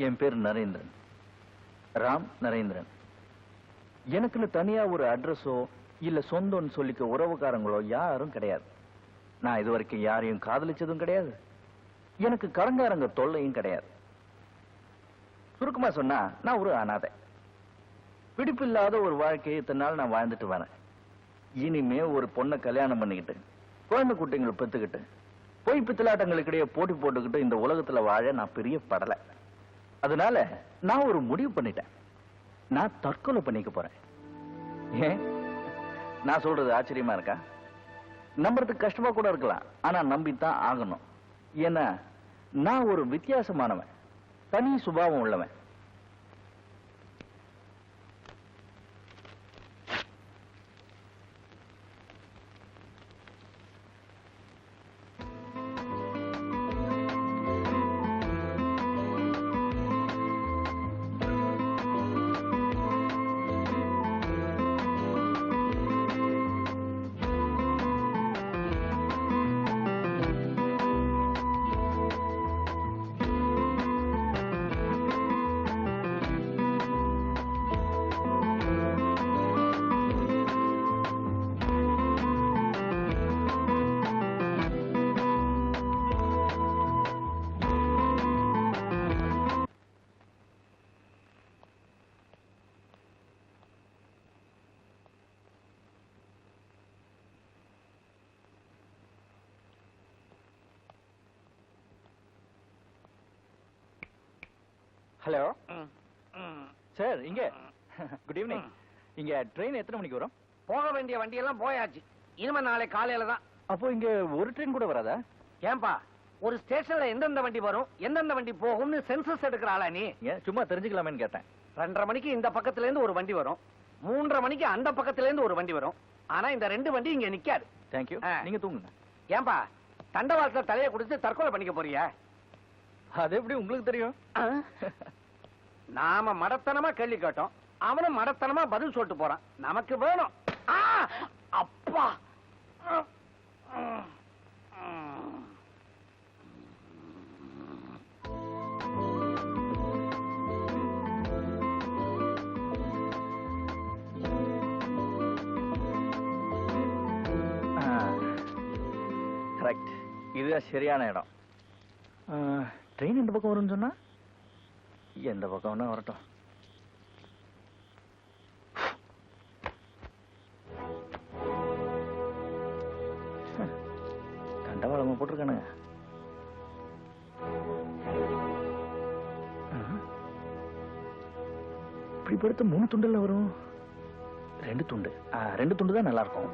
என் பேர் நரேந்திரன், ராம் நரேந்திரன். எனக்குன்னு தனியா ஒரு அட்ரஸோ இல்ல சொந்தம்னு சொல்லிக்க உறவுக்காரங்களோ யாரும் கிடையாது. நான் இதுவரைக்கும் யாரையும் காதலிச்சதும் கிடையாது. எனக்கு கடங்காரங்க தொல்லையும் கிடையாது. சுருக்கமா சொன்னா நான் ஒரு அனாதை. பிடிப்பில்லாத ஒரு வாழ்க்கையை இத்தனை நாள் நான் வாழ்ந்துட்டு வரேன். இனிமே ஒரு பொண்ணை கல்யாணம் பண்ணிக்கிட்டு குழந்தை குட்டிங்களை பெத்துக்கிட்டு பொய் பித்தலாட்டங்களுக்கிடையே போட்டி போட்டுக்கிட்டு இந்த உலகத்துல வாழ நான் பெரிய படலை. அதனால நான் ஒரு முடிவு பண்ணிட்டேன். நான் தற்கொலை பண்ணிக்க போறேன். ஏன் நான் சொல்றது ஆச்சரியமா இருக்கா? நம்புறதுக்கு கஷ்டமா கூட இருக்கலாம், ஆனா நம்பித்தான் ஆகணும். ஏன்னா நான் ஒரு வித்தியாசமானவன், தனி சுபாவம் உள்ளவன். ஹலோ சார், இங்க குட் ஈவினிங். இங்க ட்ரெயின் எத்தனை மணிக்கு வரும்? போக வேண்டிய வண்டி எல்லாம் போயாச்சு. இனிமே நாளை காலையில தான். அப்போ இங்க ஒரு ட்ரெயின் கூட வராதா? ஏன்பா, ஒரு ஸ்டேஷன்ல எந்தெந்த வண்டி வரும் எந்தெந்த வண்டி போகும்னு சென்சஸ் எடுக்கிறாளா நீ? சும்மா தெரிஞ்சுக்கலாமேன்னு கேட்டேன். 2:30 மணிக்கு இந்த பக்கத்துல இருந்து ஒரு வண்டி வரும், 3:30 மணிக்கு அந்த பக்கத்துல இருந்து ஒரு வண்டி வரும். ஆனா இந்த 2 வண்டி இங்க நிக்காது. தேங்க்யூ, நீங்க தூங்குங்க. ஏன்பா, தண்டவாளத்துல தலையை குடிச்சு தற்கொலை பண்ணிக்க போறியா? அது எப்படி உங்களுக்கு தெரியும்? நாம மடத்தனமா கேள்வி கேட்டோம், அவனும் மடத்தனமா பதில் சொல்லிட்டு போறான். நமக்கு வேணும். அப்பா, கரெக்ட், இதுதான் சரியான இடம். ட்ரெயின் இந்த பக்கம் வரும்னு சொன்னா எந்த பக்கம்னா வரட்டும். தண்டவாளமா போட்டிருக்கானுங்க. இப்படி படுத்த 3 துண்டுல வரும். 2 துண்டு, 2 துண்டு தான் நல்லா இருக்கும்.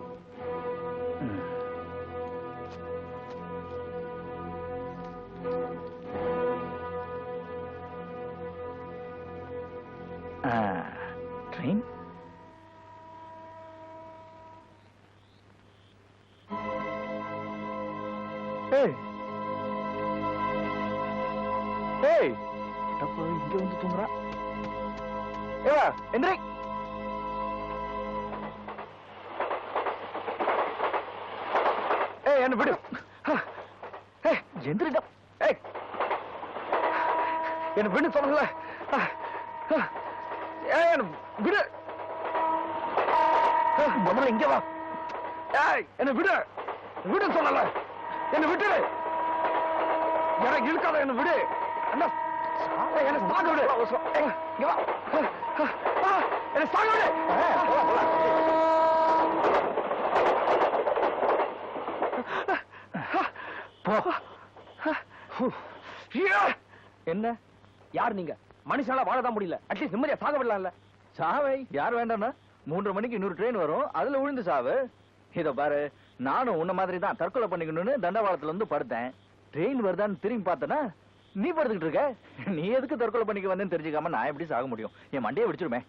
ட்ரெயின் இங்க வந்து தூங்குறா. ஏவா எந்திரி. என்ன விடு. எந்திரிடா. என்ன விடு சொல்லல. விடு. முதல்ல இங்க வா. என்ன விடு. விடு சொல்லல. என்ன விட்டு. எனக்கு இழுக்காத. என்ன விடு. என்ன சாக விடு. இங்க வா. என்ன சாக விடு. என்ன யார் நீங்க? மனுஷனால வாழதான் முடியல, அட்லீஸ்ட் நிம்மதியா சாக விடலாம்ல. சாவை யார் வேண்டாம்னா? 3:30 மணிக்கு இன்னொரு ட்ரெயின் வரும், அதுல விழுந்து சாவு. இத பாரு, நானும் உன்ன மாதிரி தான் தற்கொலை பண்ணிக்கணும்னு தண்டவாளத்துல இருந்து படுத்தேன். ட்ரெயின் வருதான்னு திரும்பி பார்த்தனா நீ படுத்துக்கிட்டு இருக்க. நீ எதுக்கு தற்கொலை பண்ணிக்க வந்தேன்னு தெரிஞ்சுக்காம நான் எப்படி சாக முடியும்? என் மண்டையை விடிச்சிருமே.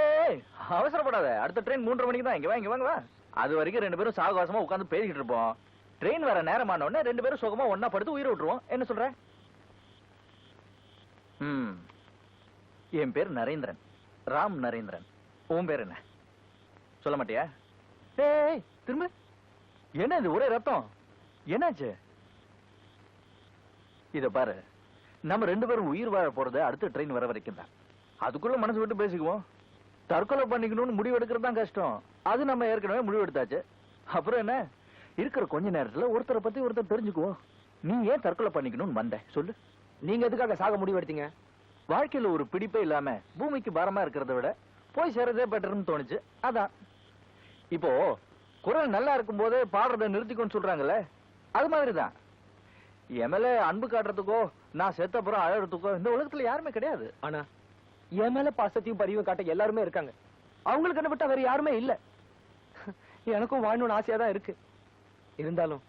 ஏய் அவசரப்படாத, அடுத்த ட்ரெயின் 3:30 மணிக்கு தான். இங்க வா, இங்க வாங்க வா. அது வரைக்கும் 2 பேரும் சாகவாசமா உட்காந்து பேசிக்கிட்டு இருப்போம். ட்ரெயின் வர நேரமான உடனே 2 பேரும் சுகமா ஒன்னா படுத்து உயிரை விட்டுருவோம். என்ன சொல்ற? என் பேர் நரேந்திரன், ராம் நரேந்திரன். உன் பேர் என்ன? சொல்ல மாட்டியா? ஏய் திரும்ப. என்ன இது ஒரே ரத்தம்? என்னாச்சு? இத பாரு, நம்ம 2 பேரும் உயிர் வாழ போறது அடுத்த ட்ரெயின் வர வரைக்கும் தான். அதுக்குள்ள மனசு விட்டு பேசிக்குவோம். தற்கொலை பண்ணிக்கணும்னு முடிவு எடுக்கிறது தான் கஷ்டம். அது நம்ம ஏற்கனவே முடிவு எடுத்தாச்சு. அப்புறம் என்ன, இருக்கிற கொஞ்ச நேரத்துல ஒருத்தரை பத்தி ஒருத்தர் தெரிஞ்சுக்குவோம். நீ ஏன் தற்கொலை பண்ணிக்கணும்னு வந்த சொல்லு. நீங்க எதுக்காக சாக முடிவு எடுத்தீங்க? வாழ்க்கையில ஒரு பிடிப்பே இல்லாம பூமிக்கு பாரமா இருக்கிறத விட போய் சேரதே பெட்டர்னு தோணுச்சு, அதான். இப்போ குரல் நல்லா இருக்கும் போதே பாடுறதை நிறுத்திக்கோன்னு சொல்றாங்கல்ல, அது மாதிரிதான். என் மேல அன்பு காட்டுறதுக்கோ நான் செத்தப்புறம் அழறதுக்கோ இந்த உலகத்துல யாருமே கிடையாது. ஆனா என் மேல பாசத்தையும் பரிவும் காட்ட எல்லாருமே இருக்காங்க. அவங்களுக்கு என்ன விட்டா வேற யாருமே இல்ல. எனக்கும் வாழணும்னு ஆசையா தான் இருக்கு. இருந்தாலும்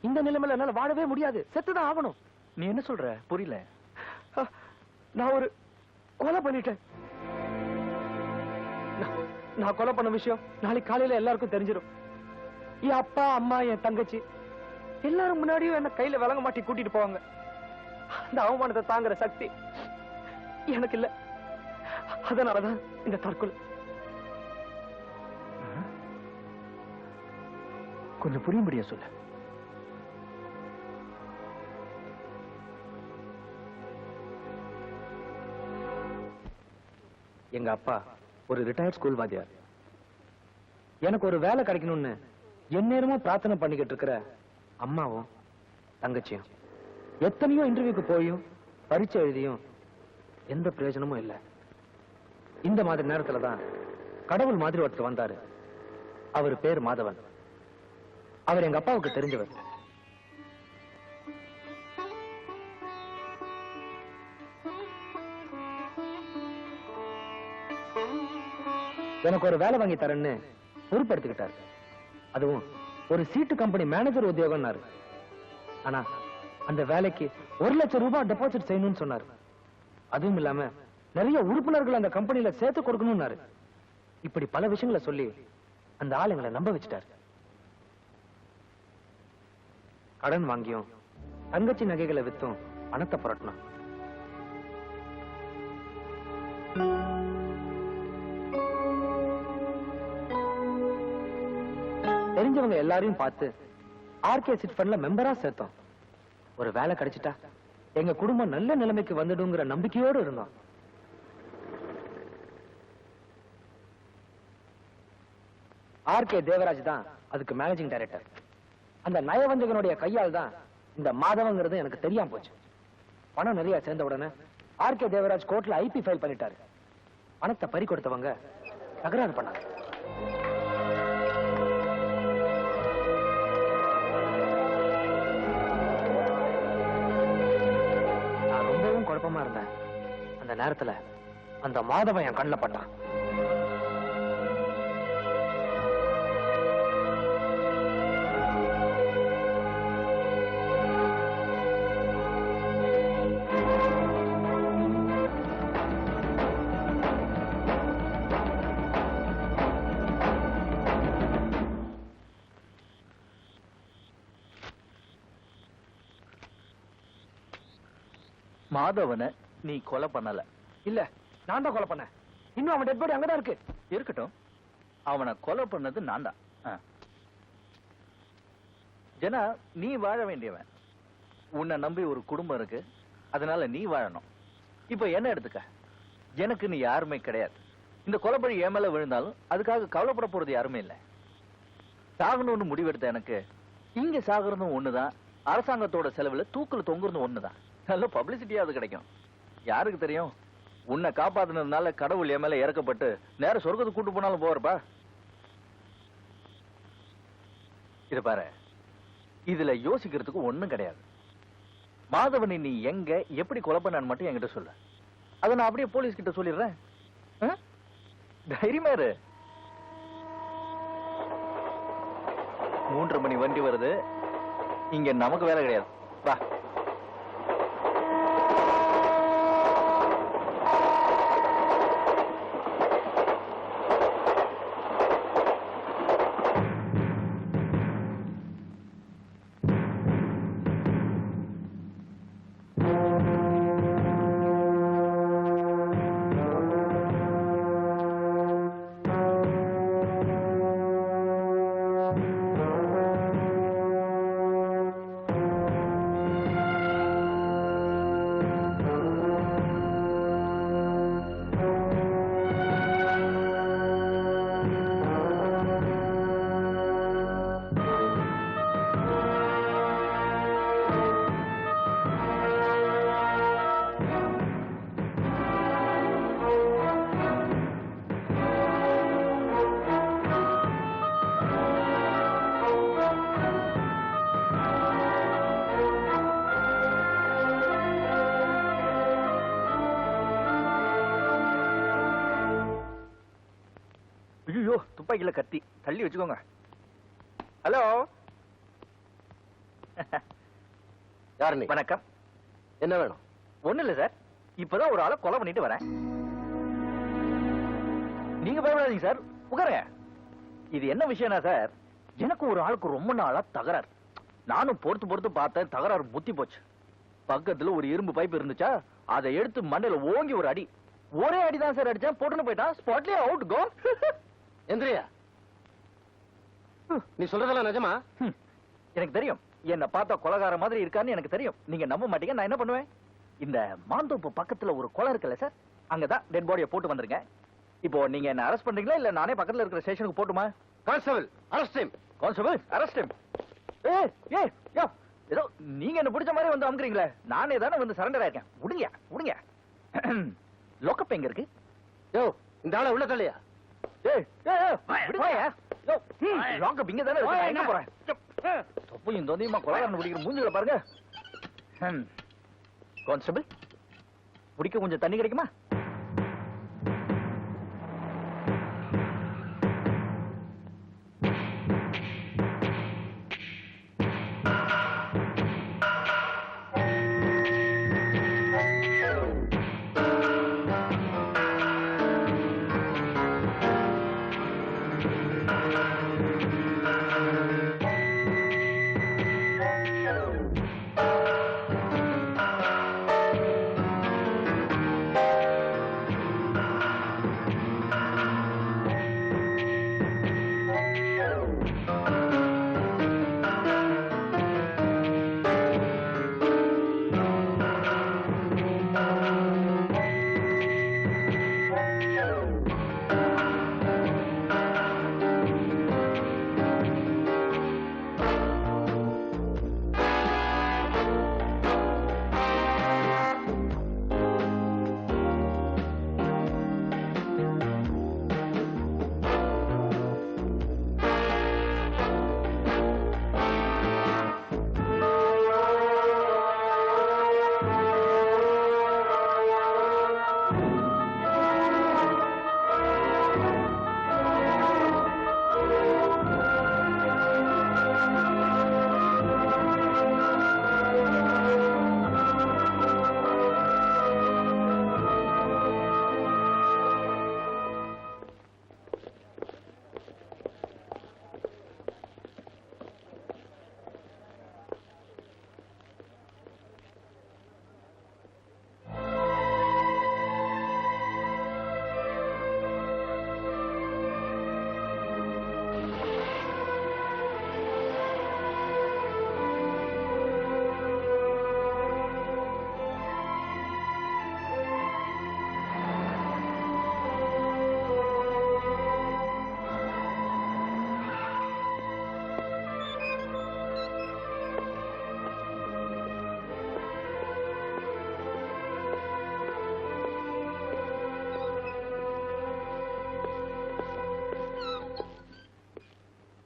இந்த நிலைமையில என்னால வாழவே முடியாது. செத்துதான் ஆகணும். நீ என்ன சொல்ற? புரியல. நான் ஒரு கொலை பண்ணிட்டேன். நான் கொலை பண்ண விஷயம் நாளைக்கு காலையில எல்லாருக்கும் தெரிஞ்சிடும். என் அப்பா, அம்மா, என் தங்கச்சி எல்லாரும் முன்னாடியும் என்ன கையில விலங்க மாட்டி கூட்டிட்டு போவாங்க. அந்த அவமானத்தை தாங்குற சக்தி எனக்கு இல்ல. அதனாலதான் இந்த தற்கொலை. கொஞ்சம் புரியும்படியா சொல்லு. எங்க அப்பா ஒரு ரிட்டையர்ட் ஸ்கூல் வாத்தியார். எனக்கு ஒரு வேலை கிடைக்கணும்னு எந்நேரமும் பிரார்த்தனை பண்ணிக்கிட்டு இருக்கிற அம்மாவும் தங்கச்சியும் எத்தனையோ இன்டர்வியூக்கு போயும் பரீட்சை எழுதியும் எந்த பிரயோஜனமும் இல்லை. இந்த மாதிரி நேரத்துல தான் கடவுள் மாதிரி ஒருத்தர் வந்தாரு. அவர் பேர் மாதவன். அவர் எங்க அப்பாவுக்கு தெரிஞ்சவர். எனக்கு ஒரு வேலை வாங்கி தரேன்னு பொறுப்படுத்திக்கிட்டாரு. அதுவும் ஒரு சீட்டு கம்பெனி மேனேஜர் உத்தியோகம்னாரு. ஆனா அந்த வேலைக்கு 1 லட்சம் ரூபாய் டெபாசிட் செய்யணும்னு சொன்னாரு. அதுவும் இல்லாம நிறைய உறுப்பினர்கள் அந்த கம்பெனில சேர்த்து கொடுக்கணும்னாரு. இப்படி பல விஷயங்களை சொல்லி அந்த ஆளுங்களை நம்ப வச்சுட்டாரு. கடன் வாங்கியும் தங்கச்சி நகைகளை வித்தும் பணத்தை புரட்டணும். தெரிஞ்சவங்க எல்லாரையும் பார்த்து ஆர்கே சிட் ஃபண்ட்ல மெம்பரா சேர்த்தோம். ஒரு வேலை கிடைச்சிட்டா எங்க குடும்பம் நல்ல நிலைமைக்கு வந்துடுங்கிற நம்பிக்கையோடு இருந்தோம். ஆர்கே தேவராஜ் தான் அதுக்கு மேனேஜிங் டைரக்டர். அந்த நயவஞ்சகனுடைய கையால் தான் இந்த மாதவங்கிறது எனக்கு தெரியாம போச்சு. பணம் நிறைய சேர்ந்த உடனே ஆர்கே தேவராஜ் கோர்ட்ல ஐபி ஃபைல் பண்ணிட்டாரு. பணத்தை பறி கொடுத்தவங்க தகராறு பண்ணாங்க. குழப்பமா இருந்தேன். அந்த நேரத்துல அந்த மாதவன் என் கண்ணில் பட்டான். மாதவனை நீ கொலை பண்ணல. இல்ல, நான் தான் கொலை பண்ணேன். இன்னும் அவன் டெட் பாடி அங்கதான் இருக்கு. இருக்கட்டும், அவனை கொலை பண்ணது நான் தான். ஜனா, நீ வாழ வேண்டியவன். உன்னை நம்பி ஒரு குடும்பம் இருக்கு, அதனால நீ வாழணும். இப்ப என்ன எடுத்துக்க, எனக்கு நீ யாருமே கிடையாது. இந்த கொலைப்பழி என் மேல விழுந்தாலும் அதுக்காக கவலைப்பட போறது யாருமே இல்லை. சாகணும்னு முடிவெடுத்த எனக்கு இங்க சாகுறதும் ஒண்ணுதான், அரசாங்கத்தோட செலவுல தூக்குல தொங்குறதும் ஒண்ணுதான். நல்ல பப்ளிசிட்டியாவது கிடைக்கும். யாருக்கு தெரியும், உன்னை காப்பாத்தினதுனால கடவுள் என் மேல இறக்கப்பட்டு நேர சொர்க்கத்துக்கு கூட்டு போனாலும் போறப்பா. இது பாரு, இதுல யோசிக்கிறதுக்கு ஒண்ணும் கிடையாது. மாதவனை நீ எங்க எப்படி கொலை பண்ணான்னு மட்டும் என்கிட்ட சொல்லு. அதை நான் அப்படியே போலீஸ் கிட்ட சொல்லிடுறேன். தைரியமா இரு. 3:30 மணி வண்டி வருது. இங்க நமக்கு வேலை கிடையாது. வா. துப்பாக்கியில கத்தி தள்ளி வச்சுக்கோங்க. ஹலோ. யாரு நீ? வணக்கம். என்ன வேணும்? ஒண்ணு இல்ல சார், இப்பதான் ஒரு ஆளை கொலை பண்ணிட்டு வரேன். நீங்க பயப்படாதீங்க சார், உட்காருங்க. இது என்ன விஷயம்னா சார், எனக்கு ஒரு ஆளுக்கு ரொம்ப நாளா தகராறு. நானும் பொறுத்து பார்த்தேன், தகராறு முத்தி போச்சு. பக்கத்துல ஒரு இரும்பு பைப் இருந்துச்சா, அதை எடுத்து மண்டையில ஓங்கி ஒரு அடி. ஒரே அடிதான் சார் அடிச்சேன், போட்டுன்னு போயிட்டான். ஸ்பாட்லயே அவுட். கோ. எந்திரியா. நீ சொல்றதெல்லாம் நிஜமா? எனக்கு தெரியும், என்ன பார்த்தா கொலைகார மாதிரி இருக்கான்னு எனக்கு தெரியும். நீங்க நம்ப மாட்டீங்க. நான் என்ன பண்ணுவேன், இந்த மாந்தோப்பு பக்கத்துல ஒரு கொலை இருக்குல்ல சார், அங்கதான் டெட் பாடியை போட்டு வந்திருங்க. இப்போ நீங்க என்ன அரெஸ்ட் பண்றீங்களா இல்ல நானே பக்கத்துல இருக்கிற ஸ்டேஷனுக்கு போட்டுமா? Constable arrest him. Constable arrest him. ஏய் ஏய் யோ, ஏதோ நீங்க என்ன பிடிச்ச மாதிரி வந்து அமுக்குறீங்களே, நானே தானே வந்து சரண்டர் ஆயிருக்கேன். விடுங்க விடுங்க. லோக்கப் எங்க இருக்கு? யோ, இந்த ஆளை உள்ள தள்ளியா? ஏய் ஏய் விடுங்க. யோ, லோக்கப் இங்க தானே இருக்கு. நான் எங்க போறேன்? தொப்பையும் தொந்தியுமா கொலைகாரன் பிடிக்கிற மூஞ்சில பாருங்க. கான்ஸ்டபிள், குடிக்க கொஞ்சம் தண்ணி கிடைக்குமா?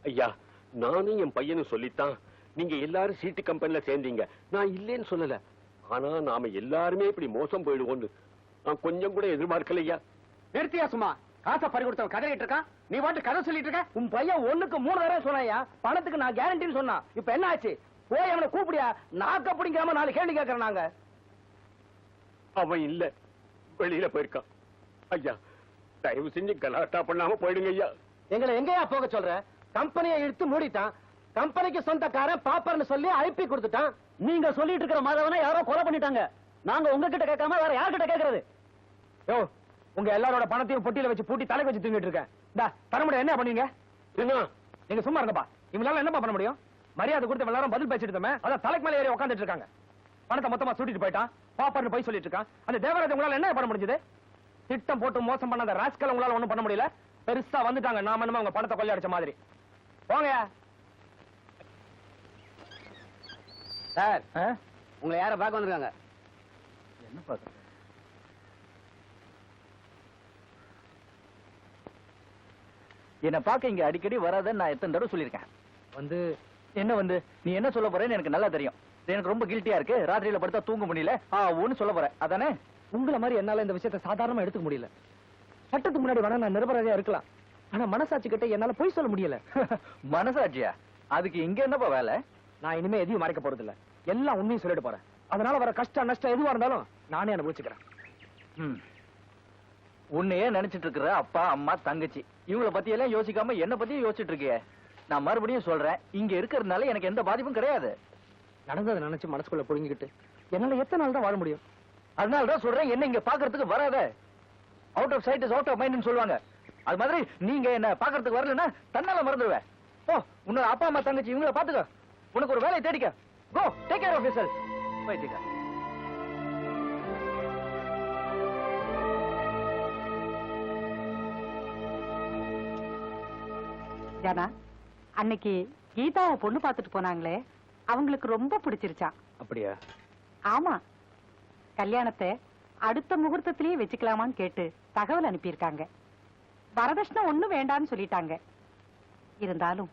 ஐயா, நானும் என் பையனும் சொல்லித்தான் நீங்க எல்லாரும் சீட்டு கம்பெனில சேர்ந்தீங்க. நான் இல்லேன்னு சொல்லல. ஆனா நாம எல்லாருமே இப்படி மோசம் போயிடுவோம்னு நான் கொஞ்சம் கூட எதிர்பார்க்கலையா. நிறுத்தியா சும்மா. காசை பறி கொடுத்தவன் கதறிட்டு இருக்கான், நீ வாட்டு கதை சொல்லிட்டு இருக்க. உன் பையன் 1க்கு 3 தடவை சொன்னாயா, பணத்துக்கு நான் கேரண்டின்னு சொன்னான். இப்ப என்ன ஆச்சு? போய் அவனை கூப்பிடியா, நாக்க பிடிக்காம 4 கேள்வி கேட்கறேன் நாங்க. அவன் இல்ல, வெளியில போயிருக்கான். ஐயா, தயவு செஞ்சு கலாட்டா பண்ணாம போயிடுங்க ஐயா. எங்களை எங்கயா போக சொல்ற? கம்பெனியை இழுத்து மூடிட்டான். கம்பெனிக்கு சொந்தக்காரன் பாப்பர்னு சொல்லி ஐபி கொடுத்துட்டான். நீங்க சொல்லிட்டு இருக்கிற மாதவனை யாரோ கொலை பண்ணிட்டாங்க. நாங்க உங்ககிட்ட கேட்காம வேற யார்கிட்ட கேட்கறது? யோ, உங்க எல்லாரோட பணத்தையும் பொட்டியில வச்சு பூட்டி தலைக்கு வச்சு தூங்கிட்டு இருக்கேன். தர முடியும். என்ன பண்ணுவீங்க? நீங்க சும்மா இருங்கப்பா. இவங்களால என்னப்பா பண்ண முடியும்? மரியாதை கொடுத்து எல்லாரும் பதில் பேசிட்டு இருந்தோமே, அதான் தலைக்கு மேல ஏறி உட்காந்துட்டு இருக்காங்க. பணத்தை மொத்தமா சூட்டிட்டு போயிட்டான். பாப்பர்னு போய் சொல்லிட்டு இருக்கான். அந்த தேவராஜ் உங்களால என்ன பண்ண முடிஞ்சது? திட்டம் போட்டு மோசம் பண்ண அந்த ராஸ்கல் உங்களால ஒண்ணும் பண்ண முடியல. பெருசா வந்துட்டாங்க. நாம என்னமோ உங்க பணத்தை கொள்ளையடிச்ச மாதிரி. போங்க சார். உங்களை யார பார்க்க வந்திருக்காங்க? என்ன பாக்க? என்ன பார்க்க இங்க அடிக்கடி வராதன்னு நான் எத்தனை தடவை சொல்லியிருக்கேன். என்ன நீ என்ன சொல்ல போறேன்னு எனக்கு நல்லா தெரியும். எனக்கு ரொம்ப கில்ட்டியா இருக்கு. ராத்திரியில படுத்தா தூங்க முடியல. ஒன்னு சொல்ல போறேன் அதானே? உங்களை மாதிரி என்னால இந்த விஷயத்தை சாதாரணமா எடுத்துக்க முடியல. சட்டத்துக்கு முன்னாடி வேணா நான் நிரபராதியா இருக்கலாம். ஆனா மனசாட்சி கிட்ட என்னால பொய் சொல்ல முடியல. மனசாட்சியா? அதுக்கு இங்க என்னப்பா வேலை? நான் இனிமே எதையும் மறைக்க போறது இல்ல, எல்லாம் உண்மையும் சொல்லிட்டு போறேன். அதனால வர கஷ்டம் நஷ்டம் எதுவா இருந்தாலும் நானே அனுபவிச்சுக்கிறேன். உன்னையே நினைச்சிட்டு இருக்கிற அப்பா அம்மா தங்கச்சி இவங்கள பத்தி எல்லாம் யோசிக்காம என்ன பத்தியும் யோசிச்சுட்டு இருக்கிய. நான் மறுபடியும் சொல்றேன், இங்க இருக்கிறதுனால எனக்கு எந்த பாதிப்பும் கிடையாது. நடந்ததை நினைச்சு மனசுக்குள்ள புடுங்கிக்கிட்டு என்னால எத்தனை நாள் தான் வாழ முடியும்? அதனாலதான் சொல்றேன், என்ன இங்க பாக்குறதுக்கு வராத. Out of sight is out of mind சொல்லுவாங்க. அது மாதிரி நீங்க என்ன பாக்குறதுக்கு வரலன்னா தன்னால மறந்துடுவேன். ஓ, உன்னோட அப்பா அம்மா தங்கச்சி இவங்கள பாத்துக்க. உனக்கு ஒரு வேலையை தேடிக்க. Go take care of yourself. போயிட்டு ஜானா, அன்னைக்கு கீதாவை பொண்ணு பார்த்துட்டு போனாங்களே, அவங்களுக்கு ரொம்ப பிடிச்சிருச்சான். அப்படியா? ஆமா, கல்யாணத்தை அடுத்த முகூர்த்தத்திலேயே வச்சுக்கலாமான்னு கேட்டு தகவல் அனுப்பியிருக்காங்க. வரதட்சணை ஒண்ணும் வேண்டான்னு சொல்லிட்டாங்க. இருந்தாலும்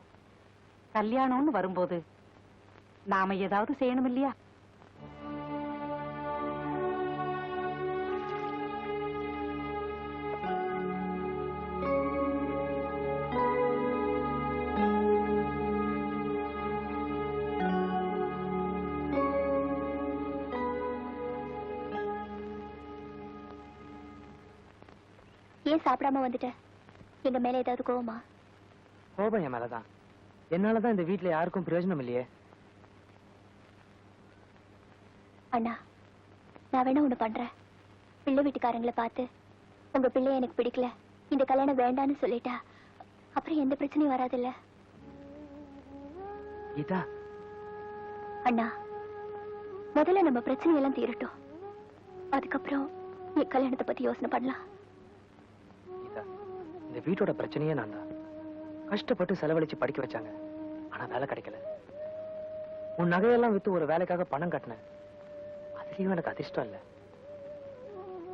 கல்யாணம்னு வரும்போது நாம ஏதாவது செய்யணும் இல்லையா? ஏன் சாப்பிடாம வந்துட்ட? எங்க மேல ஏதாவது கோவமா? கோபம் என் மேலதான். என்னாலதான் இந்த வீட்டுல யாருக்கும் பிரயோஜனம் இல்லையே. அண்ணா, நான் வேணா ஒண்ணு பண்றேன். பிள்ளை வீட்டுக்காரங்களை பார்த்து உங்க பிள்ளைய எனக்கு பிடிக்கல, இந்த கல்யாணம் வேண்டான்னு சொல்லிட்டா அப்புறம் எந்த பிரச்சனையும் வராதுல்ல? கீதா, அண்ணா, முதல்ல நம்ம பிரச்சனையெல்லாம் தீரட்டும், அதுக்கப்புறம் என் கல்யாணத்தை பத்தி யோசனை பண்ணலாம். கீதா, இந்த வீட்டோட பிரச்சனையே நான் தான். கஷ்டப்பட்டு செலவழிச்சு படிக்க வச்சாங்க, ஆனா வேலை கிடைக்கல. உன் நகையெல்லாம் வித்து ஒரு வேலைக்காக பணம் கட்டினேன், அதுலயும் எனக்கு அதிர்ஷ்டம் இல்ல.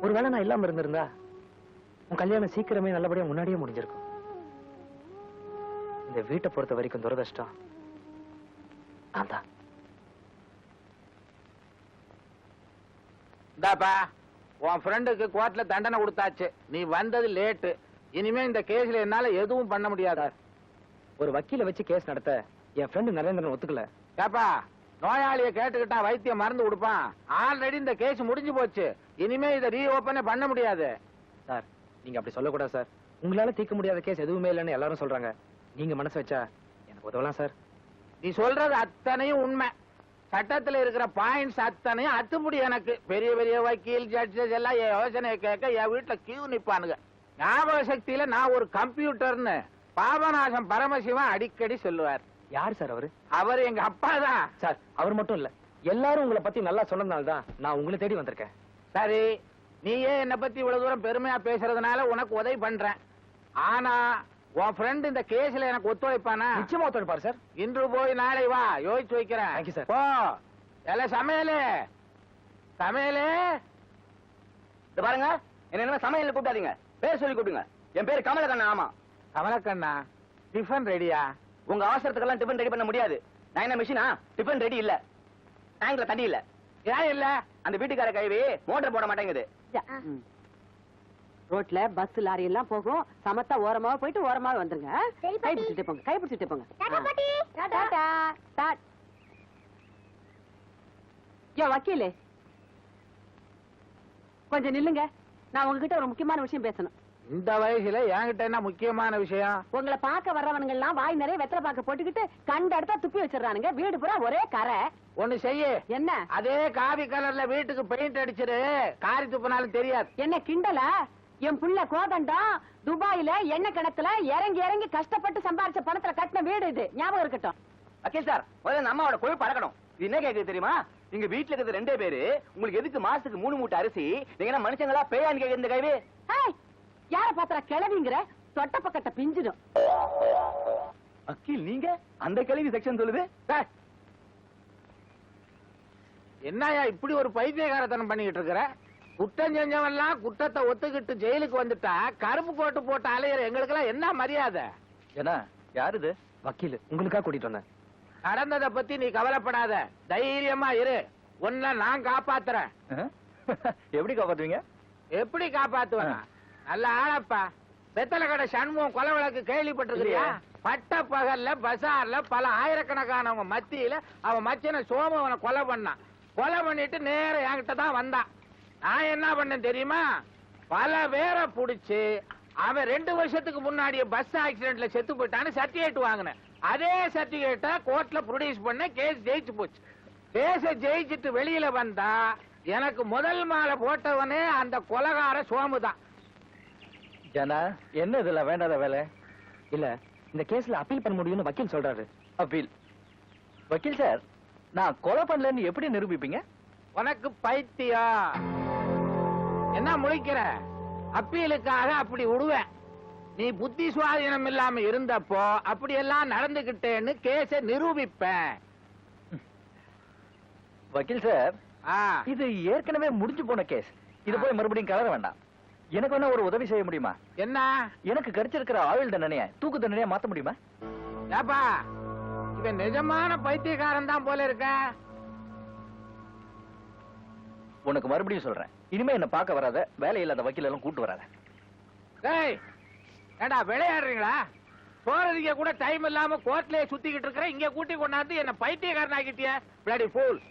ஒருவேளை நான் இல்லாம இருந்திருந்தா உன் கல்யாணம் சீக்கிரமே நல்லபடியா முன்னாடியே முடிஞ்சிருக்கும். இந்த வீட்டை பொறுத்த வரைக்கும் துரதிர்ஷ்டம் நான் தான். இந்தாப்பா, உன் ஃப்ரெண்டுக்கு கோர்ட்ல தண்டனை கொடுத்தாச்சு. நீ வந்தது லேட்டு. இனிமே இந்த கேஸ்ல என்னால எதுவும் பண்ண முடியாது. ஒரு வக்கீல வச்சு கேஸ் நடத்த என் ஃப்ரெண்டு நரேந்திரன் ஒத்துக்கல. ஏப்பா, நோயாளிய கேட்டுக்கிட்டா வைத்தியம் மருந்து கொடுப்பான். ஆல்ரெடி இந்த கேஸ் முடிஞ்சு போச்சு. இனிமே இதை ரீஓபனே பண்ண முடியாது. சார், நீங்க அப்படி சொல்லக்கூடாது சார். உங்களால தீர்க்க முடியாத கேஸ் எதுவுமே இல்லைன்னு எல்லாரும் சொல்றாங்க. நீங்க மனசு வச்சா எனக்கு உதவலாம் சார். நீ சொல்றது அத்தனையும் உண்மை. சட்டத்துல இருக்கிற பாயிண்ட்ஸ் அத்தனையும் அத்துப்படி. எனக்கு பெரிய பெரிய வக்கீல் ஜட்ஜஸ் எல்லாம் என் யோசனையை கேட்க என் வீட்டுல கியூ நிப்பானுங்க. ஞாபக சக்தியில நான் ஒரு கம்ப்யூட்டர்னு பாபநாசம் பரமசிவன் அடிக்கடி சொல்லுவார். யார் சார் அவரு? அவர் எங்க அப்பா தான் சார். அவர் மட்டும் இல்ல, எல்லாரும் உங்களை பத்தி நல்லா சொன்னதுனால தான் நான் உங்களை தேடி வந்திருக்கேன். சரி, நீயே என்ன பத்தி இவ்வளவு தூரம் பெருமையா பேசுறதுனால உனக்கு உதவி பண்றேன். ஆனா உன் ஃப்ரெண்ட் இந்த கேஸ்ல எனக்கு ஒத்துழைப்பானா? நிச்சயமா ஒத்துழைப்பாரு சார். இன்று போய் நாளை வா, யோசிச்சு வைக்கிறேன். Thank you, sir. போ. எல்லாம் சமையலே சமையலே. இது பாருங்க, என்ன சமையல் கூப்பிடாதீங்க, பேர் சொல்லி கூப்பிடுங்க. என் பேரு கமலக்கண்ணா. ஆமா, கமலக்கண்ணா. டிஃபன் ரெடியா? உங்க அவசரத்துக்கெல்லாம் டிஃபன் ரெடி பண்ண முடியாது. நான் என்ன மிஷினா? டிஃபன் ரெடி இல்ல, டேங்க்ல தண்ணி இல்ல. ஏன் இல்ல? அந்த வீட்டுக்கார கைவி மோட்டர் போட மாட்டேங்குது. ரோட்ல பஸ் லாரி எல்லாம் போகும், சமத்தா ஓரமா போயிட்டு ஓரமா வந்துருங்க. சரி, கை பாட்டி. பிடிச்சிட்டு போங்க, கை பிடிச்சிட்டு போங்க. டாடா பாட்டி. டாடா. டாட். யோ வக்கீலே, கொஞ்சம் நில்லுங்க. நான் உங்ககிட்ட ஒரு முக்கியமான விஷயம் பேசணும். இந்த வயசுல என்கிட்ட என்ன முக்கியமான விஷயம்? உங்களை பார்க்க வர்றவனுங்க எல்லாம் வாய் நிறைய வெத்தலை பாக்க போட்டுக்கிட்டு கண்ட இடத்த துப்பி வச்சிடறானுங்க. வீடு பூரா ஒரே கரை. ஒண்ணு செய்ய. என்ன? அதே காவி கலர்ல வீட்டுக்கு பெயிண்ட் அடிச்சிரு, காரி துப்புனாலும் தெரியாது. என்ன கிண்டலா? என் புள்ள கோதண்டம் துபாயில எண்ணெய் கிணத்துல இறங்கி இறங்கி கஷ்டப்பட்டு சம்பாரிச்ச பணத்துல கட்டின வீடு இது, ஞாபகம் இருக்கட்டும். வக்கீல் சார், முதல்ல அம்மாவோட கொழுப்பு அடக்கணும். இது என்ன கேக்குது தெரியுமா? நீங்க வீட்டுல இருக்கிறது 2 பேரு, உங்களுக்கு எதுக்கு மாசத்துக்கு 3 மூட்டை அரிசி? நீங்க என்ன மனுஷங்களா பேயான்னு கேக்குற இந்த கைவி? ஏய், யார பாத்திர கிளவிங்கிற? தொட்ட பக்கத்தை பிஞ்சிடும். வக்கீல் நீங்க அந்த கேள்வி செக்ஷன் சொல்லுது. டேய், என்னய்யா இப்படி ஒரு பைத்தியகாரத்தனம் பண்ணிக்கிட்டு இருக்கிற? குற்றம் செஞ்சவன்லாம் குற்றத்தை ஒத்துக்கிட்டு ஜெயிலுக்கு வந்துட்டா கருப்பு கோட்டு போட்டு அலையிற எங்களுக்கெல்லாம் என்ன மரியாதை? என்ன யாரு இது? வக்கீல், உங்களுக்கா கூட்டிட்டு வந்தேன். நடந்ததை பத்தி நீ கவலைப்படாத, தைரியமா இரு. உன்னை நான் காப்பாத்துறேன். எப்படி காப்பாத்துவீங்க? எப்படி காப்பாத்துவேன்? நல்ல ஆளப்பா. வெத்தலை கடை சண்முகம் கொலை வழக்கு கேள்விப்பட்டிருக்கிறியா? பட்ட பகல்ல பசார்ல பல ஆயிரக்கணக்கானவங்க மத்தியில அவன் மச்சனை சோமு அவனை கொலை பண்ணான். கொலை பண்ணிட்டு நேர என்கிட்ட தான் வந்தான். நான் என்ன பண்ணேன் தெரியுமா? பல பேரை புடிச்சு அவன் 2 வருஷத்துக்கு முன்னாடியே பஸ் ஆக்சிடென்ட்ல செத்து போயிட்டான்னு சர்டிபிகேட் வாங்கினேன். அதே சர்டிபிகேட்டை கோர்ட்ல ப்ரொடியூஸ் பண்ண கேஸ் ஜெயிச்சு போச்சு. கேஸ ஜெயிச்சுட்டு வெளியில வந்தா எனக்கு முதல் மாலை போட்டவனே அந்த கொலைகார சோமு தான். ஜனா, என்ன இதுல வேண்டாத வேலை? இல்ல, இந்த கேஸ்ல அப்பீல் பண்ண முடியும்னு வக்கீல் சொல்றாரு. அப்பீல்? வக்கீல் சார், நான் கொலை பண்ணலன்னு எப்படி நிரூபிப்பீங்க? உனக்கு பைத்தியம் என்ன முழிக்கிற? அப்பீலுக்காக அப்படி விடுவேன். நீ புத்தி சுவாதீனம் இல்லாம இருந்தப்போ அப்படி எல்லாம் நடந்துகிட்டேன்னு கேஸ நிரூபிப்பேன். வக்கீல் சார், ஆ, இது ஏற்கனவே முடிஞ்சு போன கேஸ். இது போய் மறுபடியும் கலர வேண்டாம். எனக்கு வேணா ஒரு உதவி செய்ய முடியுமா? என்ன? எனக்கு கிடைச்சிருக்கிற ஆயுள் தண்டனைய தூக்கு தண்டனையா மாத்த முடியுமா? ஏப்பா, இவன் நிஜமான பைத்தியக்காரன் தான் போல இருக்க. உனக்கு மறுபடியும் சொல்றேன், இனிமே என்ன பார்க்க வராத, வேலை இல்லாத வக்கீல் எல்லாம் கூட்டு வராத. டேய், ஏண்டா விளையாடுறீங்களா? போறதுக்கு கூட டைம் இல்லாம கோர்ட்லயே சுத்திக்கிட்டு இருக்கிற, இங்க கூட்டி கொண்டாந்து என்ன பைத்தியக்காரன் ஆக்கிட்டிய. Bloody fool.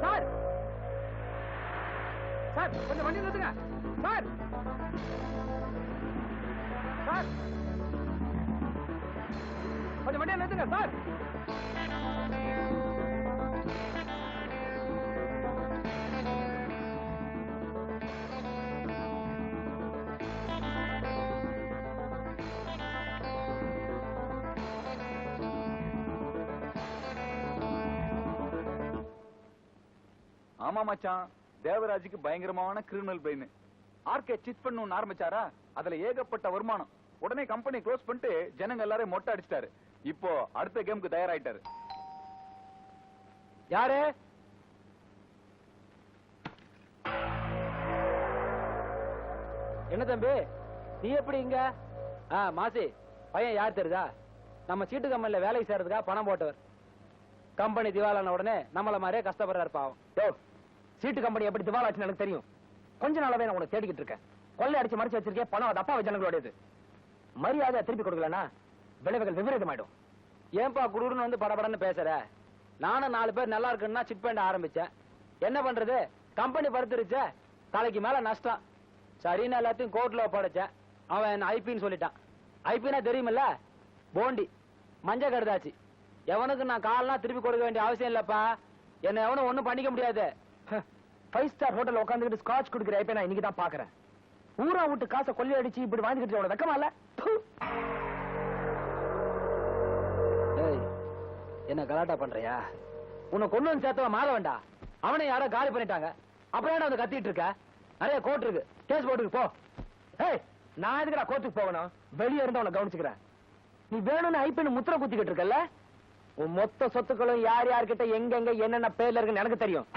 சார், சார் கொஞ்சம் வண்டி நிறுத்துங்க. சார், சார் கொஞ்சம் வண்டியை நிறுத்துங்க சார். ஆமா மச்சான், தேவராஜுக்கு பயங்கரமான கிரிமினல் பிரெயின். ஆர்கே சிட் பண்ணு ஆரம்பிச்சாரா, அதுல ஏகப்பட்ட வருமானம். உடனே கம்பெனி க்ளோஸ் பண்ணிட்டு ஜனங்க எல்லாரும் மொட்டை அடிச்சிட்டாரு. இப்போ அடுத்த கேமுக்கு தயாராயிட்டாரு. யாரு? என்ன தம்பி, நீ எப்படி இங்க? மாசி பையன் யார் தெரியுதா? நம்ம சீட்டு கம்பெனில வேலை செய்யறதுக்கா பணம் போட்டவர். கம்பெனி திவாலான உடனே நம்மள மாதிரியே கஷ்டப்படுறாரு பாவம். சீட்டு கம்பெனி எப்படி திவாலாச்சுன்னு எனக்கு தெரியும். கொஞ்ச நாளாவே நான் உனக்கு தேடிக்கிட்டு இருக்கேன். கொள்ளை அடிச்சு மறைச்சு வச்சிருக்கேன். பணம் அது அப்பா ஜனங்களோடது. மரியாதை திருப்பி கொடுக்கலன்னா விளைவுகள் விபரீதமாயிடும். ஏன்பா குடுன்னு வந்து படபடன்னு பேசுற? நானும் 4 பேர் நல்லா இருக்குன்னா சிட் பண்ண ஆரம்பிச்சேன். என்ன பண்றது, கம்பெனி படுத்துருச்ச, தலைக்கு மேல நஷ்டம். சரின்னு எல்லாத்தையும் கோர்ட்ல ஒப்படைச்சேன். அவன் என்ன ஐபின்னு சொல்லிட்டான். ஐபின்னா தெரியுமில்ல, போண்டி மஞ்ச கருதாச்சு. எவனுக்கு நான் காலெல்லாம் திருப்பி கொடுக்க வேண்டிய அவசியம் இல்லப்பா. என்ன எவனும் ஒண்ணும் பண்ணிக்க முடியாது. 5 ஸ்டார் ஹோட்டல் உட்காந்துக்கிட்டு ஸ்காட்ச் குடுக்கிற ஐபியை நான் இன்னைக்கு தான் பாக்குறேன். ஊரா விட்டு காசை கொள்ளை அடிச்சு இப்படி வாங்கிக்கிட்டு வெக்கமா இல்ல? என்ன கலாட்டா பண்றியா? உன்னை கொண்டு வந்து சேர்த்தவன் மாற வேண்டாம். அவனை யாரோ காலி பண்ணிட்டாங்க. அப்புறம் என்ன வந்து கத்திட்டு இருக்க? நிறைய கோர்ட் இருக்கு, கேஸ் போட்டுக்கு போ. ஏய், நான் எதுக்குடா கோர்ட்டுக்கு போகணும்? வெளியே இருந்து அவனை கவனிச்சுக்கிறேன். நீ வேணும்னு ஐபின்னு முத்திர குத்திக்கிட்டு இருக்கல. உன் மொத்த சொத்துக்களும் யார் யார்கிட்ட எங்க என்னென்ன பேர்ல இருக்குன்னு எனக்கு தெரியும்.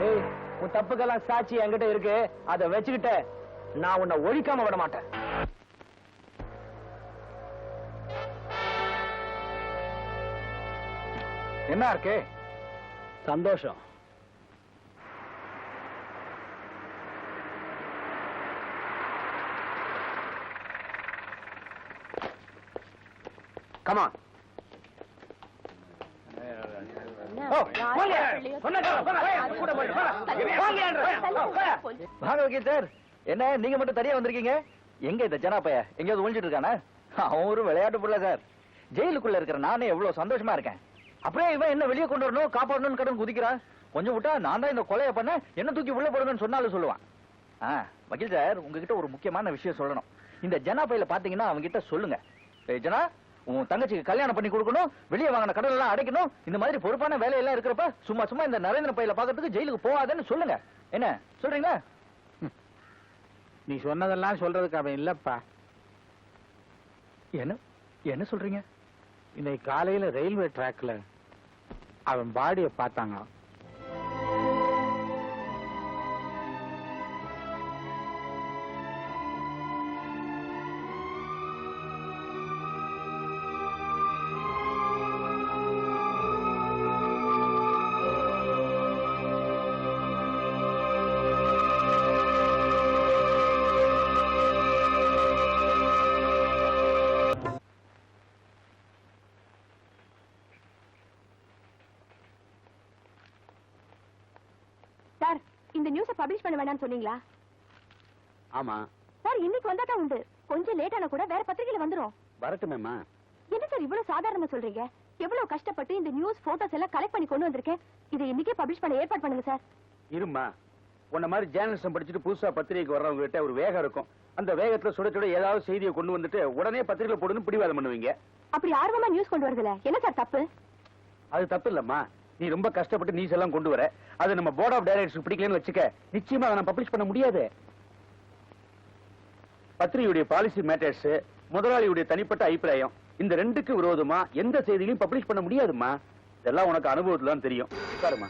ஏய், உன் தப்புக்கெல்லாம் சாட்சி என்கிட்ட இருக்கு. அதை வச்சுக்கிட்டு நான் உன்னை ஒழிக்காம விட மாட்டேன். என்ன இருக்கு? சந்தோஷம். கமான். வாங்க வக்கீல் சார். என்ன நீங்க மட்டும் தனியா வந்திருக்கீங்க? எங்க இந்த ஜனா பைய எங்கேயாவது ஒழிஞ்சிட்டு இருக்கானே? அவன் ஒரு விளையாட்டு புள்ள சார். ஜெயிலுக்குள்ள இருக்கிற நானே எவ்வளவு சந்தோஷமா இருக்கேன். அப்படியே இவன் என்ன வெளியே கொண்டு வரணும், காப்பாடணும்னு கடன் குதிக்கிறான். கொஞ்சம் விட்டா நான் தான் இந்த கொலையை பண்ண, என்ன தூக்கி உள்ள போடுங்கன்னு சொன்னாலும் சொல்லுவான். வக்கீல் சார், உங்ககிட்ட ஒரு முக்கியமான விஷயம் சொல்லணும். இந்த ஜனா பையில பாத்தீங்கன்னா அவங்க கிட்ட சொல்லுங்க, ஜனா உன் தங்கச்சிக்கு கல்யாணம் பண்ணி கொடுக்கணும், வெளியே வாங்கின கடன் எல்லாம் அடைக்கணும், இந்த மாதிரி பொறுப்பான வேலையெல்லாம் இருக்கிறப்ப சும்மா சும்மா இந்த நரேந்திர பையில பாக்கிறதுக்கு ஜெயிலுக்கு போகாதன்னு சொல்லுங்க. என்ன சொல்றீங்களா? நீ சொன்னதெல்லாம் சொல்றதுக்கு அவன் இல்லப்பா. என்ன என்ன சொல்றீங்க? இன்னைக்கு காலையில ரயில்வே டிராக்ல அவன் பாடிய பார்த்தாங்க. இந்த நியூஸ பப்ளிஷ் பண்ண வேண்டாம்னு சொன்னீங்களா? ஆமா, சார் இன்னைக்கு வந்தா தான் உண்டு. கொஞ்சம் லேட்டான கூட வேற பத்திரிகையில வந்துரும். வரட்டுமேம்மா. என்ன சார் இவ்வளவு சாதாரணமா சொல்றீங்க? எவ்வளவு கஷ்டப்பட்டு இந்த நியூஸ் போட்டோஸ் எல்லாம் கலெக்ட் பண்ணி கொண்டு வந்திருக்கேன். இதை இன்னைக்கே பப்ளிஷ் பண்ண ஏற்பாடு பண்ணுங்க சார். இருமா, உன்ன மாதிரி ஜேர்னலிசம் படிச்சுட்டு புதுசா பத்திரிகைக்கு வர்றவங்க கிட்ட ஒரு வேகம் இருக்கும். அந்த வேகத்துல சுட சுட ஏதாவது செய்தியை கொண்டு வந்துட்டு உடனே பத்திரிகையில போடுன்னு பிடிவாதம் பண்ணுவீங்க. அப்படி ஆர்வமா நியூஸ் கொண்டு வரதுல என்ன சார் தப்பு? அது தப்பு இல்லம்மா. நீ ரொம்ப கஷ்டப்பட்டு நியூஸ் எல்லாம் கொண்டு வர, அது நம்ம போர்ட் ஆஃப் டைரக்டர்ஸ் பிடிக்கலன்னு வச்சுக்க, நிச்சயமா அதை நான் பப்ளிஷ் பண்ண முடியாது. பத்திரிகையுடைய பாலிசி மேட்டர்ஸ், முதலாளியுடைய தனிப்பட்ட அபிப்பிராயம், இந்த ரெண்டுக்கு விரோதமா எந்த செய்தியிலையும் பப்ளிஷ் பண்ண முடியாதுமா. இதெல்லாம் உனக்கு அனுபவத்துல தான் தெரியும். உட்காருமா.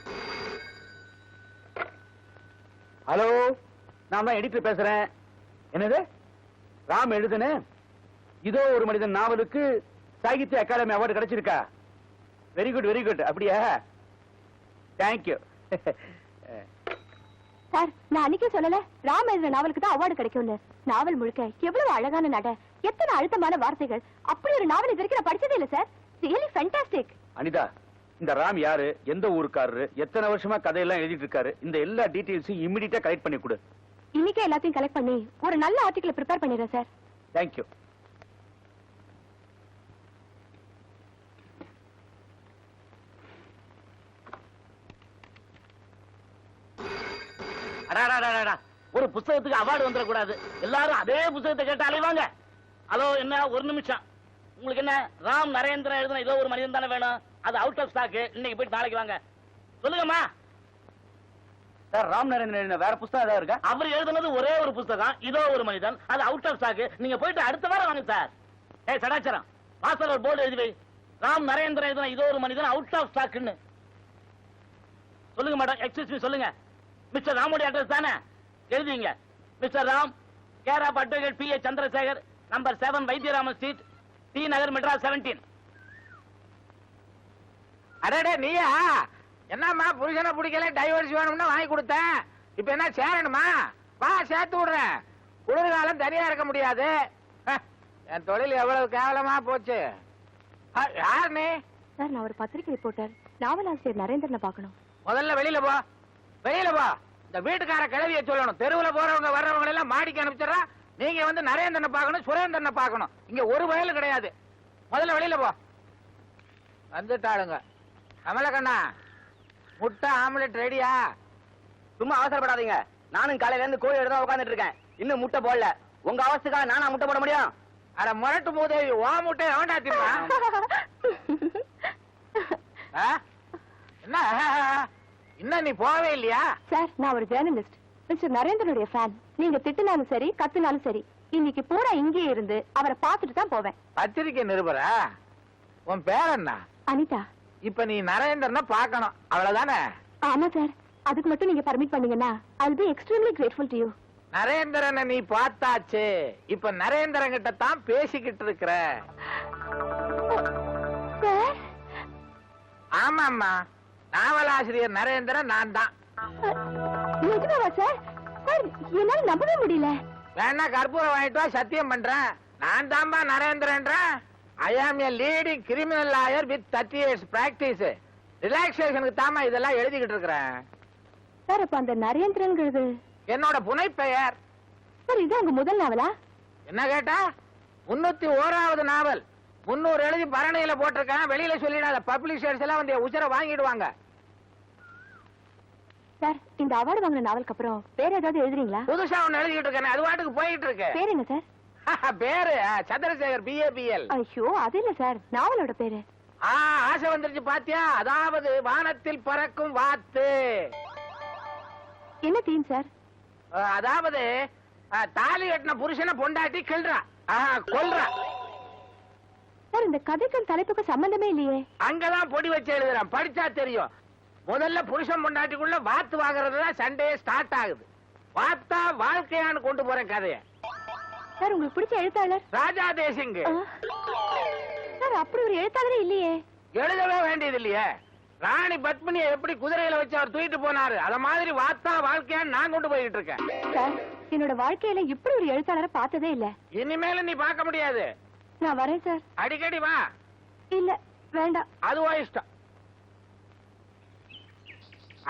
ஹலோ, நான் தான் எடிட்டர் பேசுறேன். என்னது? ராம் எழுதுன இதோ ஒரு மனிதன் நாவலுக்கு சாகித்ய அகாடமி அவார்டு கிடைச்சிருக்கா? Very good, very good. அப்படியா? தேங்க்யூ. சார் நான் அன்னைக்கே சொல்லல ராம் எழுதுற நாவலுக்கு தான் அவார்டு கிடைக்கும்னு. நாவல் முழுக்க எவ்வளவு அழகான நட, எத்தனை அழுத்தமான வார்த்தைகள். அப்படி ஒரு நாவல் இது வரைக்கும் நான் படிச்சதே இல்ல சார். Really fantastic. அனிதா, இந்த ராம் யாரு, எந்த ஊருக்காரரு, எத்தனை வருஷமா கதையெல்லாம் எழுதிட்டு இருக்காரு, இந்த எல்லா டீடைல்ஸையும் இமிடியேட்டா கலெக்ட் பண்ணி கொடு. இன்னைக்கே எல்லாத்தையும் கலெக்ட் பண்ணி ஒரு நல்ல ஆர்டிகல் ப்ரிப்பேர் பண்ணிடுறேன் சார். தேங்க்யூ. ஒரு புத்தகத்துக்கு அவார்டு வந்துடக்கூடாது. எல்லாரும் அதே புத்தகத்தை கேட்டு அலைவாங்க. ஹலோ, என்ன ஒரு நிமிஷம். உங்களுக்கு என்ன ராம் நரேந்திரன் எழுதுன ஏதோ ஒரு மனிதன் தானே வேணும்? அது அவுட் ஆஃப் ஸ்டாக். இன்னைக்கு போயிட்டு நாளைக்கு வாங்க. சொல்லுங்கம்மா. சார், ராம் நரேந்திரன் எழுதின வேற புத்தகம் ஏதாவது இருக்கா? அவர் எழுதுனது ஒரே ஒரு புத்தகம், இதோ ஒரு மனிதன். அது அவுட் ஆஃப் ஸ்டாக். நீங்க போயிட்டு அடுத்த வாரம் வாங்க சார். ஏய் சடாச்சரம், வாசல் ஒரு போர்டு எழுதி வை. ராம் நரேந்திரன் எழுதின இதோ ஒரு மனிதன் அவுட் ஆஃப் ஸ்டாக்னு. சொல்லுங்க மேடம். எக்ஸ்கியூஸ் மீ, சொல்லுங்க. மிஸ்டர் ராமுடைய அட்ரஸ் தானே? எழுதிங்க. Mister Ram, care of advocate P A. Chandrasekhar, number 7 Vaidyaraman street, T Nagar, Madras 17. அடடே நீயா? என்னம்மா புருஷனை பிடிக்கல, டைவர்ஸ் வேணும்னா வாங்கி கொடுத்தேன். இப்ப என்ன சேரணுமா? வா சேர்த்து விடுறேன். குளிர்காலம் தனியா இருக்க முடியாது. என் தொழில் எவ்வளவு கேவலமா போச்சு. யார் நீ? சார் நான் ஒரு பத்திரிகை ரிப்போர்ட்டர். நாவலாசிரியர் நரேந்திரனை பார்க்கணும். முதல்ல வெளியில போ, வெளியில போ. இந்த வீட்டுக்கார கிளவிய சொல்லணும். தெருவுல போறவங்க வர்றவங்க எல்லாம் மாடிக்கு அனுப்பிச்சிடறா. நீங்க வந்து நரேந்திரனை பார்க்கணும், சுரேந்திரனை பார்க்கணும். இங்க ஒரு வயலும் கிடையாது. முதல்ல வெளியில போ. வந்துட்டாளுங்க. கமலக்கண்ணா, முட்டை ஆம்லெட் ரெடியா? சும்மா அவசரப்படாதீங்க. நானும் காலையில இருந்து கோழி எடுத்து உட்காந்துட்டு இருக்கேன். இன்னும் முட்டை போடல. உங்க அவஸ்துக்காக நானா முட்டை போட முடியும்? அட முரட்டு மூதேவி, ஓ முட்டை எவன்டா தின்னா? என்ன இன்னும் நீ போவே இல்லையா? சார் நான் ஒரு ஜேர்னலிஸ்ட். Mister நரேந்திரனுடைய fan. நீங்க திட்டுனாலும் சரி கத்துனாலும் சரி இன்னைக்கு பூரா இங்கே இருந்து அவரை பார்த்துட்டு தான் போவேன். பத்திரிக்கை நிருபரா? உன் பேர் என்ன? அனிதா. இப்ப நீ நரேந்திரனை பார்க்கணும், அவ்வளவுதானே? ஆமா சார், அதுக்கு மட்டும் நீங்க பர்மிட் பண்ணீங்கன்னா I'll be extremely grateful to you. நரேந்திரனை நீ பார்த்தாச்சு. இப்ப நரேந்திரன் கிட்ட தான் பேசிக்கிட்டு இருக்கிற. சார் ஆமாம்மா, நாவலாசிரியர் நரேந்திரன் நான் தான். நிஜமாவா சார்? சார் என்னால நம்பவே முடியல. வேணா கற்பூரம் வாங்கிட்டு வா, சத்தியம் பண்றேன். நான் தான்பா நரேந்திரன்றேன். I am a leading criminal lawyer with 30 years practice. ரிலாக்ஸேஷனுக்கு தாமா இதெல்லாம் எழுதிக்கிட்டு இருக்கிறேன். சார் அப்ப அந்த நரேந்திரன்ங்கிறது என்னோட புனைப்பெயர். சார் இது உங்க முதல் நாவலா? என்ன கேட்டா? 301வது நாவல். 300 எழுதி பரணையில போட்டிருக்கேன். வெளியில சொல்லிடாத. பப்ளிஷர்ஸ் எல்லாம் வந்து உச்சரை வாங்கிடுவாங்க. சார் இந்த அவார்டு வாங்கின நாவலுக்கு அப்புறம் வேற ஏதாவது எழுதுறீங்களா? புதுசா ஒண்ணு எழுதிக்கிட்டு இருக்கேன். அது வாட்டுக்கு போயிட்டு இருக்கு. பேர் என்ன சார்? பேரு சந்திரசேகர், BABL. ஐயோ அது இல்ல சார், நாவலோட பேரு. ஆசை வந்துருச்சு பாத்தியா? அதாவது வானத்தில் பறக்கும் வாத்து. என்ன தீம் சார்? அதாவது தாலி கட்டின புருஷனை பொண்டாட்டி கிள்றா, கொல்றா. சார் இந்த கதைக்கும் தலைப்புக்கும் சம்பந்தமே இல்லையே. அங்கதான் பொடி வச்சு எழுதுறேன், படிச்சா தெரியும். முதல்ல புருஷன் பொண்டாட்டிக்குள்ள வாத்து வாங்குறதுதான் சண்டே ஸ்டார்ட் ஆகுது. வாத்தா வாழ்க்கையான்னு கொண்டு போறேன் கதைய. சார் உங்களுக்கு பிடிச்ச எழுத்தாளர்? ராஜா தேசிங். சார் அப்படி ஒரு எழுத்தாளரே இல்லையே. எழுதவே வேண்டியது இல்லையே. ராணி பத்மினியை எப்படி குதிரையில வச்சு அவர் தூக்கிட்டு போனாரு, அத மாதிரி வாத்தா வாழ்க்கையான்னு நான் கொண்டு போயிட்டு இருக்கேன். சார் என்னோட வாழ்க்கையில இப்படி ஒரு எழுத்தாளரை பார்த்ததே இல்ல. இனிமேல நீ பார்க்க முடியாது. நான் வரேன் சார். அடிக்கடி வா. இல்ல வேண்டாம். அதுவா இஷ்டம்.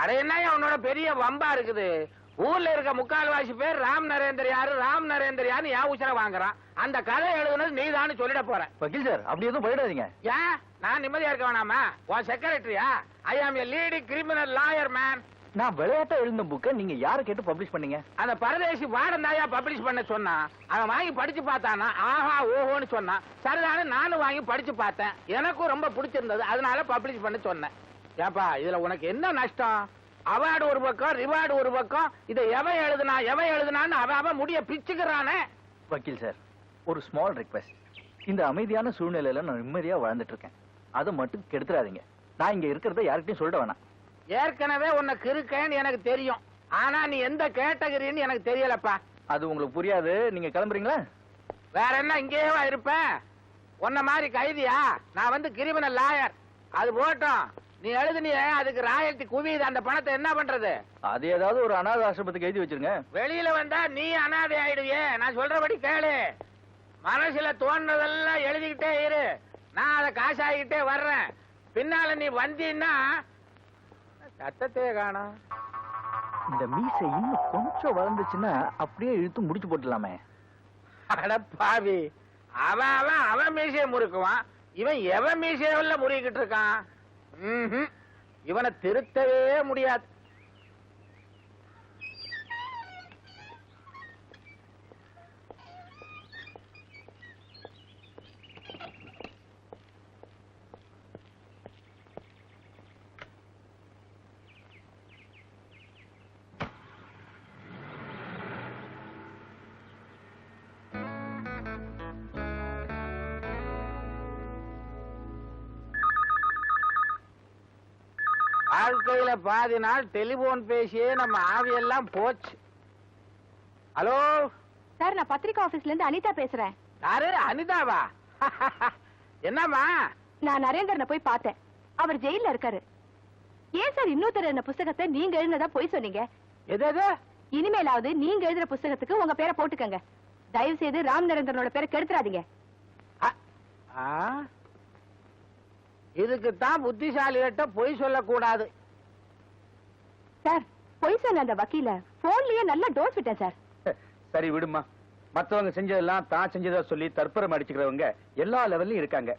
அட என்ன உன்னோட பெரிய வம்பா இருக்குது. ஊர்ல இருக்க முக்கால்வாசி பேர் ராம் நரேந்தர் யாரு ராம் நரேந்தர் யாரு என் உச்சர வாங்குறான். அந்த கதை எழுதுனது நீதான்னு சொல்லிட போறேன். வக்கீல் சார் அப்படி எதுவும் போயிடாதீங்க. ஏன் நான் நிம்மதியா இருக்க வேணாமா? உன் செக்ரட்டரியா? ஐ ஆம் எ லீடிங் கிரிமினல் லாயர் மேன். நான் விளையாட்டா எழுந்த புக்கை நீங்க யாரை கேட்டு பப்ளிஷ் பண்ணீங்க? அந்த பரதேசி வாடந்தாயா பப்ளிஷ் பண்ண சொன்னா. அவன் வாங்கி படிச்சு பார்த்தானா ஆஹா ஓஹோன்னு சொன்னான். சரிதானே நானும் வாங்கி படிச்சு பார்த்தேன். எனக்கும் ரொம்ப பிடிச்சிருந்தது, அதனால பப்ளிஷ் பண்ண சொன்னேன். ஏப்பா இதுல உனக்கு என்ன நஷ்டம்? அவார்டு ஒரு பக்கம், ரிவார்டு ஒரு பக்கம். இதை எவன் எழுதுனான்னு அவன் முடிய பிச்சுக்கிறானே. வக்கீல் சார், ஒரு ஸ்மால் ரிக்வெஸ்ட். இந்த அமைதியான சூழ்நிலையில நான் நிம்மதியா வாழ்ந்துட்டு இருக்கேன். அதை மட்டும் கெடுத்துறாதீங்க. நான் இங்க இருக்கிறத யார்கிட்டயும் சொல்லிட வேணாம். ஏற்கனவே உனக்கு இருக்கேன்னு எனக்கு தெரியும். ஆனா நீ எந்த கேட்டகரின்னு எனக்கு தெரியலப்பா. அது உங்களுக்கு புரியாது. நீங்க கிளம்புறீங்களா? வேற என்ன இங்கேயேவா இருப்பேன்? உன்ன மாதிரி கைதியா? நான் வந்து கிரிமினல் லாயர். அது போட்டோம். நீ எழுதுனியே அதுக்கு ராயல்டி குவியுது. அந்த பணத்தை என்ன பண்றது? அது ஏதாவது ஒரு அனாதை ஆசிரமத்துக்கு எழுதி வச்சிருங்க. வெளியில வந்தா நீ அனாதை ஆயிடுவியே. நான் சொல்றபடி கேளு. மனசுல தோன்றதெல்லாம் எழுதிக்கிட்டே இரு. நான் அதை காசாகிக்கிட்டே வர்றேன். பின்னால நீ வந்தீன்னா சத்தத்தையே காணோம். இந்த மீசை இன்னும் கொஞ்சம் வளர்ந்துச்சுன்னா அப்படியே இழுத்து முடிச்சு போட்டுலாமே. அட பாவி, அவன் மீசையை முறுக்குவான். இவன் எவன் மீசையில முறுக்கிட்டு இருக்கான். இவனை திருத்தவே முடியாது. வாழ்க்கையில பாதி நாள் டெலிபோன் பேசியே நம்ம ஆவியெல்லாம் போச்சு. ஹலோ சார், நான் பத்திரிகை ஆபீஸ்ல இருந்து அனிதா பேசுறேன். யாரு? அனிதாவா? என்னம்மா? நான் நரேந்திரனை போய் பார்த்தேன். அவர் ஜெயில இருக்காரு. ஏன் சார் இன்னொருத்தர் என்ன புஸ்தகத்தை நீங்க எழுதினதா போய் சொன்னீங்க? எது? இனிமேலாவது நீங்க எழுதுற புஸ்தகத்துக்கு உங்க பேரை போட்டுக்கங்க. தயவு செய்து ராம் நரேந்திரனோட பேரை கெடுத்துறாதீங்க. இதுக்குத்தான் புத்திசாலிகிட்ட பொய் சொல்லக்கூடாது. சார், பொய் சொன்ன அந்த வக்கீல போன்லயே நல்லா டோஸ் விட்டேன் சார். சரி விடுமா. மத்தவங்க செஞ்சதெல்லாம் தான் செஞ்சதா சொல்லி தற்பரம் அடிச்சுக்கிறவங்க எல்லா லெவல்லயும் இருக்காங்க.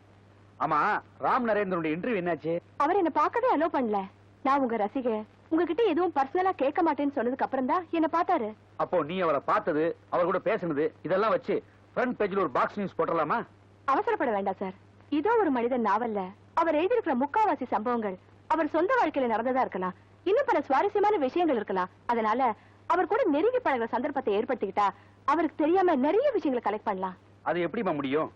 ஆமா, ராம் நரேந்திரனுடைய இன்டர்வியூ என்னாச்சு? அவர் என்ன பார்க்கவே அலோ பண்ணல. நான் உங்க ரசிகை, உங்ககிட்ட எதுவும் பர்சனலா கேட்க மாட்டேன்னு சொன்னதுக்கு அப்புறம் தான் என்ன பார்த்தாரு. அப்போ நீ அவரை பார்த்தது, அவர் கூட பேசுனது, இதெல்லாம் வச்சு ஃப்ரண்ட் பேஜ்ல ஒரு பாக்ஸ் நியூஸ் போட்டலாமா? அவசரப்பட வேண்டாம் சார். இதோ ஒரு மனிதன் நாவல்ல அவர் எழுதியிருக்கிற முக்காவாசி சம்பவங்கள் அவர் சொந்த வாழ்க்கையில நடந்ததா இருக்கலாம். இன்னும் பல சுவாரஸ்யமான விஷயங்கள் இருக்கலாம். அதனால அவர் கூட நெருங்கி பழகிற சந்தர்ப்பத்தை ஏற்படுத்திக்கிட்டா அவருக்கு தெரியாம நிறைய விஷயங்களை கலெக்ட் பண்ணலாம். அது எப்படிமா முடியும்?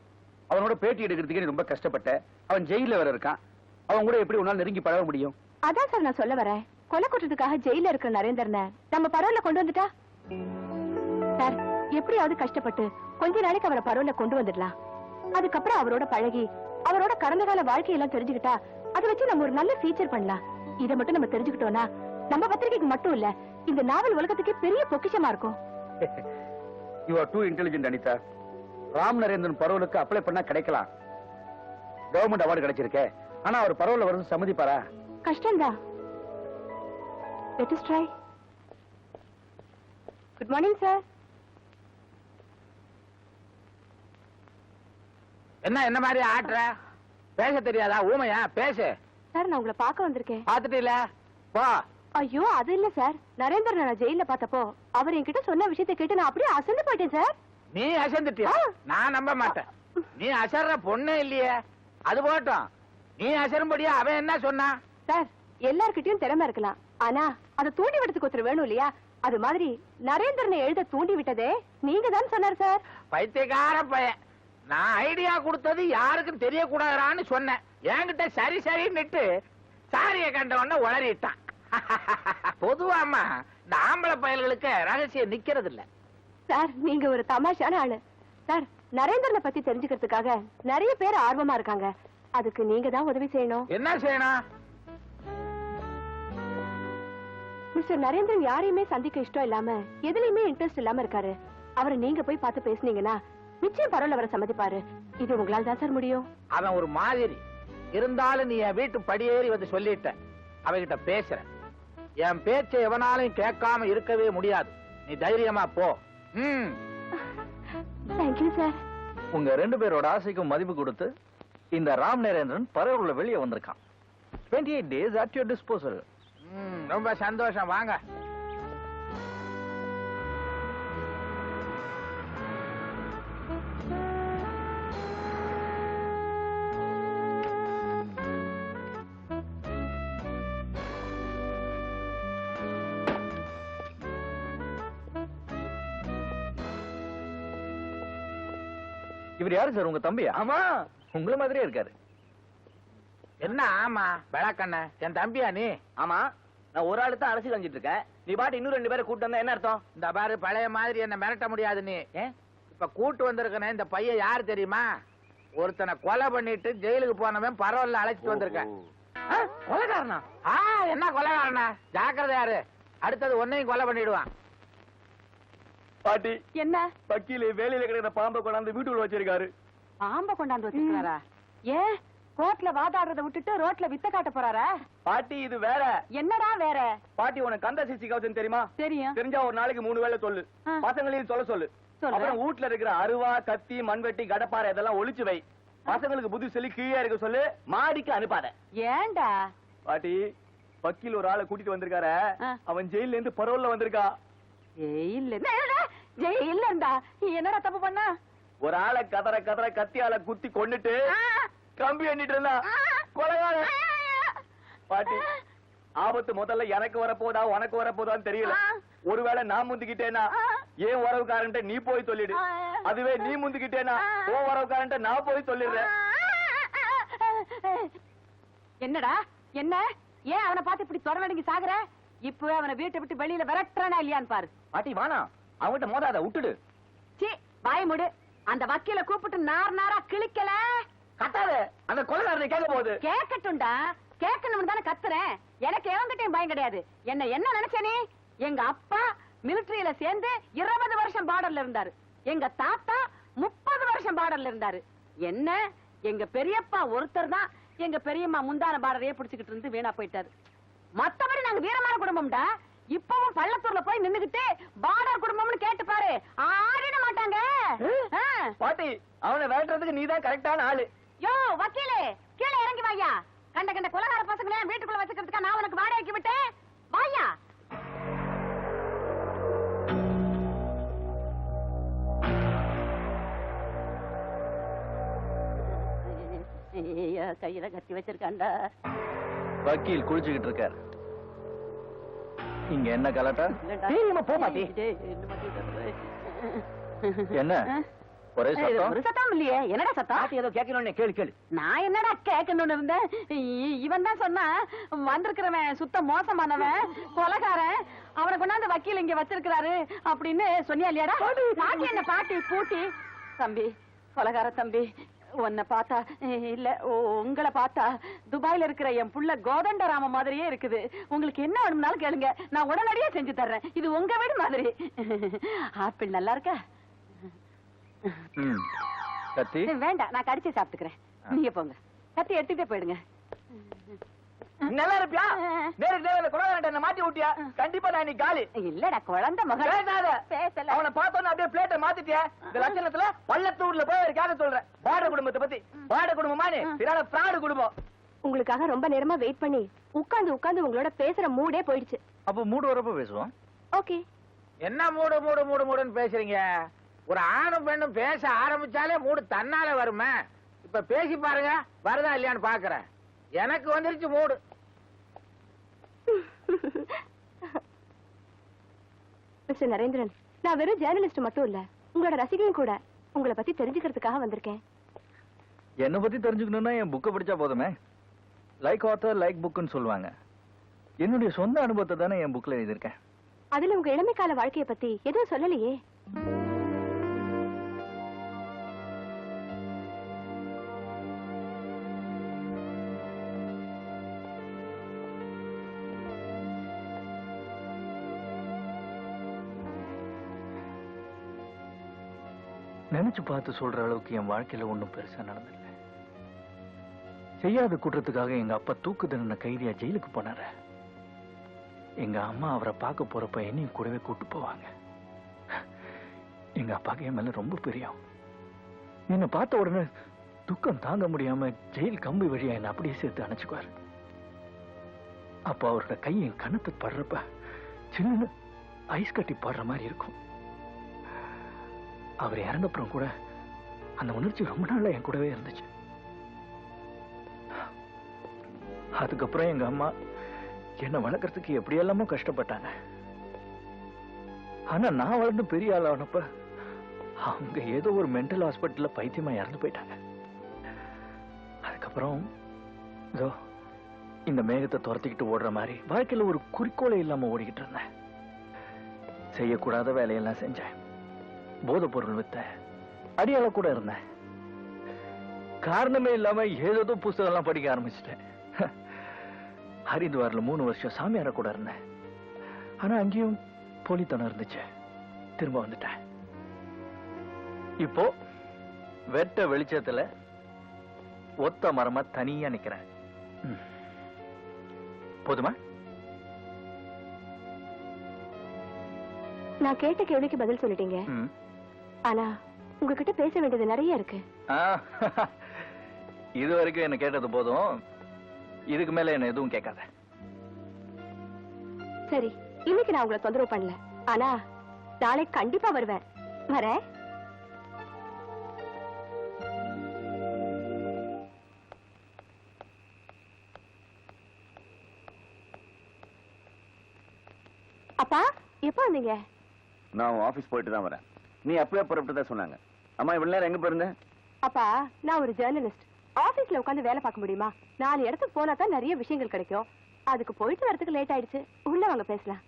அவனோட பேட்டி எடுக்கிறதுக்கே நீ ரொம்ப கஷ்டப்பட்ட. அவன் ஜெயில வேற இருக்கான். அவன் கூட எப்படி உன்னால நெருங்கி பழக முடியும்? அதான் சார் நான் சொல்ல வரேன். கொலை குற்றத்துக்காக ஜெயில இருக்கிற நரேந்திரனை நம்ம பரோல்ல கொண்டு வந்துட்டா சார், எப்படியாவது கஷ்டப்பட்டு கொஞ்ச நாளைக்கு அவரை பரோல்ல கொண்டு வந்துடலாம். அதுக்கப்புறம் அவரோட பழகி அவரோட கடந்த கால வாழ்க்கையெல்லாம் தெரிஞ்சுக்கிட்டா அதை வச்சு நம்ம ஒரு நல்ல ஃபீச்சர் பண்ணலாம். இதை மட்டும் நம்ம தெரிஞ்சுக்கிட்டோம்னா நம்ம பத்திரிகைக்கு மட்டும் இல்ல, இந்த நாவல் உலகத்துக்கே பெரிய பொக்கிஷமா இருக்கும். You are too intelligent Anitha. Ram Narendran பரோலுக்கு அப்ளை பண்ணா கிடைக்கலாம். கவர்மெண்ட் அவார்டு கிடைச்சிருக்கே. ஆனா அவர் பரோல்ல வருது சம்மதிப்பாரா? கஷ்டம்தான். Let us try. Good morning sir. என்ன மாதிரி ஆட்டுற? பேச தெரியாதா? ஊமையா? பேசு. சார், நான் உங்களை பார்க்க வந்திருக்கேன். பாத்துட்டு இல்ல போ. ஐயோ, அது இல்ல சார். நரேந்திரன் நான் ஜெயில பார்த்தப்போ அவர் என்கிட்ட சொன்ன விஷயத்தை கேட்டு நான் அப்படியே அசந்து போயிட்டேன் சார். நீ அசந்துட்டியா? நான் நம்ப மாட்டேன். நீ அசர்ற பொண்ணே இல்லையே. அது போட்டோம், நீ அசரும்படியா அவன் என்ன சொன்னா? சார், எல்லார்கிட்டயும் திறமை இருக்கலாம், ஆனா அதை தூண்டி விடுறதுக்கு ஒருத்தர் வேணும் இல்லையா? அது மாதிரி நரேந்திரனை எழுத தூண்டி விட்டதே நீங்க தான் சொன்னார் சார். பைத்தியக்கார பையன். நான் ஐடியா கொடுத்தது யாருக்கும் தெரியக்கூடாதான்னு சொன்னேன். என்கிட்ட சரி சரின்னுட்டு சாரிய கண்டவன உளறிட்டான். பொதுவாமா இந்த ஆம்பளை பயல்களுக்கு ரகசியம் நிக்கிறது இல்ல. சார், நீங்க ஒரு தமாஷான ஆளு. சார், நரேந்திரனை பத்தி தெரிஞ்சுக்கிறதுக்காக நிறைய பேர் ஆர்வமா இருக்காங்க. அதுக்கு நீங்க தான் உதவி செய்யணும். என்ன செய்யணும்? மிஸ்டர் நரேந்திரன் யாரையுமே சந்திக்க இஷ்டம் இல்லாம எதுலயுமே இன்ட்ரெஸ்ட் இல்லாம இருக்காரு. அவரை நீங்க போய் பார்த்து பேசுனீங்கன்னா நிச்சயம் பரவாயில்ல, அவரை சம்மதிப்பாரு. இது உங்களால் தான் சார் முடியும். அவன் ஒரு மாதிரி இருந்தாலும் நீ என் வீட்டு படியேறி வந்து சொல்லிட்ட. அவகிட்ட பேசுற. என் பேச்சை எவனாலையும் கேட்காம இருக்கவே முடியாது. நீ தைரியமா போ. Thank you sir. உங்க 2 பேரோட ஆசைக்கும் மதிப்பு கொடுத்து இந்த ராம் நரேந்திரன் பரவல வெளியே வந்திருக்கான். 28 days at your disposal. ரொம்ப சந்தோஷம். வாங்க. இவர் யாரு சார்? உங்க தம்பியா? ஆமா, உங்கள மாதிரியே இருக்காரு. என்ன ஆமா விளக்கண்ண, என் தம்பியா நீ? ஆமா, நான் ஒரு ஆளு தான் அரசியல் செஞ்சுட்டு இருக்கேன். நீ பாட்டு இன்னும் 2 பேரை கூட்டு வந்தா என்ன அர்த்தம்? இந்த பாரு, பழைய மாதிரி என்ன மிரட்ட முடியாது நீ. இப்ப கூட்டு வந்திருக்கனே இந்த பையன் யாரு தெரியுமா? ஒருத்தனை கொலை பண்ணிட்டு ஜெயிலுக்கு போனவன் பரவல்ல அழைச்சிட்டு வந்திருக்கேன். கொலைகாரனா? என்ன கொலைகாரனா? ஜாக்கிரதை யாரு, அடுத்தது உன்னையும் கொலை பண்ணிடுவான். பாட்டி, என்ன வக்கீல வேலையில கிடக்கிற பாம்பை கொண்டாந்து வீட்டுக்குள்ள வச்சிருக்காரு. பாம்ப கொண்டாந்து வச்சிருக்காரா? ஏன் கோர்ட்ல வாதாடுறத விட்டுட்டு ரோட்ல வித்த காட்ட போறாரா? பாட்டி, இது வேற. என்னடா வேற? பாட்டி, உனக்கு கந்த சிசி கவசம் தெரியுமா? தெரியும். தெரிஞ்சா ஒரு நாளைக்கு 3 வேளை சொல்லு. பசங்களையும் சொல்ல சொல்லு. அப்புறம் வீட்டுல இருக்கிற அருவா, கத்தி, மண்வெட்டி, கடப்பாறை இதெல்லாம் ஒளிச்சு வை. பசங்களுக்கு புத்தி சொல்லி கீழே இருக்க சொல்லு. மாடிக்கு அனுப்பாத. ஏண்டா? பாட்டி, வக்கீல் ஒரு ஆளை கூட்டிட்டு வந்திருக்காரு. அவன் ஜெயில இருந்து பரோல்ல வந்திருக்கா. ஜெயில்ல இருந்தா என்னடா தப்பு பண்ணா? ஒரு ஆளை கதற கதற கத்தியால குத்தி கொன்னுட்டு கம்பி எண்ணிட்டு இருந்தா. கொலைகாரன். பாட்டி, ஆபத்து முதல்ல எனக்கு வரப்போதா உனக்கு வரப்போதான்னு தெரியல. ஒருவேளை நான் முந்திக்கிட்டேனா ஏன் உறவுக்காரன்ட்ட நீ போய் சொல்லிடு. அதுவே நீ முந்திக்கிட்டேனா உன் உறவுக்காரன்ட்ட நான் போய் சொல்லிடுறேன். என்னடா என்ன? ஏன் அவனை பார்த்து இப்படி தொடர்ந்து சாகுற? இப்பவே அவனை வீட்டை விட்டு வெளியில விரட்டுறானா இல்லையான்னு பாரு. பாட்டி, வானா அவன்கிட்ட மோதாத, விட்டுடு. சீ, வாய் மூடு. அந்த வக்கீல கூப்பிட்டு நாரா கிழிக்கல. கத்தாத, அந்த கொலைகாரனை கேட்க போகுது. கேட்கட்டும்டா, கேட்கணும் தானே கத்துறேன். எனக்கு எவங்கிட்டையும் பயம் கிடையாது. என்ன நினைச்ச நீ? எங்க அப்பா மிலிட்டரியில சேர்ந்து 20 வருஷம் பார்டர்ல இருந்தாரு. எங்க தாத்தா 30 வருஷம் பார்டர்ல இருந்தாரு. என்ன எங்க பெரியப்பா ஒருத்தர் தான் எங்க பெரியம்மா முந்தான பார்டரையே பிடிச்சுக்கிட்டு இருந்து வீணா போயிட்டாரு. மத்தபடி நாங்க வீரமான குடும்பம்டா. இப்பவும் பள்ளத்தூர்ல போய் நின்னுகிட்டு பார்டர் குடும்பம்னு கேட்டு பாரு, ஆடிட மாட்டாங்க. பாட்டி, அவனை விரட்டுறதுக்கு நீதான் கரெக்டான ஆளு. யோ வக்கீலே, கீழே இறங்கி வாயா. கண்ட கொலகார பசங்களை வீட்டுக்குள்ள வச்சுக்கிறதுக்கா நான் உனக்கு வாடகைக்கு விட்டேன்? வாயா. கையில கட்டி வச்சிருக்காண்டா. வக்கீல் குளிச்சுக்கிட்டு இருக்காரு. இங்க என்ன கலாட்டா? போ பாட்டி. என்ன ஒரே சத்தம்? ஒரு சத்தம் இல்லையே. என்னடா சத்தம்? ஏதோ கேட்கணும்னு கேளு. நான் என்னடா கேட்கணும்னு இருந்தேன். இவன் தான் சொன்னா வந்திருக்கிறவன் சுத்த மோசமானவன், கொலைகாரன், அவனை கொண்டாந்து வக்கீல் இங்க வச்சிருக்கிறாரு அப்படின்னு சொன்னியா இல்லையாடா? பாட்டி என்ன பாட்டி பூட்டி? தம்பி, கொலைகார தம்பி, உன்னை பார்த்தா இல்ல உங்களை பார்த்தா துபாயில இருக்கிற என் புள்ள கோதண்டராம மாதிரியே இருக்குது. உங்களுக்கு என்ன வேணும்னாலும் கேளுங்க, நான் உடனடியே செஞ்சு தர்றேன். இது உங்க வீடு மாதிரி. ஆப்பிள் நல்லா இருக்கா? கத்தி வேண்டாம், நான் கடிச்சு சாப்பிட்டுக்கிறேன். நீங்க போங்க, கத்தி எடுத்துட்டே போயிடுங்க. நல்லா இருப்பியா? நேருக்கு நேரில் கொலைகாரன்ட்ட மாட்டி விட்டியா? கண்டிப்பா நான் நீ காலி. இல்லடா, குழந்தை மகன். பேசல. அவனை பார்த்தோன்னு அப்படியே பிளேட்டை மாத்திட்டியா? இந்த லட்சணத்துல பள்ளத்தூர்ல போய் ஒரு கேட்க சொல்றேன். பாட குடும்பத்தை பத்தி. பாட குடும்பமானே பிறால பிராடு குடும்பம். உங்களுக்காக ரொம்ப நேரமா வெயிட் பண்ணி உட்கார்ந்து உங்களோட பேசுற மூடே போயிடுச்சு. அப்ப மூடு வரப்ப பேசுவோம். ஓகே. என்ன மூடுன்னு பேசுறீங்க? ஒரு ஆணும் பெண்ணும் பேச ஆரம்பிச்சாலே மூடு தன்னால வருமே. இப்ப பேசி பாருங்க, வருதா இல்லையான்னு பாக்குறேன். எனக்கு வந்துருச்சு மூடு. மிஸ்டர் நரேந்திரன், நான் வெறும் ஜேர்னலிஸ்ட் மட்டும் இல்ல, உங்களோட ரசிகையும் கூட. உங்களை பத்தி தெரிஞ்சுக்கிறதுக்காக வந்திருக்கேன். என்ன பத்தி தெரிஞ்சுக்கணும்னா என் புக்கை படிச்சா போதுமே. லைக் ஆத்தர் லைக் புக்னு சொல்லுவாங்க. என்னுடைய சொந்த அனுபவத்தை தானே என் புக்ல எழுதியிருக்கேன். அதுல உங்க இளமை கால வாழ்க்கையை பத்தி எதுவும் சொல்லலையே. நினைச்சு பார்த்து சொல்ற அளவுக்கு என் வாழ்க்கையில ஒண்ணும் பெருசா நடந்தில்ல. செய்யாத குற்றத்துக்காக எங்க அப்பா தூக்கு தண்டனை கைதியா ஜெயிலுக்கு போனாரு. எங்க அம்மா அவரை பார்க்க போறப்ப என்னையும் கூடவே கூட்டு போவாங்க. எங்க அப்பாக்கு என் மேல ரொம்ப பிரியம். என்னை பார்த்த உடனே துக்கம் தாங்க முடியாம ஜெயில் கம்பி வழியா என்ன அப்படியே சேர்த்து அணைச்சுக்குவாரு. அப்போ அவரோட கை என் கண்ணத்தை படுறப்ப சின்ன ஐஸ் கட்டி படுற மாதிரி இருக்கும். அவர் இறந்தப்புறம் கூட அந்த உணர்ச்சி ரொம்ப நாளா என் கூடவே இருந்துச்சு. அதுக்கப்புறம் எங்க அம்மா என்ன வளர்க்கறதுக்கு எப்படி எல்லாமோ கஷ்டப்பட்டாங்க. ஆனா நான் வளர்ந்து பெரிய ஆள் ஆனப்ப அவங்க ஏதோ ஒரு மென்டல் ஹாஸ்பிட்டல்ல பைத்தியமா இறந்து போயிட்டாங்க. அதுக்கப்புறம் இதோ இந்த மேகத்தை துரத்திக்கிட்டு ஓடுற மாதிரி வாழ்க்கையில ஒரு குறிக்கோளை இல்லாம ஓடிக்கிட்டு இருந்தேன். செய்யக்கூடாத வேலையெல்லாம் செஞ்சேன். போதை பொருள் வித்த அடியாள கூட இருந்தேன். காரணமே இல்லாம ஏதோ புத்தகம் எல்லாம் படிக்க ஆரம்பிச்சிட்டேன். ஹரித்வார்ல 3 வருஷம் சாமியார கூட இருந்தேன். ஆனா அங்கேயும் போலித்தனம் இருந்துச்சு. திரும்ப வந்துட்டேன். இப்போ வெட்ட வெளிச்சத்துல ஒத்த மரமா தனியா நிக்கிறேன். போதுமா? நான் கேட்ட கேள்விக்கு பதில் சொல்லிட்டீங்க. ஆனா உங்ககிட்ட பேச வேண்டியது நிறைய இருக்கு. இது வரைக்கும் என்ன கேட்டது போதும். இதுக்கு மேல என்ன எதுவும் கேட்காத. சரி, இன்னைக்கு நான் உங்களை தொந்தரவு பண்ணல. ஆனா நாளை கண்டிப்பா வருவேன். வரேன். அப்பா எப்ப வந்தீங்க? நான் ஆபீஸ் போயிட்டு தான் வரேன். நீ அப்பவே புறப்பட்டு தான் சொன்னாங்க. அம்மா இவ்வளவு நேரம் எங்க போயிருந்த? அப்பா நான் ஒரு ஜேர்னலிஸ்ட். ஆபீஸ்ல உட்கார்ந்து வேலை பார்க்க முடியுமா? 4 இடத்துக்கு போனா தான் நிறைய விஷயங்கள் கிடைக்கும். அதுக்கு போயிட்டு வரதுக்கு லேட் ஆயிடுச்சு. உள்ள வாங்க பேசலாம்.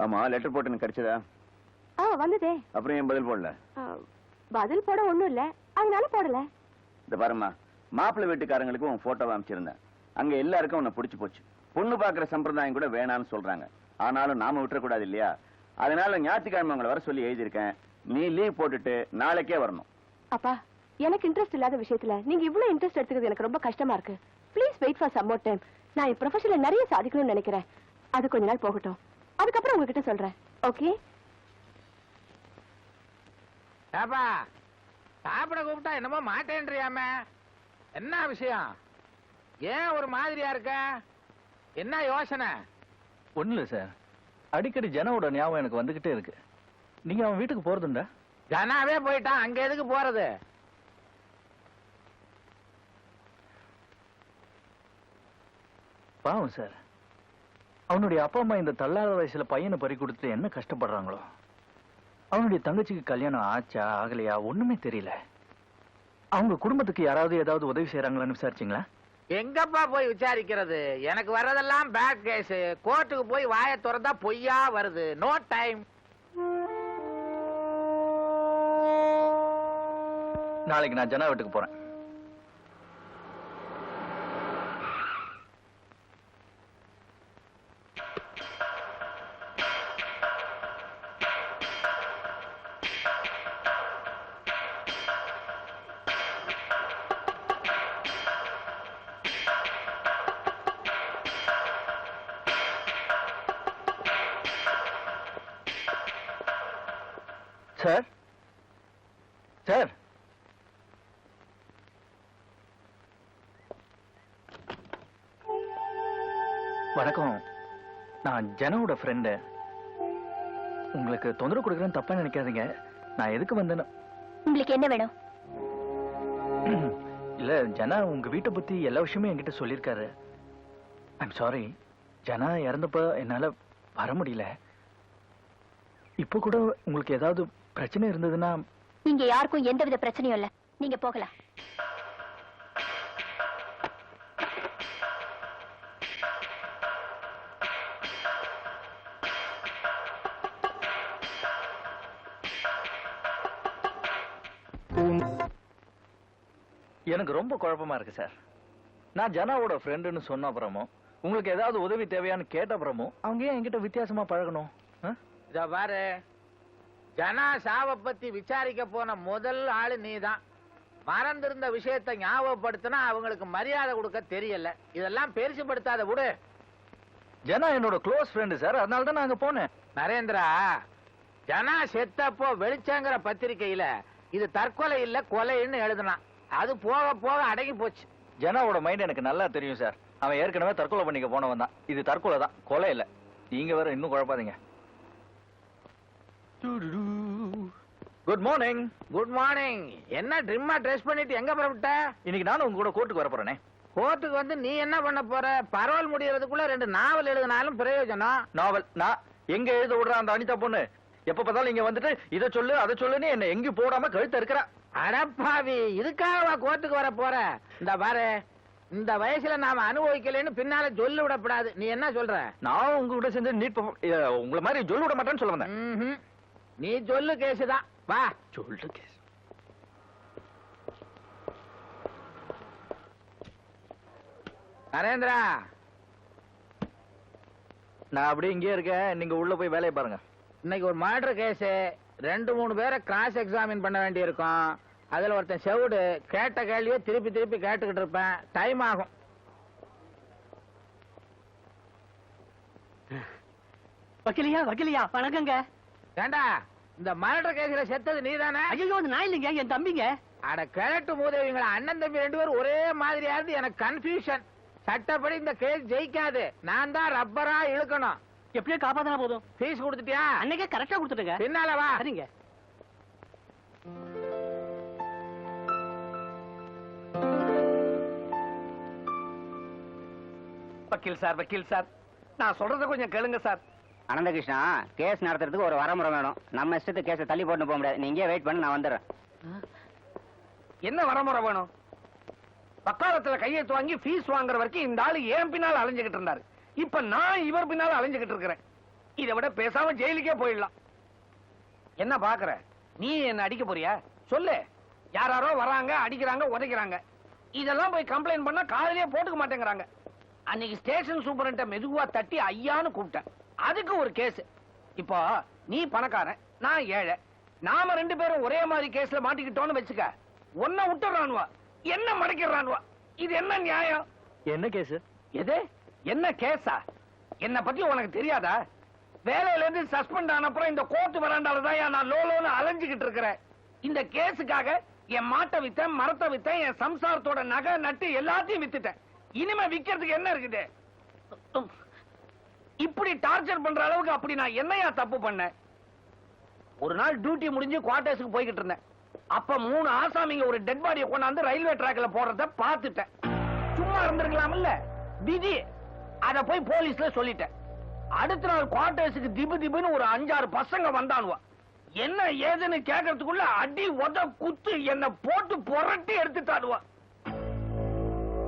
ஆமா, லெட்டர் போட்டு எனக்கு கிடைச்சதா? வந்ததே. அப்புறம் ஏன் பதில் போடல? பதில் போட ஒண்ணும் இல்ல, அதனால போடல. இந்த பாருமா, மாப்பிள்ளை வீட்டுக்காரங்களுக்கு உன் போட்டோ அமைச்சிருந்தேன். அங்க எல்லாருக்கும் உன்னை பிடிச்சு போச்சு. பொண்ணு பாக்குற சம்பிரதாயம் கூட வேணான்னு சொல்றாங்க. ஆனாலும் நாம விட்டுறக்கூடாது இல்லையா? அதனால ஞாயிற்றுக்கிழமை உங்களை வர சொல்லி எழுதியிருக்கேன். நீ லீவ் போட்டுட்டு நாளைக்கே வரணும். அப்பா, எனக்கு இன்ட்ரெஸ்ட் இல்லாத விஷயத்துல நீங்க இவ்வளவு இன்ட்ரெஸ்ட் எடுத்துக்கிறது எனக்கு ரொம்ப கஷ்டமா இருக்கு. Please wait for some more time. நான் என் ப்ரொஃபஷன்ல நிறைய சாதிக்கணும்னு நினைக்கிறேன். அது கொஞ்ச நாள் போகட்டும். அதுக்கப்புறம் உங்ககிட்ட சொல்றேன். ஓகே? ஏப்பா, சாப்பிட கூப்பிட்டா என்னமோ மாட்டேன்றியாமே, என்ன விஷயம்? ஏன் ஒரு மாதிரியா இருக்க? என்ன யோசனை? ஒண்ணு இல்ல சார், அடிக்கடி ஜனாவோட ஞாபகம் எனக்கு வந்துகிட்டே இருக்கு. நீங்க அவன் வீட்டுக்கு போறதுண்டா? ஜனாவே போயிட்டான், அங்க எதுக்கு போறது? பாவம் சார், அவனுடைய அப்பா அம்மா இந்த தள்ளாத வயசுல பையனை பறி கொடுத்து என்ன கஷ்டப்படுறாங்களோ. அவனுடைய தங்கச்சிக்கு கல்யாணம் ஆச்சா ஆகலையா ஒண்ணுமே தெரியல. அவங்க குடும்பத்துக்கு யாராவது ஏதாவது உதவி செய்யறாங்களான்னு விசாரிச்சீங்களா? எங்கப்பா போய் விசாரிக்கிறது? எனக்கு வர்றதெல்லாம் பேட் கேஸ். கோர்ட்டுக்கு போய் வாயை திறந்தா பொய்யா வருது. No time. நாளைக்கு நான் ஜனா வீட்டுக்கு போறேன். சார், சார், வணக்கம். நான் ஜனாவோட ஃப்ரெண்டு. உங்களுக்கு தொந்தரவு கொடுக்குறேன்னு தப்பா நினைக்காதீங்க. நான் எதுக்கு வந்தேன்னு உங்களுக்கு என்ன வேணும்? இல்ல, ஜனா உங்க வீட்டை பத்தி எல்லா விஷயமும் என்கிட்ட சொல்லியிருக்காரு. ஐம் சாரி, ஜனா இறந்தப்ப என்னால வர முடியல. இப்ப கூட உங்களுக்கு ஏதாவது பிரச்சனை இருந்ததுன்னா? இங்க யாருக்கும் எந்தவித பிரச்சனையும் இல்ல, நீங்க போகலாம். எனக்கு ரொம்ப குழப்பமா இருக்கு சார். நான் ஜனாவோட ஃப்ரெண்டுன்னு சொன்ன அப்புறமும் உங்களுக்கு ஏதாவது உதவி தேவையான்னு கேட்ட அப்புறமும் அவங்க ஏன் என்கிட்ட வித்தியாசமா பழகணும்? இத பாரு, ஜனா சாவை பத்தி விசாரிக்க போன முதல் ஆளு நீதான். மறந்திருந்த விஷயத்தை ஞாபகப்படுத்தினா அவங்களுக்கு மரியாதை கொடுக்க தெரியல. இதெல்லாம் பெருசுபடுத்தாத விடு. ஜனா என்னோட க்ளோஸ் ஃப்ரெண்டு சார், அதனால தான் நான் அங்க போனேன். நரேந்திரா, ஜனா செத்தப்போ வெளிச்சங்கிற பத்திரிக்கையில இது தற்கொலை இல்ல கொலைன்னு எழுதுனான். அது போக போக அடங்கி போச்சு. ஜனாவோட மைண்ட் எனக்கு நல்லா தெரியும் சார். அவன் ஏற்கனவே தற்கொலை பண்ணிக்க போனவன் தான். இது தற்கொலை தான், கொலை இல்ல. நீங்க வேற இன்னும் குழப்பாதீங்க. Good morning. Good morning. என்ன ட்ரிம்மா ட்ரெஸ் பண்ணிட்டு எங்க புறப்பட்ட? இன்னைக்கு நானும் உங்க கூட கோர்ட்டுக்கு வர போறேனே. கோர்ட்டுக்கு வந்து நீ என்ன பண்ண போற? பரோல் முடியறதுக்குள்ள 2 நாவல் எழுதினாலும் பிரயோஜனம். நாவல் நான் எங்க எழுத விடுற அந்த அனிதா பொண்ணு எப்ப பார்த்தாலும் இங்க வந்துட்டு இதை சொல்லு அதை சொல்லுன்னு என்ன எங்கேயும் போடாம கழுத்த இருக்கிறா. அடப்பாவி, இதுக்காகவா கோர்ட்டுக்கு வர போற? இந்த பாரு, இந்த வயசுல நாம அனுபவிக்கலன்னு பின்னால சொல்லி விடப்படாது. நீ என்ன சொல்ற? நான் உங்க கூட சேர்ந்து நீட் உங்களை மாதிரி சொல்லி விட மாட்டேன்னு சொல்ல வந்தேன். ம்ஹும். நீ சொல்லு கேஸ் தான். வா சொல்லு கேஸ். நரேந்திரா, நான் அப்படியே இங்கே இருக்கேன், நீங்க உள்ள போய் வேலையை பாருங்க. இன்னைக்கு ஒரு மர்டர் கேஸ், 2-3 பேரை கிராஸ் எக்ஸாமின் பண்ண வேண்டி இருக்கும். அதுல ஒருத்தன் செவுடு, கேட்ட கேள்வியே திருப்பி திருப்பி கேட்டுக்கிட்டு இருப்பேன். டைம் ஆகும். வக்கீலியா வக்கீலியா வணக்கங்க. ஏண்டா, இந்த மர்டர் கேஸ்ல செத்தது நீதானே? ஐயோ, நான் இல்லைங்க, என் தம்பிங்க. அட கிழட்டு மூதேவிங்களா, அண்ணன் தம்பி 2 பேரும் ஒரே மாதிரியா இருந்து எனக்கு கன்ஃபியூஷன். சட்டப்படி இந்த கேஸ் ஜெயிக்காது. நான் தான் ரப்பரா இழுக்கணும். எப்படியோ காப்பாத்தினா போதும். ஃபீஸ் கொடுத்துட்டியா? அன்னைக்கே கரெக்டா கொடுத்துட்டுங்க. பின்னால வா. சரிங்க. வக்கீல் சார், வக்கீல் சார், நான் சொல்றத கொஞ்சம் கேளுங்க சார். அனந்தகிருஷ்ணா, கேஸ் நடத்துறதுக்கு ஒரு வரமுறை வேணும். நம்ம இஷ்டத்துக்கு கேஸை தள்ளி போட்டு போக முடியாது. நீங்க வெயிட் பண்ணி நான் வந்துடுறேன். என்ன வரமுறை வேணும்? வக்காலத்துல கையெழுத்து வாங்கி ஃபீஸ் வாங்குற வரைக்கும் இந்த ஆளு ஏன் பின்னால அலைஞ்சுகிட்டு இருந்தாரு. இப்ப நான் இவர் பின்னால அலைஞ்சுகிட்டு இருக்கிறேன். இதை விட பேசாம ஜெயிலுக்கே போயிடலாம். என்ன பாக்குற? நீ என்ன அடிக்க போறியா? சொல்லு. யாரோ வராங்க, அடிக்கிறாங்க, உதைக்கிறாங்க. இதெல்லாம் போய் கம்ப்ளைண்ட் பண்ணா காலையிலே போட்டுக்க மாட்டேங்கிறாங்க. அன்னைக்கு ஸ்டேஷன் சூப்பரண்ட மெதுவா தட்டி ஐயான்னு கூப்பிட்டேன். அதுக்கு ஒரு கேஸ். இப்போ நீ பணக்காரன், நான் ஏழை. நாம 2 பேரும் ஒரே மாதிரி கேஸ்ல மாட்டிக்கிட்டோம்னு வச்சுக்க. ஒன்ன விட்டுறானுவா, என்ன மடக்கிறானுவா. இது என்ன நியாயம்? என்ன கேஸ்? எது? என்ன கேஸா? என்ன பத்தி உனக்கு தெரியாதா? வேலையில இருந்து சஸ்பெண்ட் ஆன அப்புறம் இந்த கோர்ட் வராண்டால தான் நான் லோலோன்னு அலைஞ்சுகிட்டு இருக்கிறேன். இந்த கேஸுக்காக என் மாட்டை வித்தேன், மரத்தை வித்தேன், என் சம்சாரத்தோட நகை நட்டு எல்லாத்தையும் வித்துட்டேன். இனிமே விக்கிறதுக்கு என்ன இருக்குது? இப்படி டார்ச்சர் பண்ற அளவுக்கு அப்படி நான் என்னையா தப்பு பண்ணேன்? ஒரு நாள் டியூட்டி முடிஞ்சு குவார்டர்ஸ்க்கு போய்கிட்டு இருந்தேன். அப்ப 3 ஆசாமிங்க ஒரு டெட் பாடியை கொண்டாந்து ரயில்வே டிராக்ல போடுறத பார்த்துட்டேன். சும்மா இருந்திருக்கலாம்ல, விதி. அத போய் போலீஸ்ல சொல்லிட்டேன். அடுத்த நாள் குவார்டர்ஸ்க்கு திபு திபுன்னு ஒரு 5-6 பசங்க வந்தானுவா. என்ன ஏதுன்னு கேட்கறதுக்குள்ள அடி உத குத்து என்ன போட்டு புரட்டி எடுத்துட்டானுவா.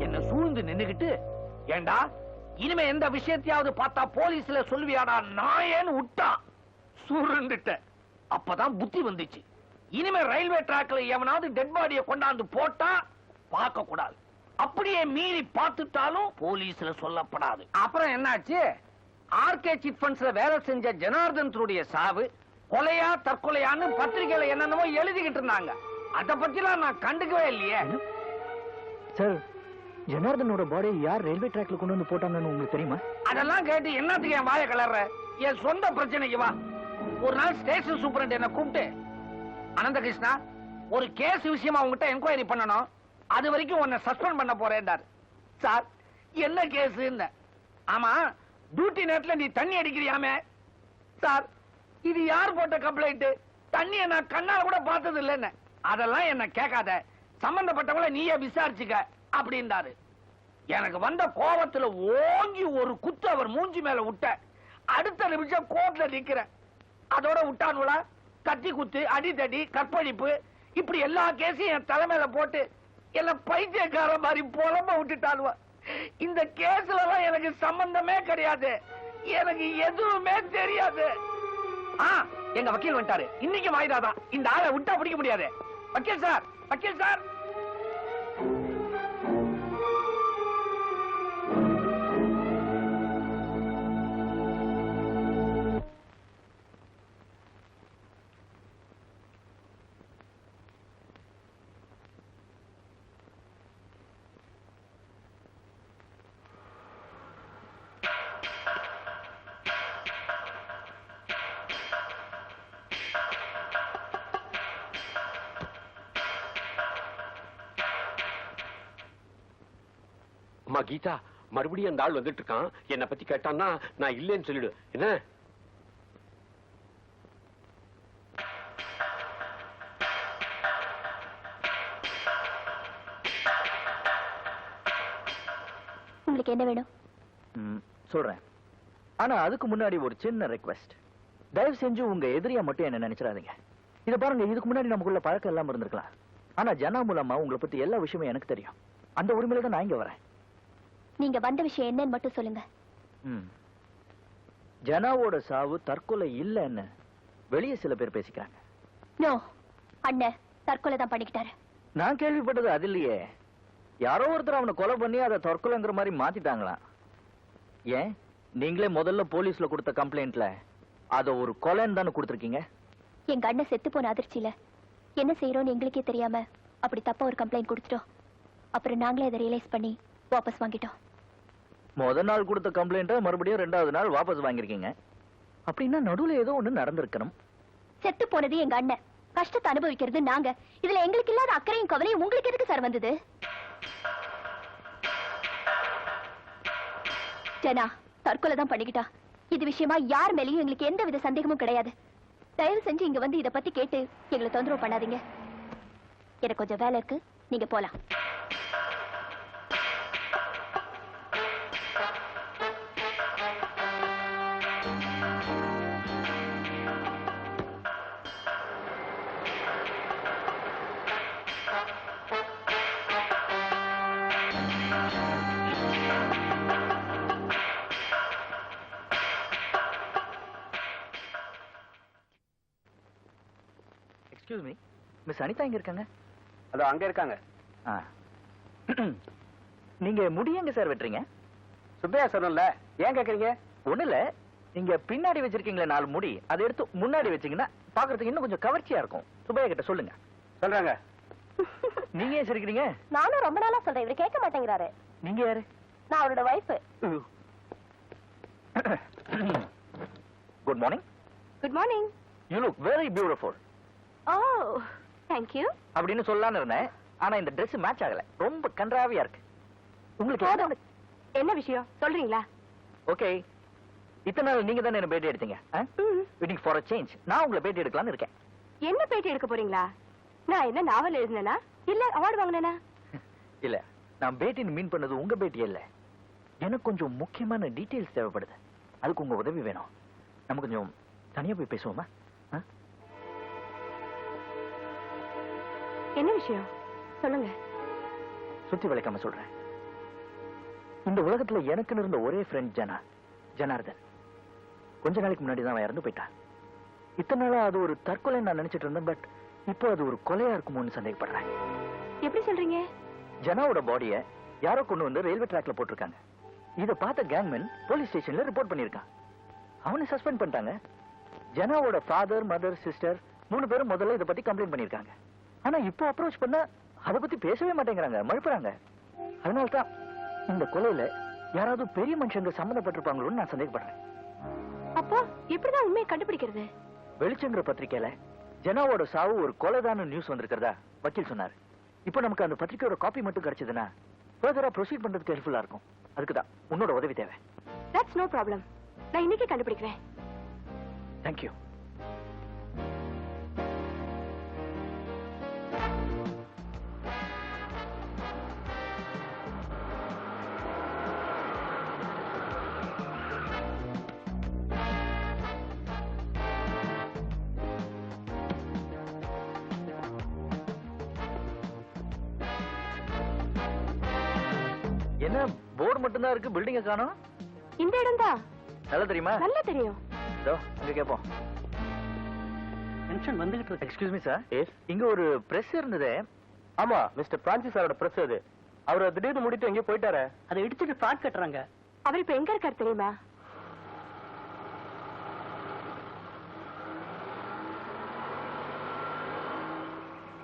என்ன சூழ்ந்து நின்னுகிட்டு, ஏண்டா இனிமே எந்த விஷயத்தையாவது பார்த்தா போலீஸ்ல சொல்லுவியாடா நான் ஏன்னு விட்டான். சுருண்டுட்டேன். அப்பதான் புத்தி வந்துச்சு. இனிமே ரயில்வே டிராக்ல எவனாவது டெட் பாடியை கொண்டாந்து போட்டா பார்க்க கூடாது. அப்படியே மீறி பார்த்துட்டாலும் போலீஸ்ல சொல்லப்படாது. அப்புறம் என்னாச்சு? ஆர்கே சிட் ஃபண்ட்ஸ்ல வேலை செஞ்ச ஜனார்தனுடைய சாவு கொலையா தற்கொலையான்னு பத்திரிகையில என்னென்னமோ எழுதிக்கிட்டு இருந்தாங்க. அத பத்திலாம் நான் கண்டுக்கவே இல்லையே. சார், ஜனார்தனோட பாடி யார் ரயில்வே டிராக்ல கொண்டு வந்து போட்டாங்கன்னு உங்களுக்கு தெரியுமா? அதெல்லாம் கேட்டு என்னத்துக்கு என் வாயை கலர்ற? என் சொந்த பிரச்சனைக்கு வா. ஒரு நாள் ஸ்டேஷன் சூப்பரண்ட் என்ன கூப்பிட்டு, அனந்தகிருஷ்ணா, ஒரு கேஸ் விஷயமா உங்ககிட்ட என்கொயரி பண்ணணும். அது வரைக்கும் உன்னை சஸ்பெண்ட் பண்ண போறேன்டார். சார், என்ன கேஸ்? ஆமா, டியூட்டி நேரத்துல நீ தண்ணி அடிக்கிறியாமே. சார், இது யார் போட்ட கம்ப்ளைண்ட்? தண்ணியை நான் கண்ணால கூட பார்த்தது இல்லைன்னு. அதெல்லாம் என்ன கேட்காத, சம்பந்தப்பட்டவங்கள நீயே விசாரிச்சுக்க அப்படின்றாரு. எனக்கு வந்த கோபத்துல ஓங்கி ஒரு குத்து அவர் மூஞ்சி மேல விட்ட. அடுத்த நிமிஷம் கோர்ட்ல நிக்கிறேன். அதோட விட்டானுங்களா? கத்தி குத்து, அடிதடி, கற்பழிப்பு, இப்படி எல்லா கேஸையும் என் தலைமையில போட்டு என்ன பைத்தியக்கார மாதிரி புலம்ப விட்டுட்டானுவ. இந்த கேஸ்ல எல்லாம் எனக்கு சம்பந்தமே கிடையாது. எனக்கு எதுவுமே தெரியாது. எங்க வக்கீல் வந்துட்டாரு. இன்னைக்கு வாய்தாதான். இந்த ஆளை விட்டா பிடிக்க முடியாது. வக்கீல் சார், வக்கீல் சார். அம்மா கீதா, மறுபடியும் அந்த ஆள் வந்துட்டு இருக்கான். என்னை பத்தி கேட்டான்னா நான் இல்லைன்னு சொல்லிடு. என்ன? உங்களுக்கு என்ன வேணும்? சொல்றேன். ஆனா அதுக்கு முன்னாடி ஒரு சின்ன ரெக்வெஸ்ட். தயவு செஞ்சு உங்க எதிரியா மட்டும் என்ன நினைச்சிடாதீங்க. இத பாருங்க, இதுக்கு முன்னாடி நமக்குள்ள பழக்கம் எல்லாம் இருந்திருக்கலாம். ஆனா ஜனா மூலமா உங்களை பத்தி எல்லா விஷயமும் எனக்கு தெரியும். அந்த உரிமையில தான் நான் இங்க வரேன். நீங்க வந்த விஷயம் என்னன்னு மட்டும் சொல்லுங்க. ஜனாவோட சாவு தற்கொலை இல்லைன்னு வெளியே சில பேர் பேசிக்கிறாங்க. நோ, அண்ணன் தற்கொலை தான் பண்ணிக்கிட்டாரு. நான் கேள்விப்பட்டது அது இல்லையே. யாரோ ஒருத்தர் அவனை கொலை பண்ணி அதை தற்கொலைங்கிற மாதிரி மாத்திட்டாங்களாம். ஏன் நீங்களே முதல்ல போலீஸ்ல கொடுத்த கம்ப்ளைண்ட்ல அத ஒரு கொலைன்னு தானே கொடுத்துருக்கீங்க? எங்க அண்ணன் செத்து போன அதிர்ச்சியில என்ன செய்யறோம்னு எங்களுக்கே தெரியாம அப்படி தப்பா ஒரு கம்ப்ளைண்ட் கொடுத்துட்டோம். அப்புறம் நாங்களே அதை ரியலைஸ் பண்ணி வாபஸ் வாங்கிட்டோம். முதல் நாள் கொடுத்த கம்ப்ளைண்ட்டை மறுபடியும் 2வது நாள் வாபஸ் வாங்கிருக்கீங்க. அப்படின்னா நடுவுல ஏதோ ஒண்ணு நடந்திருக்கணும். செத்து போனது எங்க அண்ணன், கஷ்டத்தை அனுபவிக்கிறது நாங்க. இதுல எங்களுக்கு இல்லாத அக்கறையும் கவலையும் உங்களுக்கு எதுக்கு சார் வந்தது? ஜனா தற்கொலை தான் பண்ணிக்கிட்டா. இது விஷயமா யார் மேலேயும் எங்களுக்கு எந்த வித சந்தேகமும் கிடையாது. தயவு செஞ்சு இங்க வந்து இத பத்தி கேட்டு எங்களை தொந்தரவு பண்ணாதீங்க. எனக்கு கொஞ்சம் வேலை இருக்கு, நீங்க போலாம். எக்ஸ்கியூஸ் மீ, மிஸ் அனிதா எங்க இருக்காங்க? அதோ அங்க இருக்காங்க. நீங்க முடி எங்க சார் வெட்டுறீங்க? சுப்பையா சொன்னல, ஏன் கேக்குறீங்க? ஒண்ணு இல்ல, நீங்க பின்னாடி வச்சிருக்கீங்களே 4 முடி, அதை எடுத்து முன்னாடி வச்சீங்கன்னா பாக்குறதுக்கு இன்னும் கொஞ்சம் கவர்ச்சியா இருக்கும். சுப்பையா கிட்ட சொல்லுங்க. சொல்றாங்க. நீங்க ஏன் சிரிக்கிறீங்க? நானும் ரொம்ப நாளா சொல்றேன், இவரு கேட்க மாட்டேங்கிறாரு. நீங்க யாரு? நான் அவரோட wife. Good morning. Good morning. You look very beautiful. Oh, thank you. அப்படின்னு சொல்லலாம்னு இருந்தேன், ஆனா இந்த Dress மேட்ச் ஆகல. ரொம்ப கன்றாவியா இருக்கு. உங்களுக்கு என்ன விஷயம் சொல்றீங்களா? ஓகே, இத்தனை நாள் நீங்க தானே என்ன பேட்டி எடுத்தீங்க. Waiting for a change. நான் உங்களை பேட்டி எடுக்கலாம்னு இருக்கேன். என்ன பேட்டி எடுக்க போறீங்களா? நான் என்ன நாவல் எழுதினேனா இல்ல அவார்டு வாங்கினேனா? இல்ல, நான் பேட்டின்னு மீன் பண்ணது உங்க பேட்டி இல்ல. எனக்கு கொஞ்சம் முக்கியமான டீடைல்ஸ் தேவைப்படுது. அதுக்கு உங்க உதவி வேணும். நம்ம கொஞ்சம் தனியா போய் பேசுவோமா? என்ன விஷயம் சொல்லுங்க. சுத்தி வளைக்காம சொல்றேன். இந்த உலகத்துல எனக்குன்னு இருந்த ஒரே ஃப்ரெண்ட் ஜனார்தன். கொஞ்ச நாளைக்கு முன்னாடி தான் அவன் இறந்து போயிட்டான். இத்தனை நாளா அது ஒரு தற்கொலை நான் நினைச்சிட்டு இருந்தேன். பட் இப்போ அது ஒரு கொலையா இருக்குமோன்னு சந்தேகப்படுறேன். எப்படி சொல்றீங்க? ஜனாவோட பாடிய யாரோ கொண்டு வந்து ரயில்வே ட்ராக்ல போட்டிருக்காங்க. இத பார்த்த கேங்மேன் போலீஸ் ஸ்டேஷன்ல ரிப்போர்ட் பண்ணிருக்கான். அவனை சஸ்பெண்ட் பண்ணிட்டாங்க. ஜனாவோட ஃபாதர், மதர், சிஸ்டர் 3 பேரும் முதல்ல இத பத்தி கம்ப்ளைண்ட் பண்ணிருக்காங்க. ஆனா இப்போ அப்ரோச் பண்ணா அத பத்தி பேசவே மாட்டேங்கிறாங்க, மறுப்புறாங்க. அதனால தான் இந்த கொலையில யாராவது பெரிய மனுஷங்க சம்பந்தப்பட்டிருப்பாங்களோன்னு நான் சந்தேகப்படுறேன். அப்போ எப்படிதான் உண்மையை கண்டுபிடிக்கிறது? வெளிச்சங்கிற பத்திரிக்கையில ஜனாவோட சாவு ஒரு கொலைதான நியூஸ் வந்திருக்கிறதா வக்கீல் சொன்னாரு. இப்போ நமக்கு அந்த பத்திரிக்கையோட காப்பி மட்டும் கிடைச்சதுன்னா ஃபர்தரா ப்ரொசீட் பண்றதுக்கு ஹெல்ப்ஃபுல்லா இருக்கும். அதுக்குதான் உன்னோட உதவி தேவை. That's no problem. நான் இன்னைக்கு கண்டுபிடிக்கிறேன். தேங்க்யூ. என்ன போர்டு மட்டும் தான் இருக்கு, பில்டிங்க காணோம்? இந்த இடம் தான். நல்லா தெரியுமா? நல்லா தெரியும். இதோ அங்க கேப்போம். டென்ஷன் வந்துகிட்டு இருக்கு. Excuse me sir. இங்க ஒரு பிரஸ் இருந்ததே. ஆமா, மிஸ்டர் பிரான்சிஸ் சாரோட பிரஸ் அது. அவர் திடீர்னு முடிட்டு எங்கேயோ போயிட்டாரு. அதை இடிச்சிட்டு ஃபிளாட் கட்டுறாங்க. அவர் இப்ப எங்க இருக்காரு தெரியுமா?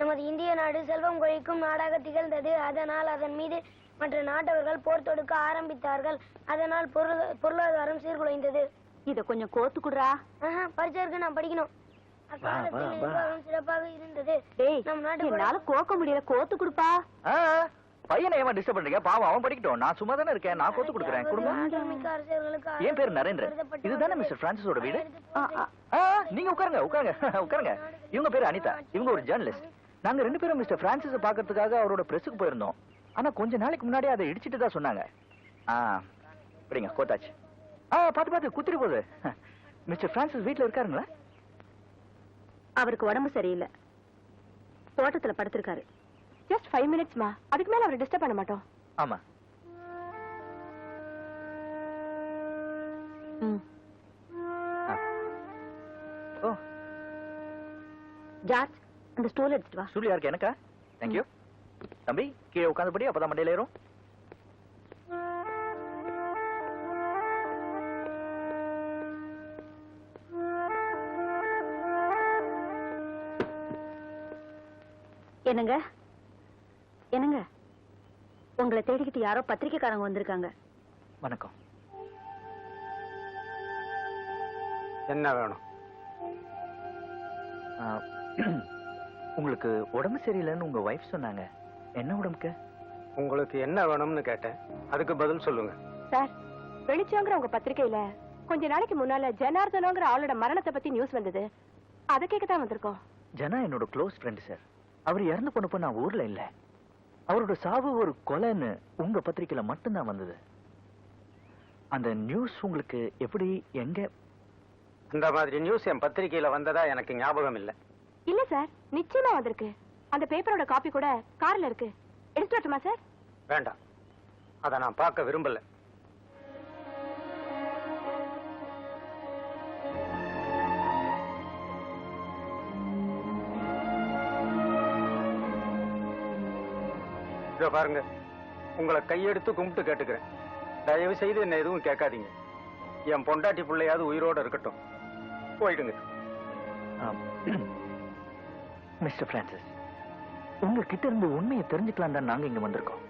நமது இந்திய நாடு செல்வம் கொழிக்கும் நாடாக திகழ்ந்தது. அதனால் அதன் மீது மற்ற நாட்டவர்கள் போர் தொடுக்க ஆரம்பித்தார்கள். அதனால் பொருளாதாரம் சீர்குலைந்தது. இத கொஞ்சம் கோத்து குடுறா. பரிச்சருக்கு நான் படிக்கணும். அக்காலத்தில் சிறப்பாக இருந்தது. நம் நாட்டு என்னால கோக்க முடியல, கோத்து குடுப்பா. பையனை ஏன் டிஸ்டர்ப் பண்றீங்க? பாவம் அவன் படிக்கட்டும். நான் சும்மா தானே இருக்கேன். நான் கொத்து கொடுக்குறேன். கொடுங்க. ஆற்றல்மிக்க அரசர்களுக்கு என் பேர் நரேந்திரன். இதுதானே மிஸ்டர் பிரான்சிஸோட வீடு? நீங்க உட்காருங்க உட்காருங்க உட்காருங்க. இவங்க பேரு அனிதா. இவங்க ஒரு ஜேர்னலிஸ்ட். நாங்க 2 பேரும் மிஸ்டர் பிரான்சிஸ பாக்கிறதுக்காக அவரோட பிரஸுக்கு போயிருந்தோம். ஆனா கொஞ்ச நாளைக்கு முன்னாடி அதை இடிச்சிட்டு தான் சொன்னாங்க. அப்படிங்க கோத்தாச்சு. பாத்து குத்திரி போகுது. மிஸ்டர் பிரான்சிஸ் வீட்டுல இருக்காருங்களா? அவருக்கு உடம்பு சரியில்லை, தோட்டத்துல படுத்திருக்காரு. ஜஸ்ட் 5 மினிட்ஸ்மா, அதுக்கு மேல அவரை டிஸ்டர்ப் பண்ண மாட்டோம். ஆமா. ஓ ஜார்ஜ், அந்த ஸ்டூல் எடுத்துட்டு வா. ஸ்டூல் யாருக்கு? எனக்கா? தேங்க்யூ. தம்பி கீழே உட்காந்துபடி, அப்பதான் மண்டையில ஏறும். என்னங்க என்னங்க, உங்களை தேடிக்கிட்டு யாரோ பத்திரிக்கைக்காரங்க வந்திருக்காங்க. வணக்கம். என்ன வேணும்? உங்களுக்கு உடம்பு சரியில்லைன்னு உங்க வைஃப் சொன்னாங்க. என்ன உடம்புக்கு? உங்களுக்கு என்ன வேணும்னு கேட்டேன், அதுக்கு பதில் சொல்லுங்க. சார், வெளிச்சங்கிற உங்க பத்திரிக்கையில கொஞ்ச நாளைக்கு முன்னால ஜனார்தனங்கிற ஆளோட மரணத்தை பத்தி நியூஸ் வந்தது. அதை கேட்கத்தான் வந்திருக்கோம். ஜனா என்னோட க்ளோஸ் ஃப்ரெண்ட் சார். அவர் இறந்து போனப்ப நான் ஊர்ல இல்ல. அவரோட சாவு ஒரு கொலைன்னு உங்க பத்திரிக்கையில மட்டும்தான் வந்தது. அந்த நியூஸ் உங்களுக்கு எப்படி, எங்க? அந்த மாதிரி நியூஸ் என் பத்திரிக்கையில வந்ததா எனக்கு ஞாபகம் இல்ல. இல்ல சார், நிச்சயமா வந்திருக்கு. அந்த பேப்பரோட காப்பி கூட கார்ல இருக்கு. எடுத்து வரட்டுமா சார்? வேண்டாம், அதை நான் பார்க்க விரும்பல. இதோ பாருங்க, உங்களை கையெடுத்து கும்பிட்டு கேட்டுக்கிறேன், தயவு செய்து என்ன எதுவும் கேட்காதீங்க. என் பொண்டாட்டி பிள்ளையாவது உயிரோட இருக்கட்டும். போயிடுங்க. மிஸ்டர் பிரான்சிஸ், உங்ககிட்ட இருந்து உண்மையை தெரிஞ்சுக்கலாம் தான் நாங்க இங்க வந்திருக்கோம்.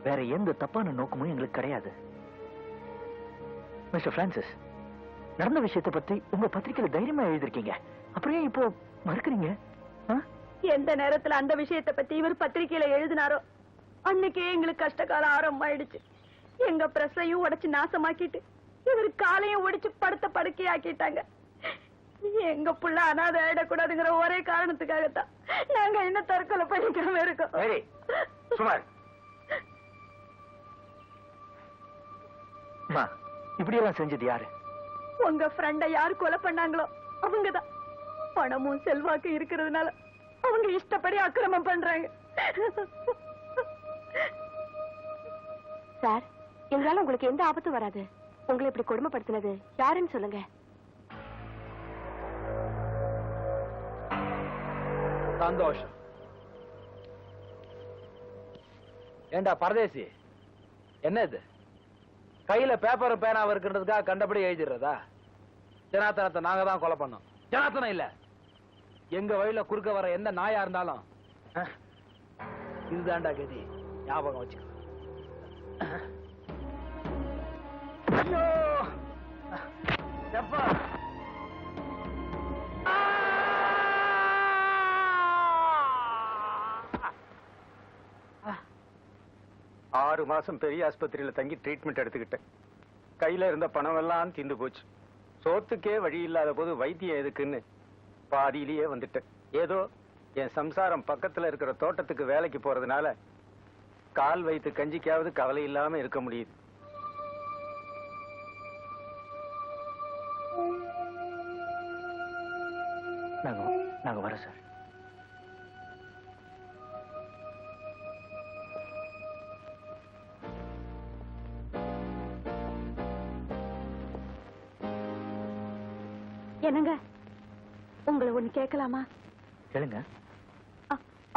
வேற எந்த தப்பான நோக்கமும் எங்களுக்கு கிடையாது. மிஸ்டர் பிரான்சிஸ், நடந்த விஷயத்தை பத்தி உங்க பத்திரிக்கையில தைரியமா எழுதிருக்கீங்க. அப்படியே இப்போ மறுக்கிறீங்க? எந்த நேரத்துல அந்த விஷயத்தை பத்தி இவர் பத்திரிக்கையில எழுதினாரோ அன்னைக்கே எங்களுக்கு கஷ்டகாலம் ஆரம்பமாயிடுச்சு. எங்க பிரஸையும் உடைச்சு நாசமாக்கிட்டு இவர் காலையும் ஒடிச்சு படுத்த படுக்கையாக்கிட்டாங்க. எங்க புள்ள அனாதை ஆயிடக்கூடாதுங்கிற ஒரே காரணத்துக்காகத்தான் நாங்க என்ன தற்கொலை பண்ணிக்காம இருக்கோம். இப்படியெல்லாம் செஞ்சது யாரு? உங்க ஃப்ரெண்ட யார் கொலை பண்ணாங்களோ அவங்கதான். பணமும் செல்வாக்கு இருக்கிறதுனால அவங்க இஷ்டப்படி அக்கிரமம் பண்றாங்க. சார், எங்களால உங்களுக்கு எந்த ஆபத்தும் வராது. உங்களை இப்படி கொடுமைப்படுத்தினது யாருன்னு சொல்லுங்க. சந்தோஷம். ஏண்டா பரதேசி, என்ன இது? கையில பேப்பர் பேனாவ இருக்கிறதுக்காக கண்டபடி எழுதிடுறதா? ஜனார்த்தனத்தை நாங்க தான் கொலை பண்ணோம். ஜனார்த்தனம் இல்ல, எங்க வழியில குறுக்க வர எந்த நாயா இருந்தாலும் இதுதான்டா கதி. ஞாபகம் வச்சு. ஐயோ எப்பா 6 மாசம் பெரிய ஆஸ்பத்திரியில தங்கி ட்ரீட்மெண்ட் எடுத்துக்கிட்டேன். கையில இருந்த பணம் எல்லாம் தீந்து போச்சு. சோத்துக்கே வழி இல்லாத போது வைத்தியம் எதுக்குன்னு பாதியிலேயே வந்துட்டேன். ஏதோ என் சம்சாரம் பக்கத்துல இருக்கிற தோட்டத்துக்கு வேலைக்கு போறதுனால கால் வைத்து கஞ்சிக்காவது கவலை இல்லாம இருக்க முடியுது. நாங்க வரோம் சார். என்னங்க, உங்களை ஒண்ணு கேட்கலாமா? கேளுங்க.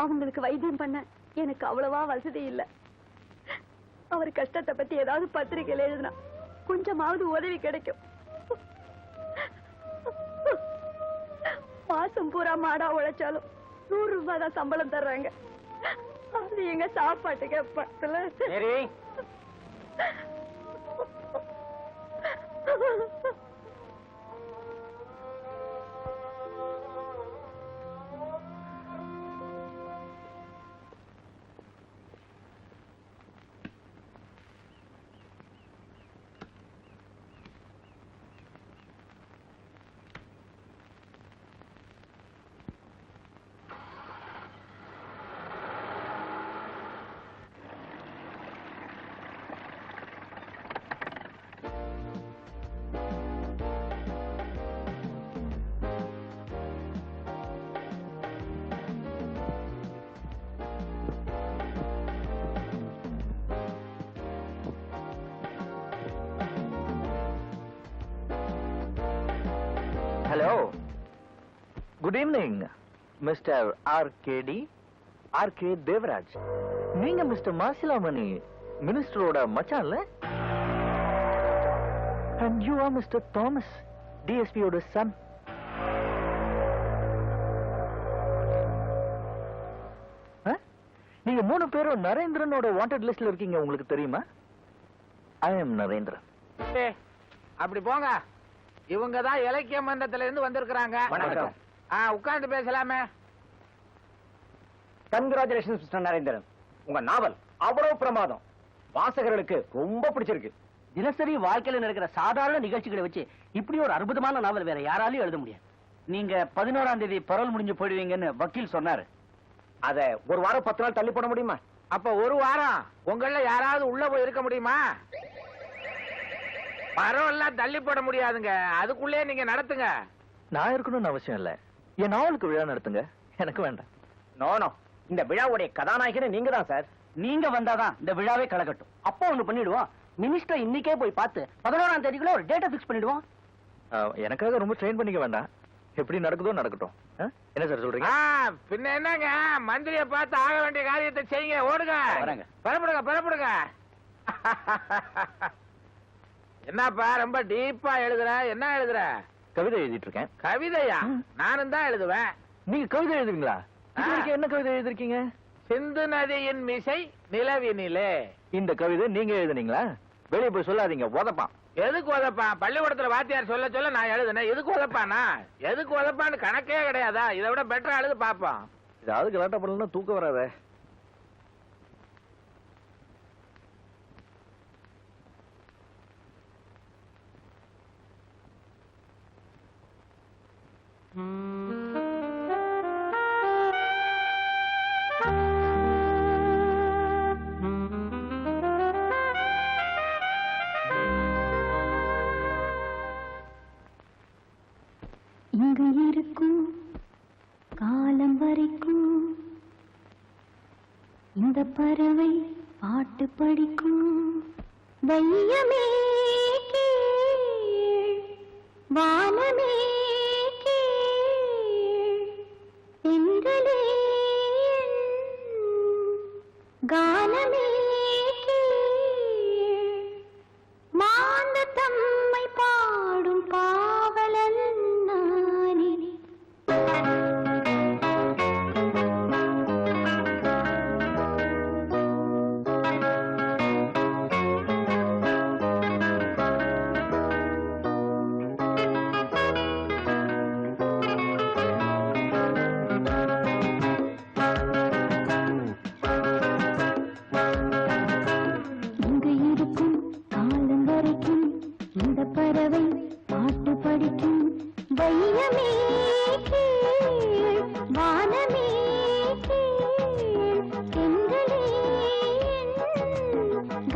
அவங்களுக்கு வைத்தியம் பண்ண எனக்கு அவ்வளவா வசதி இல்ல. அவர் கஷ்டத்தை பத்தி ஏதாவது பத்திரிகையில் எழுதினா கொஞ்சமாவது உதவி கிடைக்கும். மாசம் பூரா மாடா உழைச்சாலும் 100 ரூபாய் தான் சம்பளம் தர்றாங்க. அது எங்க சாப்பாட்டுக்கு பக்கத்துல. குட் ஈவினிங் மிஸ்டர் ஆர்கேடி ஆர்கே தேவராஜ். நீங்க மிஸ்டர் மாசிலாமணி மினிஸ்டரோட மச்சான்ல? And you are Mr. Thomas, DSPயோட son. நீங்க 3 பேரும் நரேந்திரனோட வாண்டட் லிஸ்ட்ல இருக்கீங்க, உங்களுக்கு தெரியுமா? I am Narendran. அப்படி போங்க. இவங்க தான் இலக்கிய மன்றத்துல இருந்து வந்திருக்கிறாங்க. உட்கார்ந்து பேசலாமே. Congratulations mister Narendran. உங்க நாவல் அவ்வளவு பிரமாதம், வாசகர்களுக்கு ரொம்ப பிடிச்சிருக்கு. தினசரி வாழ்க்கையில நடக்கிற சாதாரண நிகழ்ச்சிகளை வச்சு இப்படி ஒரு அற்புதமான நாவல் வேற யாராலையும் எழுத முடியாது. நீங்க 11ஆம் தேதி பரோல் முடிஞ்சு போயிடுவீங்கன்னு வக்கீல் சொன்னாரு. அத ஒரு வாரம் 10 நாள் தள்ளி போட முடியுமா? அப்ப ஒரு வாரம் உங்கள யாராவது உள்ள போய் இருக்க முடியுமா? பரவெல்லாம் தள்ளி போட முடியாதுங்க. அதுக்குள்ளே நீங்க நடத்துங்க. நான் இருக்கணும்னு அவசியம் இல்ல. என் நாவலுக்கு விழா நடத்துங்க, எனக்கு வேண்டாம். நோ இந்த விழாவுடைய கதாநாயகனே நீங்க தான் சார். நீங்க வந்தாதான் இந்த விழாவே கலக்கட்டும். அப்போ ஒண்ணு பண்ணிடுவோம். மினிஸ்டர் இன்னைக்கே போய் பார்த்து 11ஆம் தேதிக்குள்ள ஒரு டேட்டா பிக்ஸ் பண்ணிடுவோம். எனக்காக ரொம்ப ட்ரெயின் பண்ணிக்க வேண்டாம். எப்படி நடக்குதோ நடக்கட்டும். என்ன சார் சொல்றீங்க? பின்ன என்னங்க, மந்திரியை பார்த்து ஆக வேண்டிய காரியத்தை செய்யுங்க. ஓடுங்க, புறப்படுங்க. என்னப்பா ரொம்ப டீப்பா எழுதுற? என்ன எழுதுற? கவிதை எழுதிட்டு இருக்கேன். கவிதையா? நானும் தான் எழுதுவேன். நீங்க கவிதை எழுதுவீங்களா? என்ன கவிதை எழுதிருக்கீங்க? சிந்து நதியின் மிசை நிலவினிலே. இந்த கவிதை நீங்க எழுதுனீங்களா? வெளியே போய் சொல்லாதீங்க, உதப்பான். எதுக்கு உதப்பான்? பள்ளிக்கூடத்துல வாத்தியார் சொல்ல நான் எழுதுனேன். எதுக்கு உதப்பானா? எதுக்கு உதப்பான்னு கணக்கே கிடையாதா? இதை விட பெட்டரா எழுது பாப்போம். ஏதாவது கலாட்டா பண்ணலாம், தூக்கம் வராத. இங்கு இருக்கும் காலம் வரைக்கும் இந்த பறவை பாட்டு படிக்கும். வையமே கீழ், வானமே கீழ், தென்றலே என் கானமே கீழ், மாந்த தம்மை பாடும் பாவலன் நானே. இங்கு இருக்கும் காலம் வரைக்கும் இந்த பறவை பாட்டு படிக்கும். வையமே கீழ், வானமே கீழ், தென்றலே என்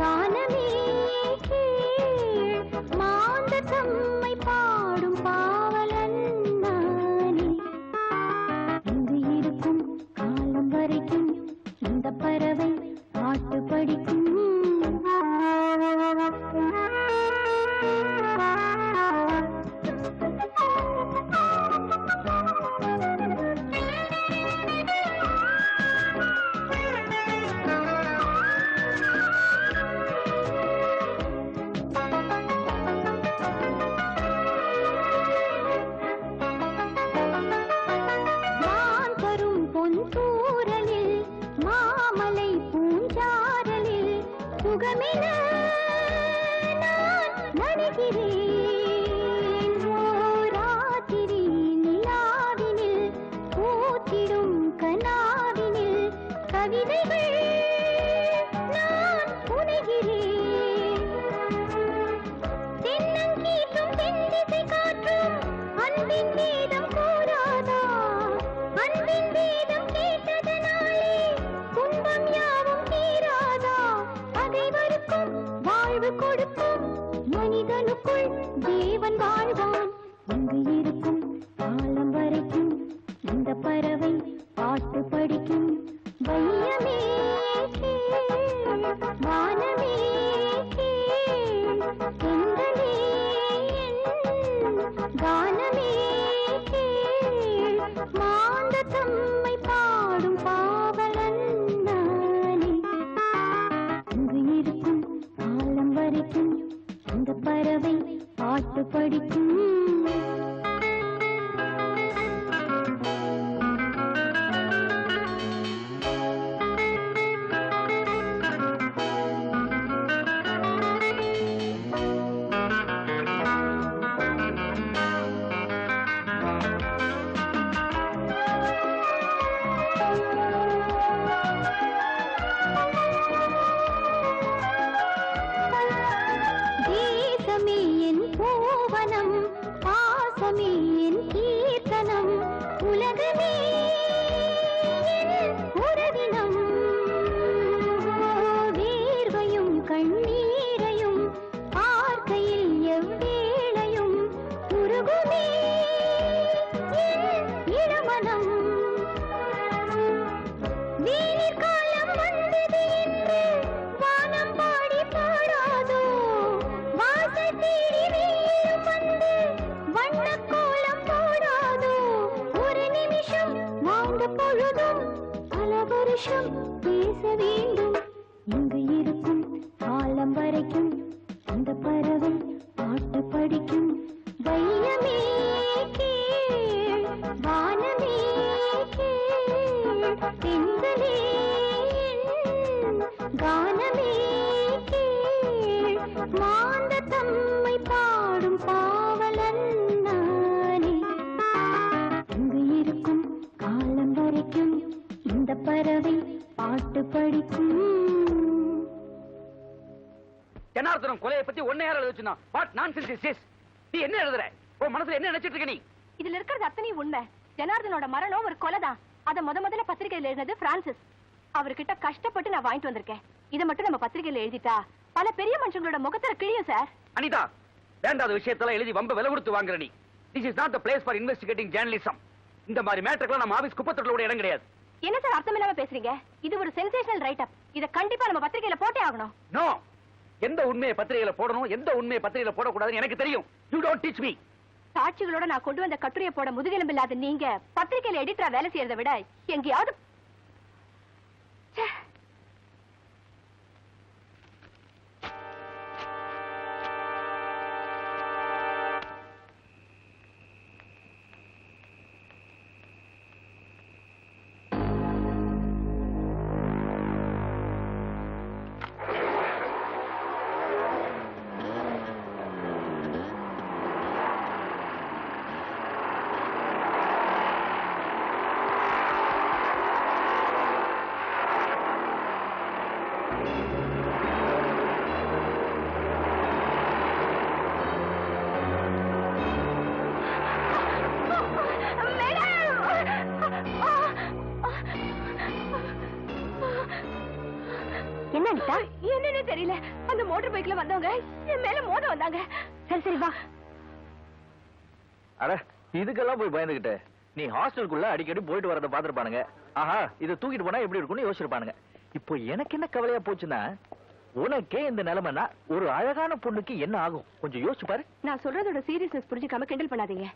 கானமே கீழ், மாந்த தம்மை பாடும் பாவலன் நானே. இங்கு இருக்கும் காலம் வரைக்கும் இந்த பறவை பாட்டு படிக்கும். வான் தரும் பொன் தூறலில், மாமலை பூஞ்சாரலில், சுகமென நான் நனைகிறேன். ஓராத்திரி நிலாவினில், பூத்திடும் கனாவினில், கவிதைகள் நான் புனைகிறேன். தென்னங்கீற்றும் தென்திசை காற்றும் அன்பின் வேதம் கூறாதா? அன்பின் வேதம் கேட்டதனாலே துன்பம் யாவும் தீராதா? பகைவருக்கும் மாந்த தம்மை பாடும் பாவலன் நானே. அங்கு இருக்கும் காலம் வரைக்கும் அந்த பறவை பாட்டு படிக்கும். தேசமே என் பூவனம், பாசமே என் கீர்த்தனம், உலகமே என் உறவினம். வேர்வையும் கண்ணீரையும் பார்க்கையில் எவ்வேளையும் உருகுமே என் இளமனம். வேனிற் காலம் வந்தது என்று வானம் பாடி பாடாதோ, வாசல் தேடி வெயிலும் வந்து வண்ணக் கோலம் போடாதோ. ஒரு நிமிஷம் வாழ்ந்த பொழுதும் பல வருஷம் பேச வேண்டும். இங்கு இருக்கும் காலம் வரைக்கும் அந்த பறவை பாட்டு படிக்கும். வையமே கீழ், வானமே கீழ், பெண்களே என் கானமே கீழ், மாந்த தம்மை பாடும் பாவலன் நானே. இங்கு இருக்கும் காலம் வரைக்கும் இந்த பறவை பாட்டு படிக்கும். ஜனார்தனம் கொலையை பத்தி ஒன்னே யாரும் எழுத வச்சிருந்தான். What nonsense is this? நீ என்ன எழுதுற? உன் மனசுல என்ன நினைச்சிட்டு இருக்க நீ? இதுல இருக்கிறது அத்தனையும் உண்மை. ஜனார்தனோட மரணம் ஒரு கொலைதான். அத முதல்ல பத்திரிகையில எழுதினது பிரான்சிஸ். அவர்கிட்ட கஷ்டப்பட்டு நான் வாங்கிட்டு வந்திருக்கேன். இதை மட்டும் நம்ம பத்திரிகையில எழுதிட்டா பல பெரிய மனுஷங்களோட முகத்துல கிழியும் சார். அனிதா, வேண்டாத விஷயத்தெல்லாம் எழுதி வம்ப விலை கொடுத்து வாங்குற நீ. This is not the place for investigating journalism. இந்த மாதிரி மேட்டருக்குலாம் நம்ம ஆபீஸ் குப்பத்தொட்டிலோட இடம் கிடையாது. என்ன சார் அர்த்தம் இல்லாம பேசுறீங்க? இது ஒரு சென்சேஷனல் ரைட் அப். இத கண்டிப்பா நம்ம பத்திரிகையில போட்டே ஆகணும். நோ, எந்த உண்மையை பத்திரிகையில போடணும், எந்த உண்மையை பத்திரிகையில போடக்கூடாதுன்னு எனக்கு தெரியும். You don't teach me. சாட்சிகளோட நான் கொண்டு வந்த கட்டுரையை போட முதுகெலும்பு இல்லாத நீங்க பத்திரிகையில எடிட்டரா வேலை செய்யறதை விட எங்கேயாவது ச்சே. என்ன அனிதா? என்னன்னு தெரியல. அந்த மோட்டார் பைக்ல வந்தவங்க என் மேல மோத வந்தாங்க. சரி சரி வா. அட, இதுக்கெல்லாம் போய் பயந்துகிட்டு நீ ஹாஸ்டலுக்குள்ள அடிக்கடி போயிட்டு வரத பாத்துருப்பானுங்க. ஆஹா, இதை தூக்கிட்டு போனா எப்படி இருக்கும்னு யோசிச்சிருப்பானுங்க. இப்போ எனக்கு என்ன கவலையா போச்சுன்னா, உனக்கே இந்த நிலைமைனா ஒரு அழகான பொண்ணுக்கு என்ன ஆகும் கொஞ்சம் யோசிச்சு பாரு. நான் சொல்றதோட சீரியஸ்னஸ் புரிஞ்சுக்காம கிண்டல் பண்ணாதீங்க.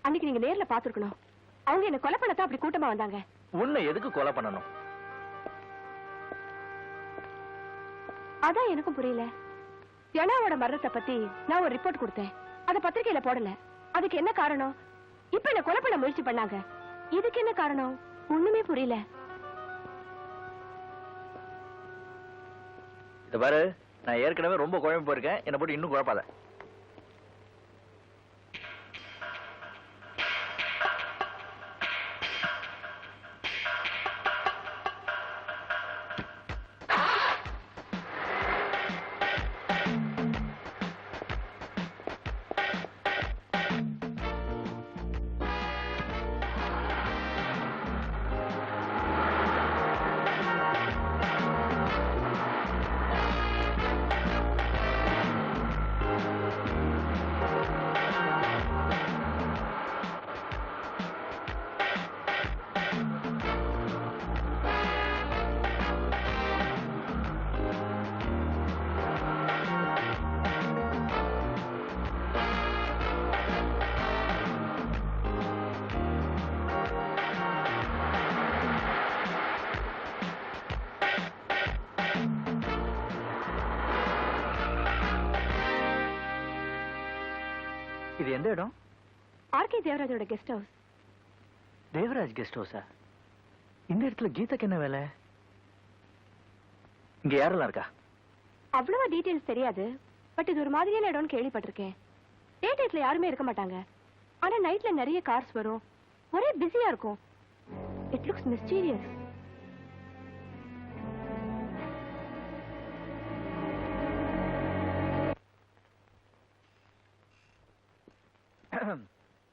அன்னைக்கு நீங்க நேர்ல பாத்துருக்கணும். அவங்க என்ன கொலை பண்ணத்தான் அப்படி கூட்டமா வந்தாங்க. உன்னை எதுக்கு கொலை பண்ணணும்? அதான் எனக்கும் புரியல. ஜனாவோட மரணத்தை பத்தி நான் ஒரு ரிப்போர்ட் கொடுத்தேன். அத பத்திரிகையில போடல. அதுக்கு என்ன காரணம்? இப்ப என்ன கொலை பண்ண முயற்சி பண்ணாங்க. இதுக்கு என்ன காரணம்? ஒண்ணுமே புரியல. இது பாரு, நான் ஏற்கனவே ரொம்ப குழம்பு போயிருக்கேன். என்ன போட்டு இன்னும் குழப்பாத. இது எந்த இடம்? ஆர்கே தேவராஜோட கெஸ்ட் ஹவுஸ். தேவராஜ் கெஸ்ட் ஹவுஸா? இந்த இடத்துல கீதாக்கு என்ன வேலை? இங்க யாரெல்லாம் இருக்கா? அவ்வளவா டீடைல்ஸ் தெரியாது, பட் இது ஒரு மாதிரியான இடம்னு கேள்விப்பட்டிருக்கேன். டே டைட்ல யாருமே இருக்க மாட்டாங்க, ஆனா நைட்ல நிறைய கார்ஸ் வரும், ஒரே பிஸியா இருக்கும். It looks mysterious.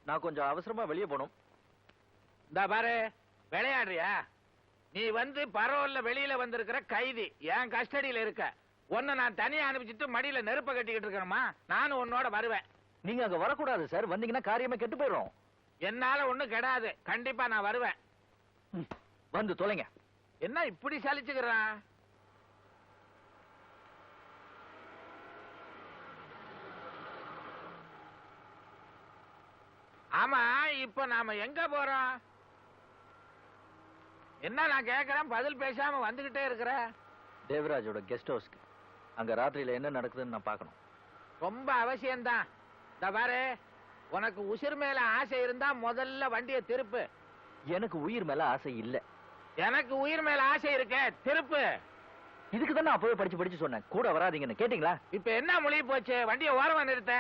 நான் கொஞ்சம் அவசரமா வெளியே போகணும். இந்த பாரு, விளையாடுறியா? நீ வந்து பரோல்ல வெளியில வந்திருக்கிற கைதி, என் கஸ்டடியில இருக்க. உன்னை நான் தனியா அனுப்பிச்சிட்டு மடியில நெருப்ப கட்டிக்கிட்டு இருக்கணுமா? நானும் உன்னோட வருவேன். நீங்க அங்க வரக்கூடாது சார், வந்தீங்கன்னா காரியமே கெட்டு போயிடும். என்னால ஒண்ணும் கெடாது, கண்டிப்பா நான் வருவேன். வந்து தொலைங்க. என்ன இப்படி சலிச்சுக்கிறான்? ஆமா, இப்ப நாம எங்க போறோம்? என்ன நான் கேக்குறேன், பதில் பேசாம வந்துகிட்டே இருக்கிற? தேவராஜோட கெஸ்ட் ஹவுஸ்க்கு. அங்க ராத்திரியில என்ன நடக்குதுன்னு நான் பார்க்கணும். ரொம்ப அவசியம்தான். இந்த பாரு, உனக்கு உசிர் மேல ஆசை இருந்தா முதல்ல வண்டியை திருப்பு. எனக்கு உயிர் மேல ஆசை இல்ல. எனக்கு உயிர் மேல ஆசை இருக்கே, திருப்பு. இதுக்கு தான் அப்பவே படிச்சு சொன்னேன், கூட வராதீங்கன்னு. கேட்டீங்களா? இப்ப என்ன மொழி போச்சு? வண்டியை ஓரமா நிறுத்த.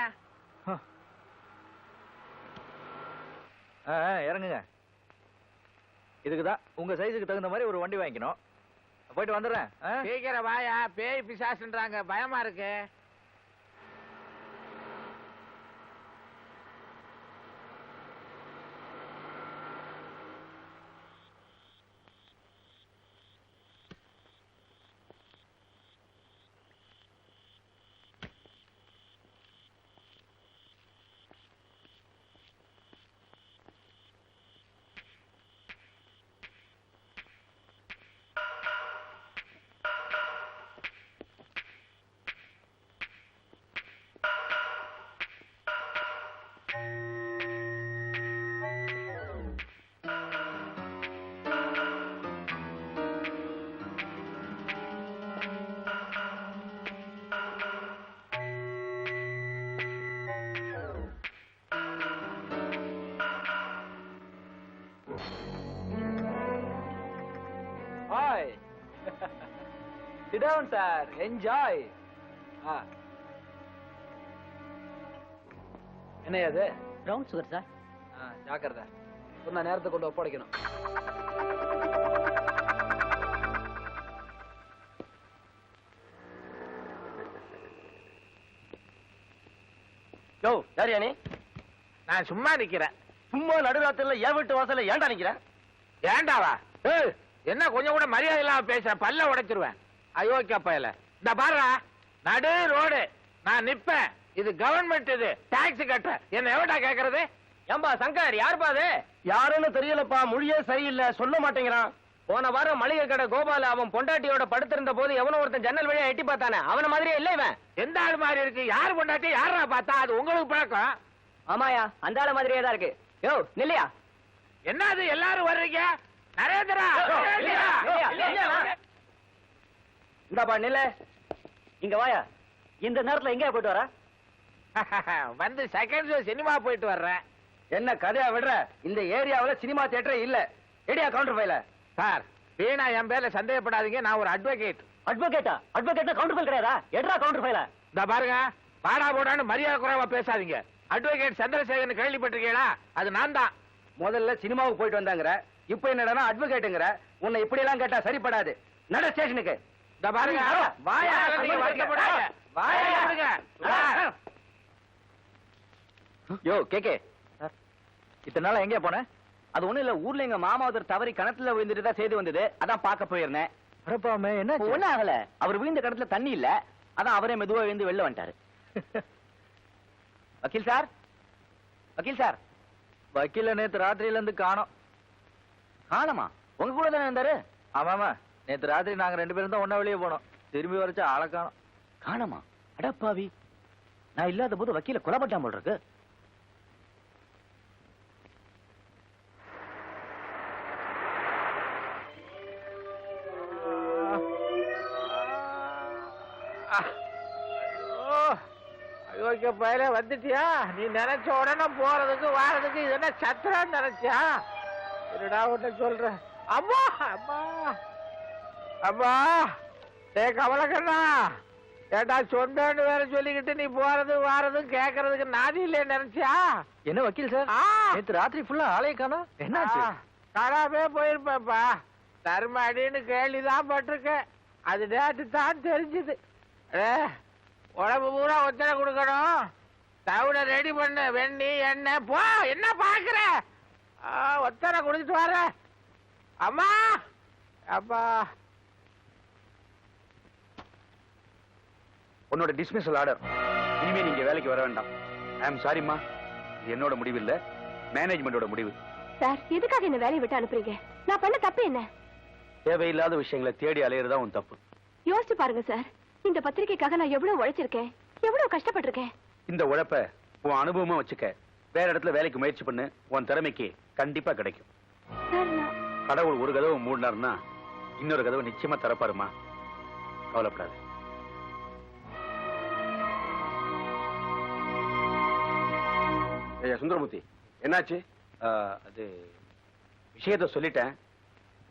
இறங்குங்க. இதுக்குதான் உங்க சைஸுக்கு தகுந்த மாதிரி ஒரு வண்டி வாங்கிக்கணும். போயிட்டு வந்துடுறேன். சீக்கிரம் வாயா, பேய் பிசாசுன்றாங்க, பயமா இருக்கு. Hi. Sit down, sir. Enjoy. என்ன அது? Brown sugar sir. ஜாக்கிரதை, சொன்ன நேரத்தை கொண்டு ஒப்படைக்கணும். யோ, யாரியா நீ? நான் சும்மா நிக்கிறேன். சும்மா நடுராத்திரில என் வீட்டு வாசல்ல ஏன்டா நிக்கிறேன்? ஏண்டாவா? என்ன கொஞ்சம் கூட மரியாதை இல்லாம பேசுற? பல்ல உடைச்சிருவேன். அயோக்கிய பயல. இந்த பாருடா, நடு ரோடு, நான் நிப்பேன். இது கவர்மெண்ட், இது டாக்ஸ் கட்ட. என்ன எவடா கேக்குறது? ஏம்பா சங்கர், யாருப்பா அது? யாருன்னு தெரியலப்பா, மொழியே சரியில்லை, சொல்ல மாட்டேங்கிறான். போன வாரம் மளிகை கடை கோபால அவன் பொண்டாட்டியோட படுத்திருந்த போது எவனோ ஒருத்தன் ஜன்னல் வழியா எட்டி பார்த்தானே, அவன மாதிரியே இல்ல இவன். எந்த ஆள் மாதிரி இருக்கு? யாரு பொண்டாட்டி யாரா பார்த்தா? அது உங்களுக்கு பழக்கம். ஆமாயா, அந்த ஆள மாதிரியே தான் இருக்கு. யோ நில்லையா. என்னது எல்லாரும் வர்றீங்க? நரேந்திரா, இந்தாப்பா நில்ல. இங்க வாயா. இந்த நேரத்துல எங்க போயிட்டு வர? வந்து செகண்ட் ஷோ சினிமா போயிட்டு வர்றேன். என்ன கதையா விடுற? இந்த ஏரியாவுல சினிமா தியேட்டரே இல்ல. எடியா கவுண்டர் ஃபைல. சார், வீணா என் பேர்ல சந்தேகப்படாதீங்க, நான் ஒரு அட்வொகேட். அட்வொகேட்டா? அட்வொகேட்னா கவுண்டர் ஃபைல் கிடையாதா? எட்ரா கவுண்டர் ஃபைல. இந்த பாருங்க, பாடா போடான்னு மரியாதை குறைவா பேசாதீங்க. அட்வொகேட் சந்திரசேகரன் கேள்விப்பட்டிருக்கீங்களா? அது நான் தான். முதல்ல சினிமாவுக்கு போயிட்டு வந்தாங்கற, இப்போ என்னடா அட்வொகேட்ங்கற? உன்னை இப்படி எல்லாம் கேட்டா சரிப்படாது. நட ஸ்டேஷனுக்கு. இந்த பாருங்க, வாயா, நீங்க வருத்தப்படாதீங்க. வாயா விடுங்க. யோ கேக்கே, இத்தனை நாளா எங்க போன? அது ஒண்ணு இல்ல, ஊர்ல எங்க மாமா ஒருத்தர் தவறி கிணத்துல விழுந்துட்டு தான் செய்தி வந்தது, அதான் பார்க்க போயிருந்தேன். பரப்பாமே என்ன? ஒண்ணும் ஆகல, அவர் விழுந்த கிணத்துல தண்ணி இல்ல, அதான் அவரே மெதுவா விழுந்து வெளில வந்துட்டாரு. வக்கீல் சார், வக்கீல் சார். வக்கீல நேத்து ராத்திரியில இருந்து காணோம். காணமா? உங்க கூட தானே இருந்தாரு? ஆமாமா, நேத்து ராத்திரி நாங்க 2 பேரும் தான் ஒண்ணா வெளியே போனோம். திரும்பி வரைச்சா ஆளை காணோம். காணமா? அடப்பாவி, நான் இல்லாத போது வக்கீல கொலை பண்ணாம போல் இருக்கு. ஐயோ யோகிக்க பயில வந்துட்டியா? நீ நினைச்ச உடனே போறதுக்கு வாரதுக்கு இது என்ன சத்திரம் நினைச்சியா? என்னடா உன்ன சொல்ற? அம்மா அம்மா அம்மா டே கமலக்கண்ணா, ஏண்டா சொந்தன்னு வேற சொல்லிக்கிட்டு நீ போறது வாரதும் கேக்குறதுக்கு நாதி இல்லையே நினைச்சியா? என்ன வக்கீல் சார், நேத்து ராத்திரி ஃபுல்லா ஆளைய காணோம், என்னாச்சு? காணாமே போயிருப்பேப்பா. தர்ம அடின்னு கேள்விதான் பட்டிருக்கேன். அது நேற்று தான் தெரிஞ்சுது. உடம்பு பூரா ஒத்தனை கொடுக்கணும். தவிட ரெடி பண்ணு, வெண்ணி எண்ணெய் போ. என்ன பாக்குற? ஒத்தனை கொடுத்துட்டு வர. அம்மா அப்பா. உன்னோட டிஸ்மிஸல் ஆர்டர். இனிமே நீங்க வேலைக்கு வர வேண்டாம். ஐ அம் சாரிம்மா, இது என்னோட முடிவு இல்ல, மேனேஜ்மெண்டோட முடிவு. சார், எதுக்காக என்ன வேலையை விட்டு அனுப்புறீங்க? நான் பண்ண தப்பு என்ன? தேவையில்லாத விஷயங்களை தேடி அலையறதா உன் தப்பு. யோசிச்சு பாருங்க சார், இந்த பத்திரிக்கைக்காக நான் எவ்வளவு உழைச்சிருக்கேன், எவ்வளவு கஷ்டப்பட்டிருக்கேன். இந்த உழைப்ப உன் அனுபவமா வச்சுக்க. வேற இடத்துல வேலைக்கு முயற்சி பண்ணு, உன் திறமைக்கு கண்டிப்பா கிடைக்கும். கடவுள் ஒரு கதவை மூடினார்னா இன்னொரு கதவை நிச்சயமா திறப்பாருமா, கவலைப்படாது. சுந்தரமூர்த்தி, என்னாச்சு? அது விஷயத்த சொல்லிட்டேன்.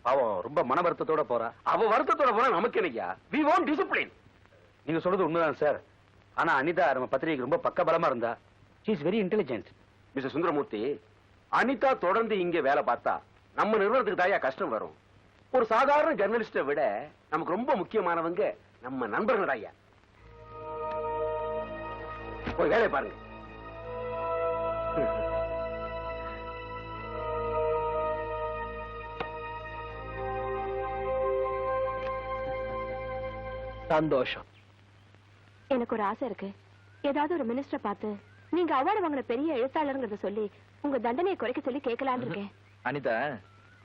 பாவம் ரொம்ப மன வருத்தத்தோட போறா. அவ வருத்தத்தோட போறா, நமக்கு என்னையா? we want discipline. நீங்க சொல்றது உண்மைதான் சார். ஆனா அனிதா நம்ம பத்திரிகைக்கு ரொம்ப பக்கபலமா இருந்தா. she is very intelligent. Mister Sundaramoorthy, Anitha தொடர்ந்து இங்க வேலை பார்த்தா நம்ம நிறுவனத்துக்கு தாயா கஷ்டம் வரும். ஒரு சாதாரண ஜர்னலிஸ்ட விட நமக்கு ரொம்ப முக்கியமானவங்க நம்ம நண்பர்கள் தாயா. போய் வேலையை பாருங்க. சந்தோஷம். எனக்கு ஒரு ஆசை இருக்கு. ஏதாவது ஒரு மினிஸ்டரை பார்த்து நீங்க அவார்டு வாங்கின பெரிய எழுத்தாளருங்கிறத சொல்லி உங்க தண்டனையை குறைக்க சொல்லி கேட்கலான்னு இருக்கேன். அனிதா,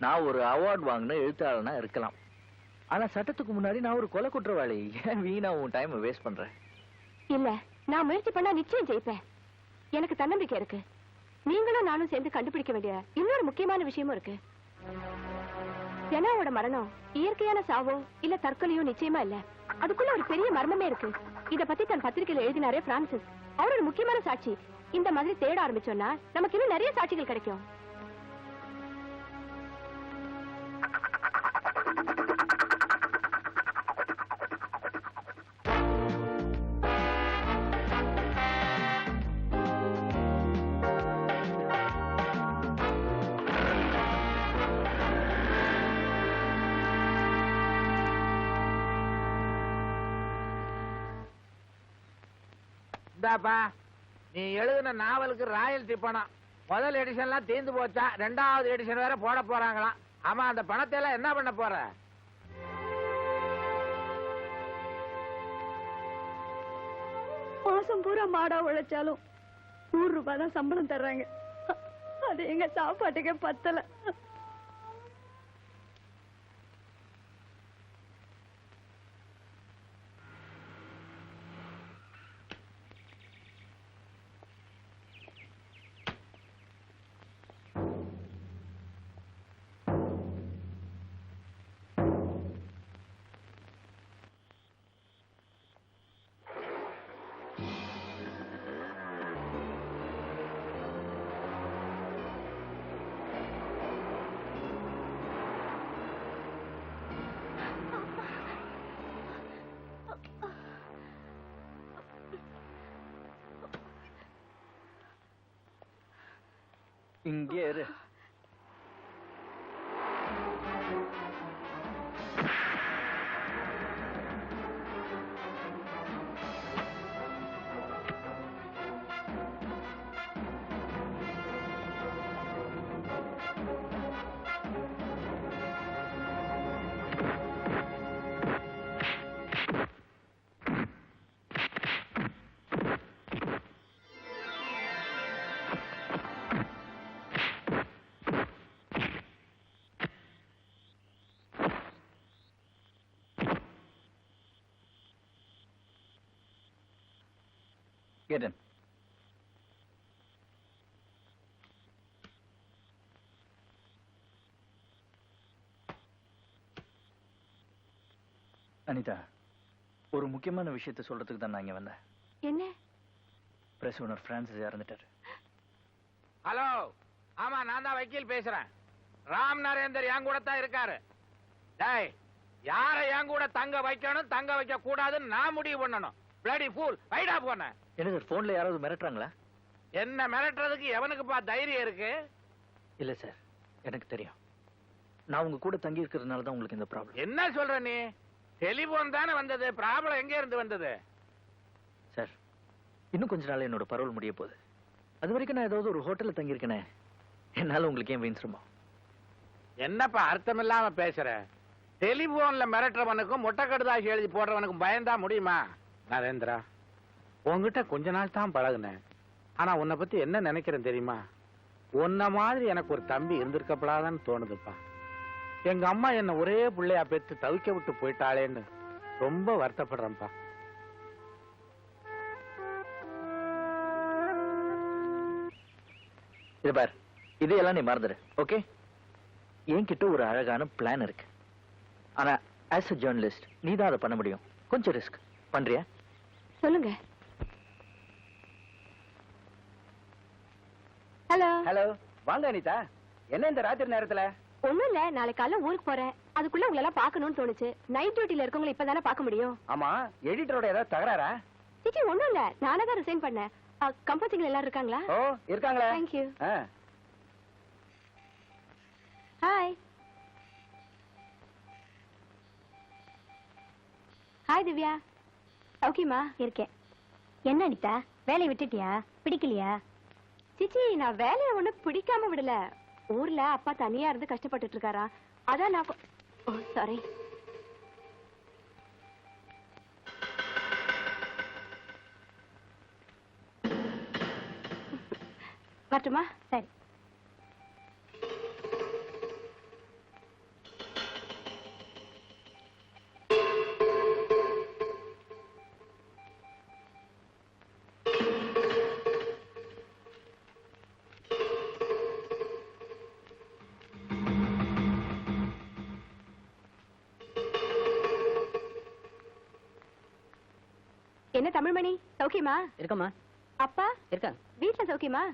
நான் ஒரு அவார்டு வாங்கின எழுத்தாளனா இருக்கலாம். ஆனா சட்டத்துக்கு முன்னாடி நான் ஒரு கொலை குற்றவாளி. ஏன் வீணா உன் டைம் வேஸ்ட் பண்றேன்? இல்ல, நான் முயற்சி பண்ணா நிச்சயம் ஜெயிப்பேன். எனக்கு தன்னம்பிக்கை இருக்கு. நீங்களும் நானும் சேர்ந்து கண்டுபிடிக்க வேண்டிய இன்னொரு முக்கியமான விஷயமும் இருக்கு. ஜனாவோட மரணம் இயற்கையான சாவோ இல்ல தற்கொலையோ நிச்சயமா இல்ல. அதுக்குள்ள ஒரு பெரிய மர்மமே இருக்கு. இத பத்தி தன் பத்திரிகையில எழுதினாரே பிரான்சிஸ், அவர் ஒரு முக்கியமான சாட்சி. இந்த மாதிரி தேட ஆரம்பிச்சோம்னா நமக்கு இன்னும் நிறைய சாட்சிகள் கிடைக்கும். இந்தாப்பா, நீ எழுதின நாவலுக்கு ராயல்டி பணம். முதல் எடிஷன்லாம் தீர்ந்து போச்சா, ரெண்டாவது எடிஷன் வேற போட போறாங்களாம். ஆமா, அந்த பணத்தை எல்லாம் என்ன பண்ண போற? மாசம் பூரா மாடா உழைச்சாலும் 100 ரூபாய் தான் சம்பளம் தர்றாங்க. அது எங்க சாப்பாட்டுக்கே பத்தல. இங்கே இரு. Get in. அனிதா, ஒரு முக்கியமான விஷயத்தை சொல்றதுக்கு தான் நான் இங்க வந்தேன். என்ன? பிரஸ் ஓனர் பிரான்சிஸ் இறந்துட்டாரு. ஹலோ, ஆமா நான் தான் வக்கீல் பேசுறேன். ராம் நரேந்தர் என் கூட தான் இருக்காரு. டேய், யார என் கூட தங்க வைக்கணும் தங்க வைக்க கூடாதுன்னு நான் முடிவு பண்ணணும். பிளடி ஃபூல், வைடா போன. என்ன சார், போன்ல யாராவது மிரட்டுறாங்களா? என்ன மிரட்டுறதுக்கு எவனுக்குப்பா தைரியம் இருக்கு? இல்ல சார், எனக்கு தெரியும். நான் உங்க கூட தங்கி இருக்கிறதுனால தான் உங்களுக்கு இந்த ப்ராப்ளம். என்ன சொல்ற நீ? டெலிபோன் தானே வந்தது, ப்ராப்ளம் எங்க இருந்து வந்தது? சார், இன்னும் கொஞ்ச நாள் என்னோட பரோல் முடிய போகுது. அது வரைக்கும் நான் ஏதாவது ஒரு ஹோட்டல்ல தங்கி இருக்கேனே, என்னால உங்களுக்கு ஏன் வீண் சிரமம்? என்னப்பா அர்த்தம் இல்லாம பேசுற? டெலிபோன்ல மிரட்டுறவனுக்கும் மொட்டை கடுதாசி எழுதி போடுறவனுக்கும் பயந்தா முடியுமா? நரேந்திரா, உன்கிட்ட கொஞ்ச நாள் தான் பழகுனேன். ஆனா உன்னை பத்தி என்ன நினைக்கிறேன் தெரியுமா? உன்ன மாதிரி எனக்கு ஒரு தம்பி இருந்திருக்கப்படாதான்னு தோணுதுப்பா. எங்க அம்மா என்ன ஒரே பிள்ளையா பெற்று தவிக்க விட்டு போயிட்டாளேன்னு ரொம்ப வருத்தப்படுறேன்ப்பா. இது பார், இதையெல்லாம் நீ மறந்துடு, ஓகே? என்கிட்ட ஒரு அழகான பிளான் இருக்கு. ஆனா ஆஸ் a ஜேர்னலிஸ்ட் நீ தான் அதை பண்ண முடியும். கொஞ்சம் ரிஸ்க் பண்றியா? சொல்லுங்க. ஹலோ. ஹலோ, வாங்க அனிதா. என்ன இந்த ராத்திரி நேரத்துல? ஒண்ணும் இல்ல, நாளைக்கு காலைல ஊருக்கு போறேன். அதுக்குள்ள உங்களை எல்லாம் பாக்கணும்னு தோணுச்சு. நைட் டியூட்டில இருக்கவங்களை இப்பதானே பார்க்க முடியும். ஆமா, எடிட்டரோட ஏதாவது தகராறா? சிச்சி, ஒண்ணும் இல்ல, நானே தான் ரிசைன் பண்ணேன். கம்போசிங்ல எல்லாரும் இருக்காங்களா? ஓ, இருக்காங்களே. Thank you. Hi. Hi Divya. ஓகேமா? இருக்கேன். என்ன அனிதா, வேலையை விட்டுட்டியா? பிடிக்கலையா? சிச்சி, நான் வேலையை ஒண்ணு பிடிக்காம விடல. ஊர்ல அப்பா தனியா இருந்து கஷ்டப்பட்டுட்டு இருக்காரா, அதான் நான் சாரி. வரட்டுமா? சரி. என்ன தமிழ்மணி, சௌக்கியமா? இருக்கம்மா. அப்பா இருக்காங்க. வீட்டுல சௌக்கியமா?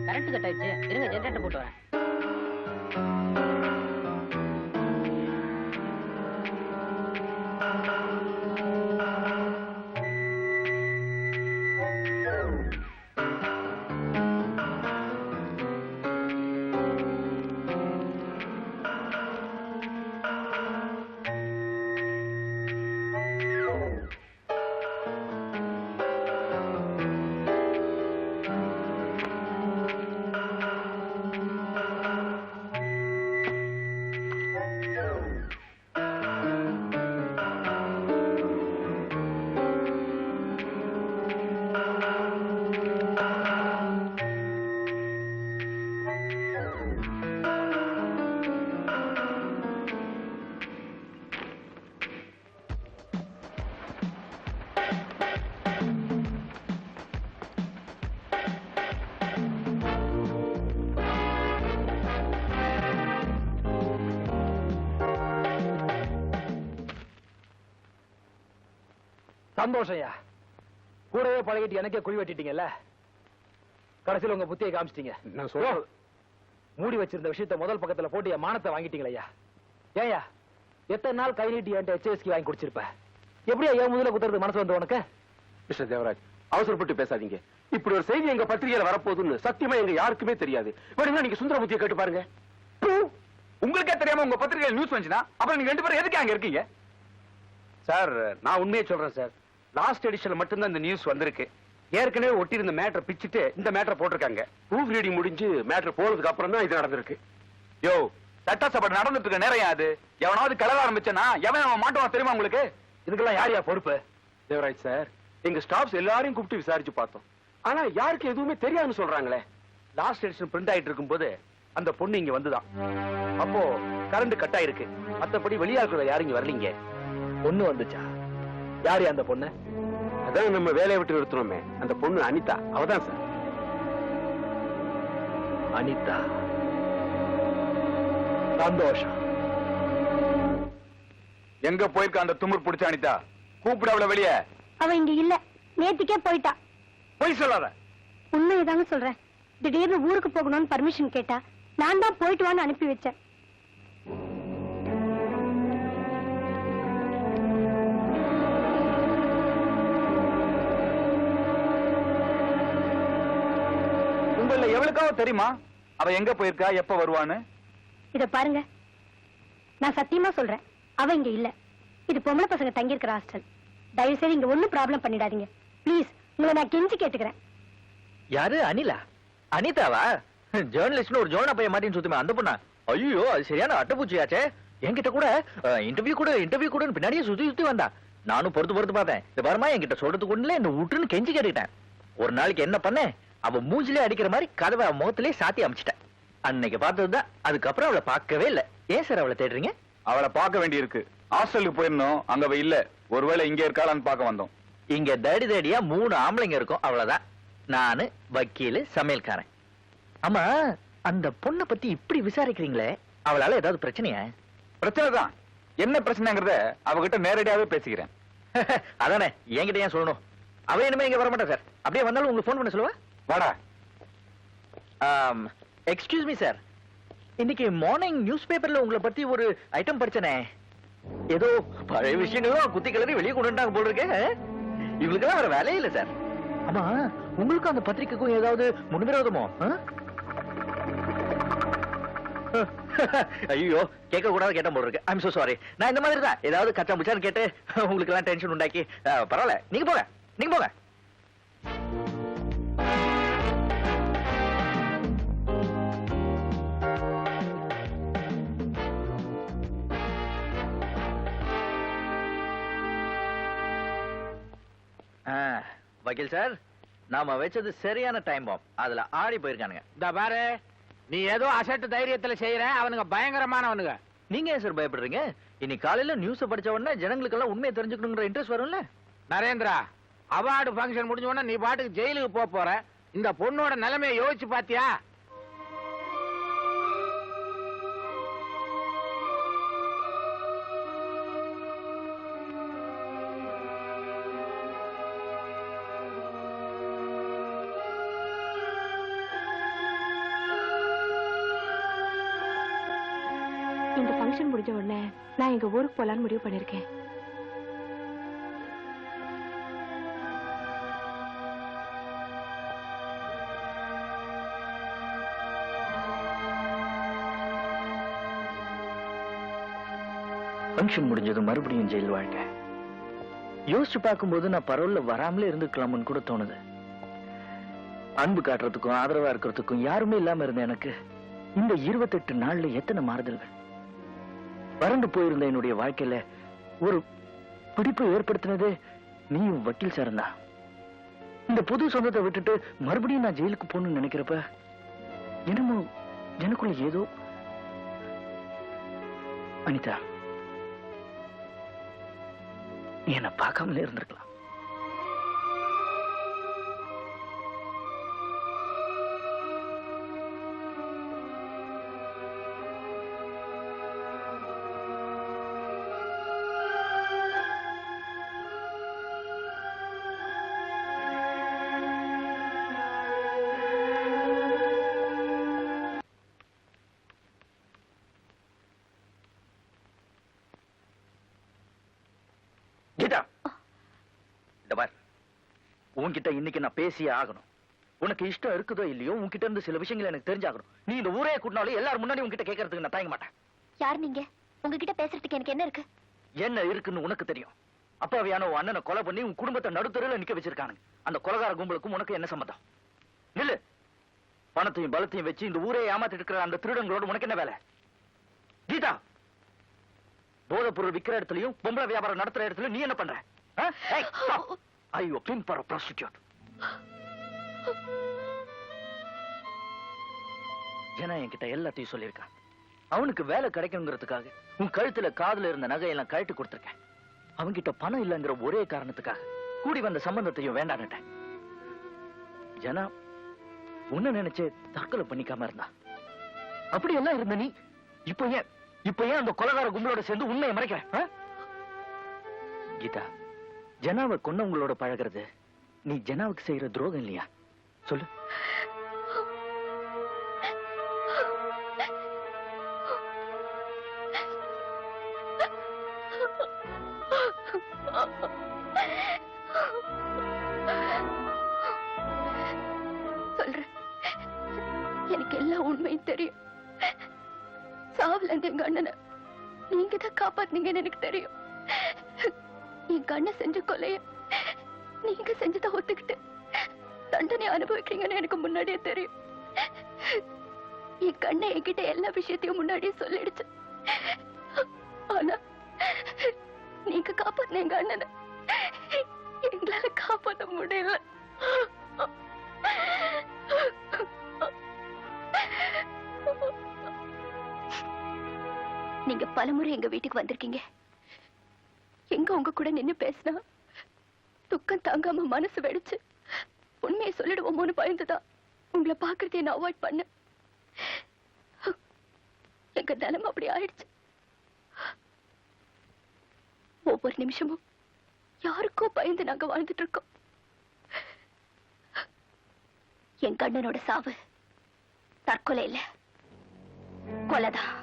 கரண்ட் கட் ஆயிடுச்சு, இருங்க ஜெனரேட்டர் போட்டு வரேன். சந்தோஷம்யா. கூடவே பழகிட்டு எனக்கே குழி வெட்டிட்டீங்கல்ல. கடைசியில் உங்க புத்தியை காமிச்சிட்டீங்க. நான் சொல்றேன், மூடி வச்சிருந்த விஷயத்த முதல் பக்கத்துல போட்டு என் மானத்தை வாங்கிட்டீங்களா? ஏயா, எத்தனை நாள் கை நீட்டி என்கிட்ட HSK வாங்கி குடிச்சிருப்ப? எப்படியா என் முதல்ல குத்துறது மனசு வந்து உனக்கு? மிஸ்டர் தேவராஜ், அவசரப்பட்டு பேசாதீங்க. இப்படி ஒரு செய்தி எங்க பத்திரிகையில வரப்போகுதுன்னு சத்தியமா எங்க யாருக்குமே தெரியாது. வேணும்னா நீங்க சுந்தரமூர்த்தியை கேட்டு பாருங்க. உங்களுக்கே தெரியாம உங்க பத்திரிகையில் நியூஸ் வந்துச்சுன்னா அப்புறம் நீங்க 2 பேரும் எதுக்கு அங்க இருக்கீங்க? சார், நான் உண்மையை சொல்றேன் சார். லாஸ்ட் எடிஷன்ல மட்டும்தான் இந்த நியூஸ் வந்திருக்கு. ஏற்கனவே ஒட்டி இருந்த மேட்டரை பிச்சுட்டு இந்த மேட்டரை போட்டிருக்காங்க. ப்ரூஃப் ரீடிங் முடிஞ்சு மேட்டர் போனதுக்கு அப்புறம் தான் இது நடந்திருக்கு. யோ, சட்டசபை நடந்துட்டு இருக்க நேரம் அது. எவனாவது கிளற ஆரம்பிச்சனா எவன் மாட்டுவான் தெரியுமா உங்களுக்கு? இதுக்கெல்லாம் யார் யார் பொறுப்பு? தேவராஜ் சார், எங்க ஸ்டாஃப்ஸ் எல்லாரையும் கூப்பிட்டு விசாரிச்சு பார்த்தோம். ஆனா யாருக்கு எதுவுமே தெரியாதுன்னு சொல்றாங்களே. லாஸ்ட் எடிஷன் பிரிண்ட் ஆயிட்டு இருக்கும்போது அந்த பொண்ணு இங்க வந்துதான். அப்போ கரண்ட் கட் ஆயிருக்கு. மத்தபடி வெளியாட்கள் யாரும் இங்க வரலீங்க. பொண்ணு வந்துச்சா? யாரு அந்த பொண்ணு? அதான் நம்ம வேலையை விட்டு நிறுத்தணுமே, அந்த பொண்ணு அனிதா, அவதான் சார். அனிதா, சந்தோஷம். எங்க போயிருக்க அந்த துமுர் புடிச்ச அனிதா? கூப்பிட அவள வெளியே. அவ இங்க இல்ல, நேத்துக்கே போயிட்டா. பொய் சொல்லாத. உண்மையதாங்க சொல்றேன். திடீர்னு ஊருக்கு போகணும்னு பர்மிஷன் கேட்டா நான் தான் போயிட்டு வான்னு அனுப்பி வச்சேன். உங்கள எவ்வளவுக்காவது தெரியுமா அவ எங்க போயிருக்கா, எப்ப வருவான்னு? இத பாருங்க, நான் சத்தியமா சொல்றேன், அவ இங்க இல்ல. இது பொம்பளை பசங்க தங்கி இருக்கிற ஹாஸ்டல். தயவு செய்து இங்க ஒண்ணும் ப்ராப்ளம் பண்ணிடாதீங்க ப்ளீஸ். உங்களை நான் கெஞ்சி கேட்டுக்கிறேன். யாரு? அனிலா? அனிதாவா? ஜேர்னலிஸ்ட்னு ஒரு ஜோனா பையன் மாட்டின்னு சுத்துமே அந்த பொண்ணா? ஐயோ, அது சரியான அட்டப்பூச்சியாச்சே. என்கிட்ட கூட இன்டர்வியூ கூட பின்னாடியே சுத்தி வந்தா. நானும் பொறுத்து பார்த்தேன். இந்த பாருமா, என்கிட்ட சொல்றதுக்கு ஒண்ணுல என்ன விட்டுன்னு கெஞ்சி கேட்டுட்டேன். ஒரு நாளைக்கு என்ன பண்ணேன், அவ மூஞ்சிலே அடிக்கிற மாதிரி கதவை முகத்திலே சாத்தி அமைச்சிட்டேன். அன்னைக்கு பார்த்ததுதான். அதுக்கப்புறம் அவளை பார்க்கவே இல்லை. ஏன் சார் அவளை தேடுறீங்க? அவளை பார்க்க வேண்டி இருக்கு. ஹாஸ்டலுக்கு போயிருந்தோம், அங்க அவ இல்ல. ஒருவேளை இங்க இருக்காளான்னு பார்க்க வந்தோம். இங்க தேடியா 3 ஆம்பளைங்க இருக்கும், அவ்வளவுதான். நானு, வக்கீலு, சமையல்காரன். ஆமா, அந்த பொண்ணை பத்தி இப்படி விசாரிக்கிறீங்களே, அவளால ஏதாவது பிரச்சனையா? பிரச்சனை தான். என்ன பிரச்சனைங்கிறத அவகிட்ட நேரடியாவே பேசிக்கிறேன். அதானே, என்கிட்ட ஏன் சொல்லணும்? அவ இனிமே இங்க வரமாட்டா சார். அப்படியே வந்தாலும் உங்களுக்கு ஃபோன் பண்ண சொல்லுவா. வாடா. எக்ஸ்கியூஸ் மீ சார், இன்னைக்கு மார்னிங் நியூஸ் பேப்பர்ல உங்களை பத்தி ஒரு ஐட்டம் படிச்சனே. ஏதோ பழைய விஷயங்களும் குத்தி கிளறி வெளியே கொண்டு வந்தாங்க போல இருக்கு. இவங்களுக்கெல்லாம் வேற வேலையே இல்ல சார். ஆமா, உங்களுக்கும் அந்த பத்திரிக்கைக்கும் ஏதாவது முன்விரோதமோ? ஐயோ, கேட்க கூடாது கேட்ட போல இருக்கு. I'm so sorry. நான் இந்த மாதிரி தான் ஏதாவது கச்சா முச்சான்னு கேட்டு உங்களுக்கு எல்லாம் டென்ஷன் உண்டாக்கி. பரவாயில்ல, நீங்க போங்க. வக்கீல் சார், நாம வச்சது சரியான டைம் பாம். அதுல ஆடி போயிருக்கானுங்க. இந்த பாரு, நீ ஏதோ அசட்டு தைரியத்துல செய்யற, அவனுங்க பயங்கரமானவனுங்க. நீங்க ஏன் சார் பயப்படுறீங்க? இன்னைக்கு காலையில நியூஸ் படிச்ச உடனே ஜனங்களுக்கு எல்லாம் உண்மையை தெரிஞ்சுக்கணுங்கிற இன்ட்ரெஸ்ட் வரும்ல. நரேந்திரா, அவார்டு ஃபங்க்ஷன் முடிஞ்ச உடனே நீ பாட்டுக்கு ஜெயிலுக்கு போற. இந்த பொண்ணோட நிலைமையை யோசிச்சு பாத்தியா? இந்த ஃபங்க்ஷன் முடிஞ்ச உடனே நான் எங்க ஊருக்கு போலான்னு முடிவு பண்ணிருக்கேன். ஃபங்க்ஷன் முடிஞ்சது மறுபடியும் ஜெயில் வாழ்க்கை. யோசிச்சு பார்க்கும்போது நான் பரவல்ல வராமலே இருந்துக்கலாம்னு கூட தோணுது. அன்பு காட்டுறதுக்கும் ஆதரவா இருக்கிறதுக்கும் யாருமே இல்லாம இருந்த எனக்கு இந்த 28 நாள்ல எத்தனை மாறுதல்கள். வறண்டு போயிருந்த என்னுடைய வாழ்க்கையில ஒரு பிடிப்பு ஏற்படுத்தினதே நீயும் வக்கீல் சார் தான். இந்த புது சொந்தத்தை விட்டுட்டு மறுபடியும் நான் ஜெயிலுக்கு போகணும்னு நினைக்கிறப்ப என்னமோ எனக்குள்ள ஏதோ. அனிதா, நீ என்ன பார்க்காமலே இருந்திருக்கலாம். உன்கிட்ட இன்னைக்கு நான் பேசியே ஆகணும். உனக்கு இஷ்டம் இருக்குதோ இல்லையோ, உன்கிட்ட இருந்து சில விஷயங்கள் எனக்கு தெரிஞ்சாகணும். நீ இந்த ஊரே கூட்டினாலும் எல்லாரும் முன்னாடி உன்கிட்ட கேட்கறதுக்கு நான் தயங்க மாட்டேன். யார் நீங்க? உங்ககிட்ட பேசுறதுக்கு எனக்கு என்ன இருக்கு? என்ன இருக்குன்னு உனக்கு தெரியும். அப்பாவியான உன் அண்ணனை கொலை பண்ணி உன் குடும்பத்தை நடுத்தருல நிக்க வச்சிருக்கானுங்க. அந்த கொலைகார கும்பலுக்கும் உனக்கு என்ன சம்பந்தம்? நில்லு. பணத்தையும் பலத்தையும் வச்சு இந்த ஊரே ஏமாத்திட்டு இருக்கிற அந்த திருடங்களோட உனக்கு என்ன வேலை? கீதா, போதைப் பொருள் விற்கிற இடத்துலயும் பொம்பளை வியாபாரம் நடத்துற இடத்துலயும் நீ என்ன பண்ற? Are you a pimp or a prostitute? ஜனா என்கிட்ட எல்லாத்தையும் சொல்லியிருக்கான். அவனுக்கு வேலை கிடைக்குங்கிறதுக்காக உன் கழுத்துல காதுல இருந்த நகையெல்லாம் கழட்டி கொடுத்திருக்கேன். அவன்கிட்ட பணம் இல்லைங்கிற ஒரே காரணத்துக்காக கூடி வந்த சம்பந்தத்தையும் வேண்டான்னுட்டேன். ஜனா உன்ன நினைச்சு தற்கொலை பண்ணிக்காம இருந்தா. அப்படி எல்லாம் இருந்த நீ இப்ப ஏன் அந்த கொலைகார கும்பலோட சேர்ந்து உண்மையை மறைக்கிற? கீதா, ஜனாவை கொன்னவங்களோட பழகிறது நீ ஜனாவுக்கு செய்யற துரோகம் இல்லையா? சொல்லு. சொல்றேன், எனக்கு எல்லா உண்மையும் தெரியும். சாவுல இருந்து எங்க அண்ணனை நீங்க தான் காப்பாத்துனீங்கன்னு எனக்கு தெரியும். என் கண்ணை செஞ்ச கொலைய நீங்க செஞ்சதை ஒத்துக்கிட்டு தண்டனை அனுபவிக்கிறீங்கன்னு எனக்கு முன்னாடியே தெரியும். என் கண்ணை என்கிட்ட எல்லா விஷயத்தையும் முன்னாடியே சொல்லிடுச்சு. ஆனா நீங்க காப்பாத்தின எங்க அண்ணனை எங்களால காப்பாற்ற முடியல. நீங்க பலமுறை எங்க வீட்டுக்கு வந்திருக்கீங்க. எங்க உங்க கூட நின்னு பேசினா துக்கம் தாங்காம மனசு வெடிச்சு உண்மையை சொல்லிடுவோமோன்னு பயந்துதான் உங்களை பாக்குறதே நான் அவாய்ட் பண்ண. எங்க நிலைமை அப்படி ஆயிடுச்சு. ஒவ்வொரு நிமிஷமும் யாருக்கோ பயந்து நாங்க வாழ்ந்துட்டு இருக்கோம். என் கண்ணனோட சாவு தற்கொலை இல்ல, கொலைதான்.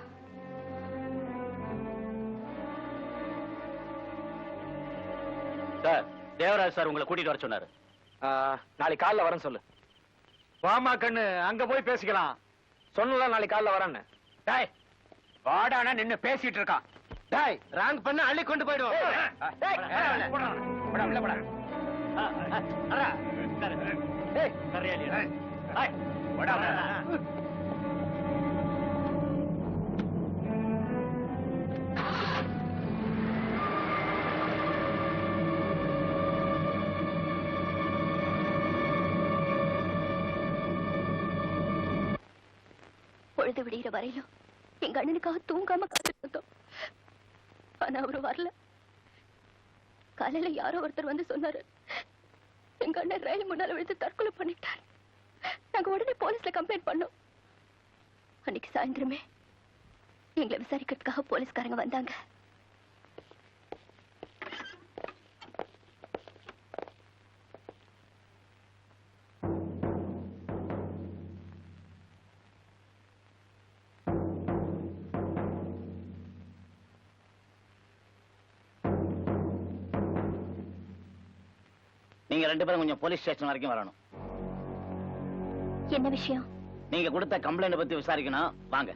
சார், தேவராஜ் சார் உங்களை கூட்டிட்டு வர சொன்னாரு. நாளைக்கு காலைல வரேன்னு சொல்லு. வாமா கண்ணு, அங்க போய் பேசிக்கலாம். சொன்னல நாளைக்கு காலைல வரேன்னு. டேய், வாடானா நின்னு பேசிட்டு இருக்கான். டேய், ராங் பண்ண அள்ளி கொண்டு போயிடுவோம். பொழுது விடுகிற வரையிலும் எங்க அண்ணனுக்காக தூங்காம காத்துட்டு இருந்தோம். ஆனா அவரு வரல. காலையில யாரோ ஒருத்தர் வந்து சொன்னாரு, எங்க அண்ணன் ரயில் முன்னால விழுந்து தற்கொலை பண்ணிட்டார். நாங்க உடனே போலீஸ்ல கம்ப்ளைண்ட் பண்ணோம். அன்னைக்கு சாயந்தரமே எங்களை விசாரிக்கிறதுக்காக போலீஸ்காரங்க வந்தாங்க. நீங்க ரெண்டு பேரும் கொஞ்சம் போலீஸ் ஸ்டேஷன் வரைக்கும் வரணும். என்ன விஷயம்? நீங்க கொடுத்த கம்ப்ளைண்ட் பத்தி விசாரிக்கணும். வாங்க.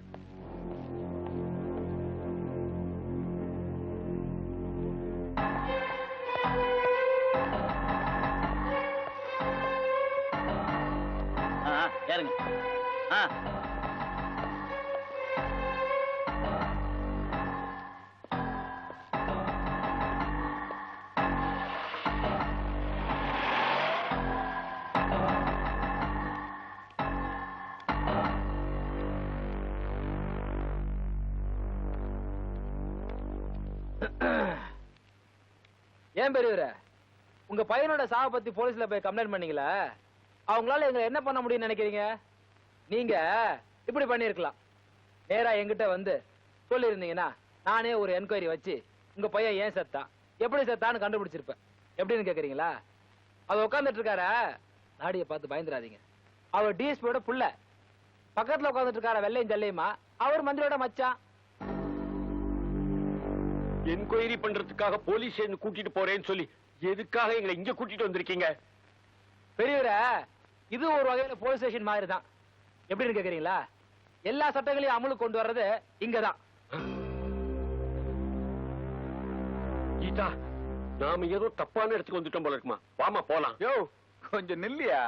ஏறுங்க. ஏன் பெரியவரே, உங்க பையனோட சாவை பத்தி போலீஸ்ல போய் கம்ப்ளைண்ட் பண்ணீங்களா? அவங்களால எங்களை என்ன பண்ண முடியும்னு நினைக்கிறீங்க? நீங்க இப்படி பண்ணிருக்கலாம். நேரா என்கிட்ட வந்து சொல்லிருந்தீங்கன்னா நானே ஒரு என்கொயரி வச்சு உங்க பையன் ஏன் செத்தான், எப்படி செத்தான்னு கண்டுபிடிச்சிருப்பேன். எப்படின்னு கேக்குறீங்களா? அவர் உட்கார்ந்துட்டு இருக்காரா, நாடிய பார்த்து பயந்துடாதீங்க. அவர் டிஎஸ்பியோட புள்ள. பக்கத்துல உட்கார்ந்துட்டு இருக்கார வெள்ளையும் ஜல்லையுமா, அவர் மந்திரியோட மச்சான். என்கொயரி பண்றதுக்காக போலீஸ் ஸ்டேஷன் கூட்டிட்டு போறேன்னு சொல்லி எதுக்காக எங்களை இங்க கூட்டிட்டு வந்திருக்கீங்க? பெரியவரே, இது ஒரு வகையில போலீஸ் ஸ்டேஷன் மாதிரி தான். எப்படின்னு கேக்குறீங்களா? எல்லா சட்டங்களையும் அமலுக்கு கொண்டு வர்றது இங்கதான். கீதா, நாம ஏதோ தப்பான இடத்துக்கு வந்துட்டோம் போல இருக்குமா. வாமா போலாம். யோ, கொஞ்சம் நில்லியா.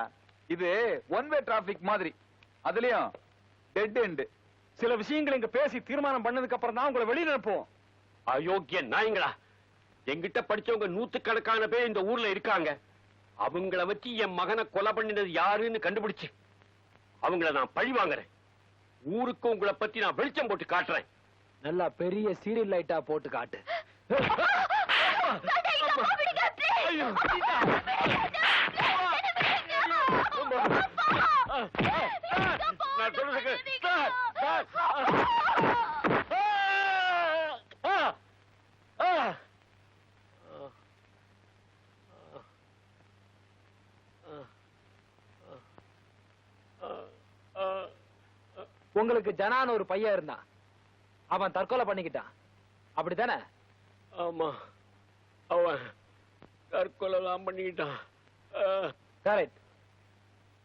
இது ஒன் வே டிராபிக் மாதிரி, அதுலயும் டெட் எண்ட். சில விஷயங்களை இங்க பேசி தீர்மானம் பண்ணதுக்கு அப்புறம் தான் உங்களை வெளியில அனுப்புவோம். அயோக்கிய நாயங்களா, எங்கிட்ட படிச்சவங்க நூத்துக்கணக்கான பேர் இந்த ஊர்ல இருக்காங்க. அவங்கள வச்சு என் மகனை கொலை பண்ணினது யாருன்னு கண்டுபிடிச்சு அவங்கள நான் பழி வாங்குறேன். ஊருக்கு உங்களை பத்தி நான் வெளிச்சம் போட்டு காட்டுறேன். நல்லா பெரிய சீரியல் லைட்டா போட்டு காட்டு. நான் சொல்றதுக்கு உங்களுக்கு ஜனான்னு ஒரு பையன் இருந்தான், அவன் தற்கொலை பண்ணிக்கிட்டான், அப்படித்தானே? ஆமா, அவன் தற்கொலை தான் பண்ணிக்கிட்டான். கரெக்ட்.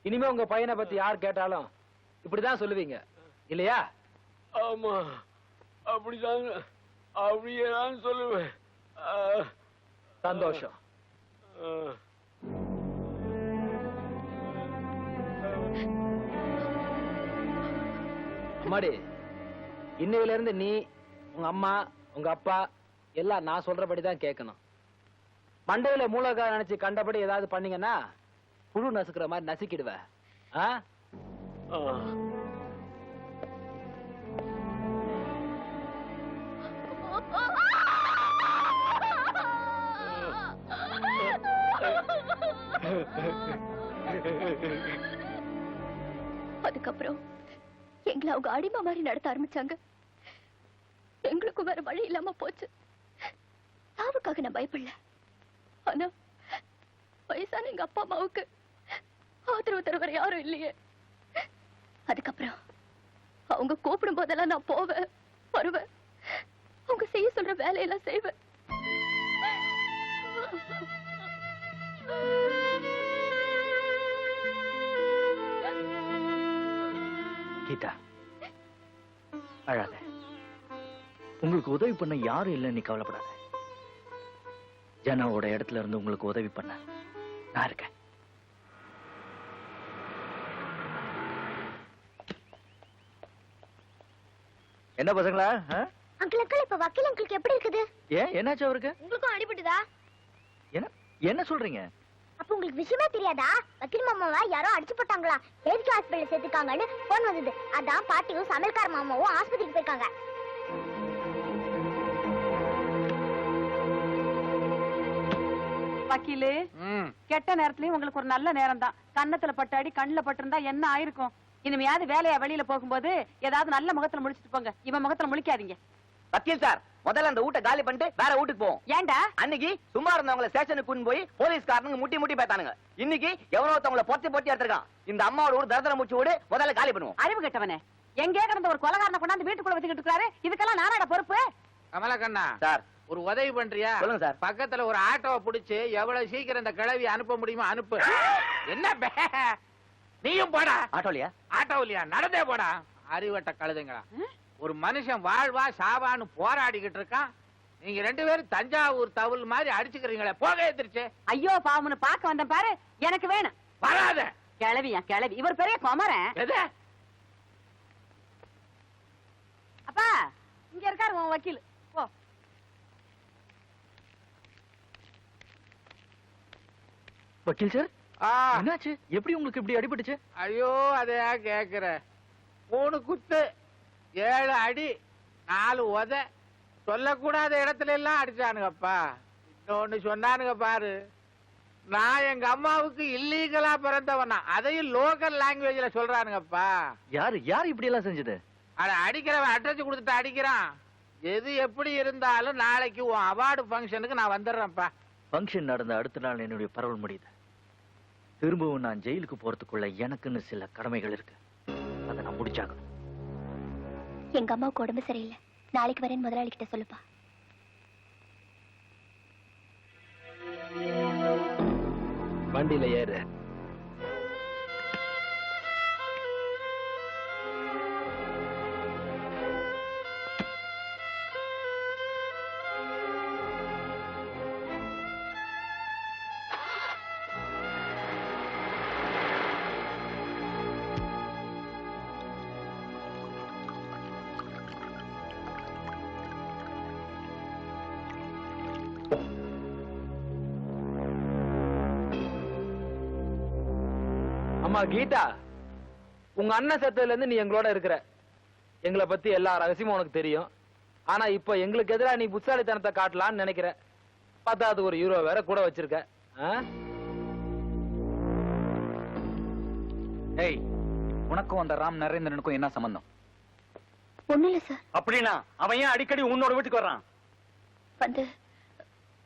இனிமே உங்க பையனை பத்தி யார் கேட்டாலும் இப்படிதான் சொல்லுவீங்க இல்லையா? ஆமா, அப்படியே தான் சொல்லுவேன். சந்தோஷம். அம்மாடி, இன்னையில இருந்து நீ, உங்க அம்மா, உங்க அப்பா எல்லாம் நான் சொல்றபடிதான் கேட்கணும். மண்டையில மூலகா நினைச்சு கண்டபடி ஏதாவது பண்ணீங்கன்னா புழு நசுக்கிற மாதிரி நசுக்கிடுவேன். அதுக்கப்புறம் எங்களை அவங்க அடிமை மாதிரி நடத்த ஆரம்பிச்சாங்க. எங்களுக்கும் வேற வழி இல்லாம போச்சு. சாவுக்காக நான் பயப்படல. ஆனா வயசான எங்க அப்பா அம்மாவுக்கு ஆதரவு தர வேற யாரும் இல்லையே. அதுக்கப்புறம் அவங்க கூப்பிடும் போதெல்லாம் நான் போவேன், வருவேன், அவங்க செய்ய சொல்ற வேலையெல்லாம் செய்வேன். கீதா, அழாத. உங்களுக்கு உதவி பண்ண யாரும் இல்லைன்னு நீ கவலைப்படாத. ஜனாவோட இடத்துல இருந்து உங்களுக்கு உதவி பண்ண நான் இருக்கேன். என்ன பசங்களா? அங்கிள் இப்ப வக்கீல் அங்கிளுக்கு எப்படி இருக்குது? ஏன், என்னாச்சு அவருக்கு? உங்களுக்கும் அடிபட்டுதா? என்ன என்ன சொல்றீங்க? அப்ப உங்களுக்கு விஷயமே தெரியாதா? வக்கீல் மாமாவா யாரோ அடிச்சு போட்டாங்களா, ஏரிக்கா ஹாஸ்பிடல்ல சேர்த்துக்காங்கன்னு போன் வந்தது. அதான் பாட்டியும் சமையல்கார மாமாவும் ஆஸ்பத்திரிக்கு போயிருக்காங்க. வக்கீலு, கெட்ட நேரத்துலயும் உங்களுக்கு ஒரு நல்ல நேரம் தான். கன்னத்துல பட்டு அடி கண்ணுல பட்டிருந்தா என்ன ஆயிருக்கும்? இனிமையாவது வேலையா வெளியில போகும்போது ஏதாவது நல்ல முகத்துல முடிச்சிட்டு போங்க. இவன் முகத்துல முழிக்காதீங்க. வக்கீல் சார், முதல்ல அந்த வீட்டை காலி பண்ணிட்டு வேற வீட்டுக்கு போவோம். ஏண்டா? அன்னைக்கு சும்மா இருந்தவங்களை ஸ்டேஷனுக்கு கூட்டிட்டு போய் போலீஸ்காரனுங்க முட்டி பேத்தானுங்க. இன்னைக்கு எவனோ ஒருத்தவங்களை பொத்தி எடுத்திருக்கான். இந்த அம்மாவோட ஊர் தரதர மூச்சு வீடு முதல்ல காலி பண்ணுவோம். அறிவு கெட்டவனே, எங்கே கிடந்த ஒரு கொலகாரனை கொண்டாந்து வீட்டுக்குள்ள வச்சுக்கிட்டு இருக்காரு. இதுக்கெல்லாம் நானோட பொறுப்பு. கமலக்கண்ணா சார், ஒரு உதவி பண்றியா? சொல்லுங்க சார். பக்கத்துல ஒரு ஆட்டோவை புடிச்சு எவ்வளவு சீக்கிரம் இந்த கிழவி அனுப்ப முடியுமோ அனுப்பு. என்ன நீயும் போடா. ஆட்டோலியா? ஆட்டோ இல்லையா, நடந்தே போடா. அறிவட்ட கழுதுங்களா. ஒரு மனுஷன் வாழ்வா சாவான்னு போராடிக்கிட்டு இருக்கான். நீங்க 2 பேரும் தஞ்சாவூர் தவுல் மாதிரி அடிச்சுக்கிறீங்களே, போக எதிர்ச்சு. ஐயோ பாவம்னு பாக்க வந்தேன் பாரு. எனக்கு வேணும். வராத கிளவியா கிளவி. இவர் பெரிய குமரன். எது? அப்பா, இங்க இருக்காரு உன் வக்கீல். போ. வக்கீல் சார், என்னாச்சு? எப்படி உங்களுக்கு இப்படி அடிபட்டுச்சு? ஐயோ, அதையா கேக்குற? 3 குத்து, 7 அடி, 4 உதை. சொல்லக்கூடாத இடத்துல எல்லாம் அடிச்சானுங்கப்பா. இன்னொன்னு சொன்னானுங்க பாரு, நான் எங்க அம்மாவுக்கு இல்லீகலா பிறந்தவனா, அதையும் லோக்கல் லாங்குவேஜ்ல சொல்றானுங்கப்பா. யாரு யாரு இப்படி எல்லாம் செஞ்சது? அடிக்கிறவன் அட்ரஸ் கொடுத்துட்டு அடிக்கிறான். எது எப்படி இருந்தாலும் நாளைக்கு உன் அவார்டு ஃபங்க்ஷனுக்கு நான் வந்துடுறேன்ப்பா. ஃபங்க்ஷன் நடந்த அடுத்த நாள் என்னுடைய பரவல் முடியுது. திரும்பவும் நான் ஜெயிலுக்கு போறதுக்குள்ள எனக்குன்னு சில கடமைகள் இருக்கு. அதை நான் முடிச்சாகணும். எங்க அம்மாவுக்கு உடம்பு சரியில்லை, நாளைக்கு வரேன் முதலாளி கிட்ட சொல்லுப்பா. வண்டியில ஏறு. அம்மா கீதா, உங்க அண்ணன் செத்ததுல இருந்து நீ எங்களோட இருக்கிற. எங்களை பத்தி எல்லா ரகசியமும் உனக்கு தெரியும். ஆனா இப்ப எங்களுக்கு எதிராக நீ புத்தாலித்தனத்தை காட்டலான்னு நினைக்கிற. பத்தாவது ஒரு யூரோ வேற கூட வச்சிருக்க. ஏய், உனக்கும் அந்த ராம் நரேந்திரனுக்கும் என்ன சம்பந்தம்? ஒண்ணு இல்ல சார். அப்படின்னா அவன் ஏன் அடிக்கடி உன்னோட வீட்டுக்கு வர்றான்? வந்து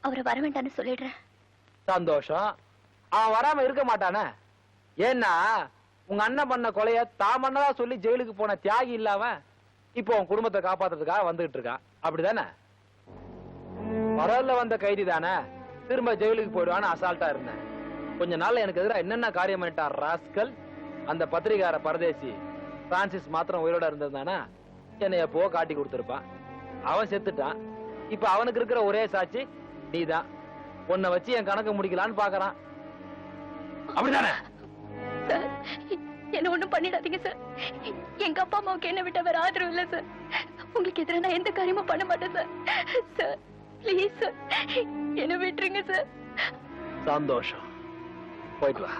அவரை வர வேண்டாம்னு சொல்லிடுறேன். சந்தோஷம். அவன் வராம இருக்க மாட்டானே. ஏன்னா உங்க அண்ணன் பண்ண கொலைய தான் பண்ணதா சொல்லி ஜெயிலுக்கு போன தியாகி இல்லாம இப்போ உன் குடும்பத்தை காப்பாத்துறதுக்காக வந்துகிட்டு இருக்கான். அப்படிதானே? பரவாயில்ல, வந்த கைதி தானே, திரும்ப ஜெயிலுக்கு போயிடுவான்னு அசால்ட்டா இருந்தேன். கொஞ்ச நாள்ல எனக்கு எதிராக என்னென்ன காரியம் பண்ணிட்டான் ராஸ்கல். அந்த பத்திரிகார பரதேசி பிரான்சிஸ் மாத்திரம் உயிரோட இருந்திருந்தானா என்னை எப்போ காட்டி கொடுத்திருப்பான். அவன் செத்துட்டான். இப்ப அவனுக்கு இருக்கிற ஒரே சாட்சி நீதான். உன்னை வச்சு என் கணக்கு முடிக்கலான்னு பாக்குறான். அப்படிதானே? சார், என்ன ஒண்ணும் பண்ணிடாதீங்க சார். எங்க அப்பா அம்மாவுக்கு என்ன விட்ட வேற ஆதரவு இல்ல சார். உங்களுக்கு எதிராக நான் எந்த காரியமும் பண்ண மாட்டேன் சார். சார் ப்ளீஸ் சார், என்ன விட்டுருங்க சார். சந்தோஷம், போயிட்டு வா.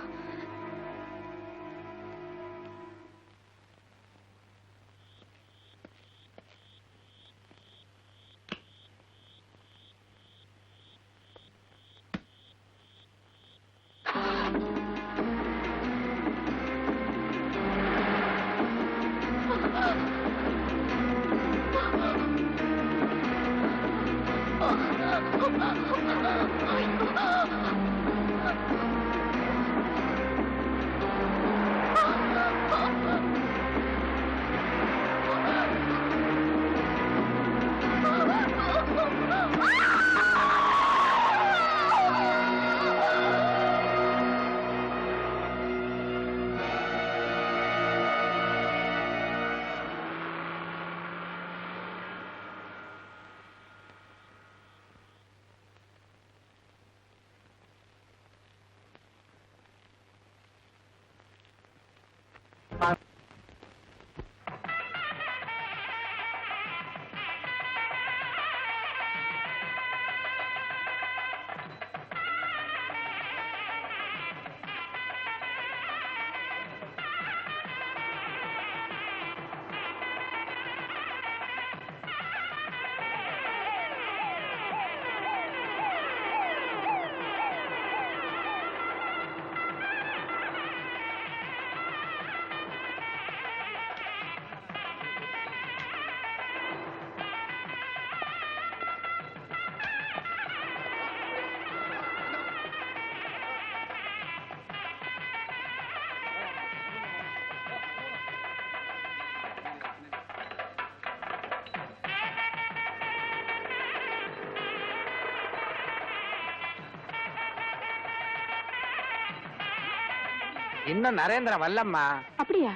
இன்னும் நரேந்திரன் வரலம்மா. அப்படியா?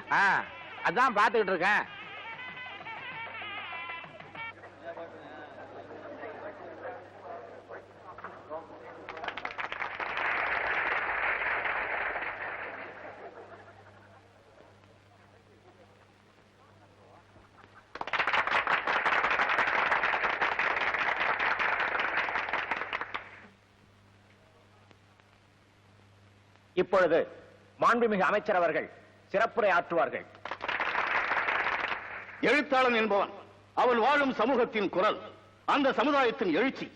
அதான் பாத்துக்கிட்டு இருக்கேன். இப்பொழுது மாண்புமிகு அமைச்சர் அவர்கள் சிறப்புரை ஆற்றுவார்கள். எழுத்தாளன் என்பவன் அவன் வாழும் சமூகத்தின் குரல், அந்த சமுதாயத்தின் எழுச்சி.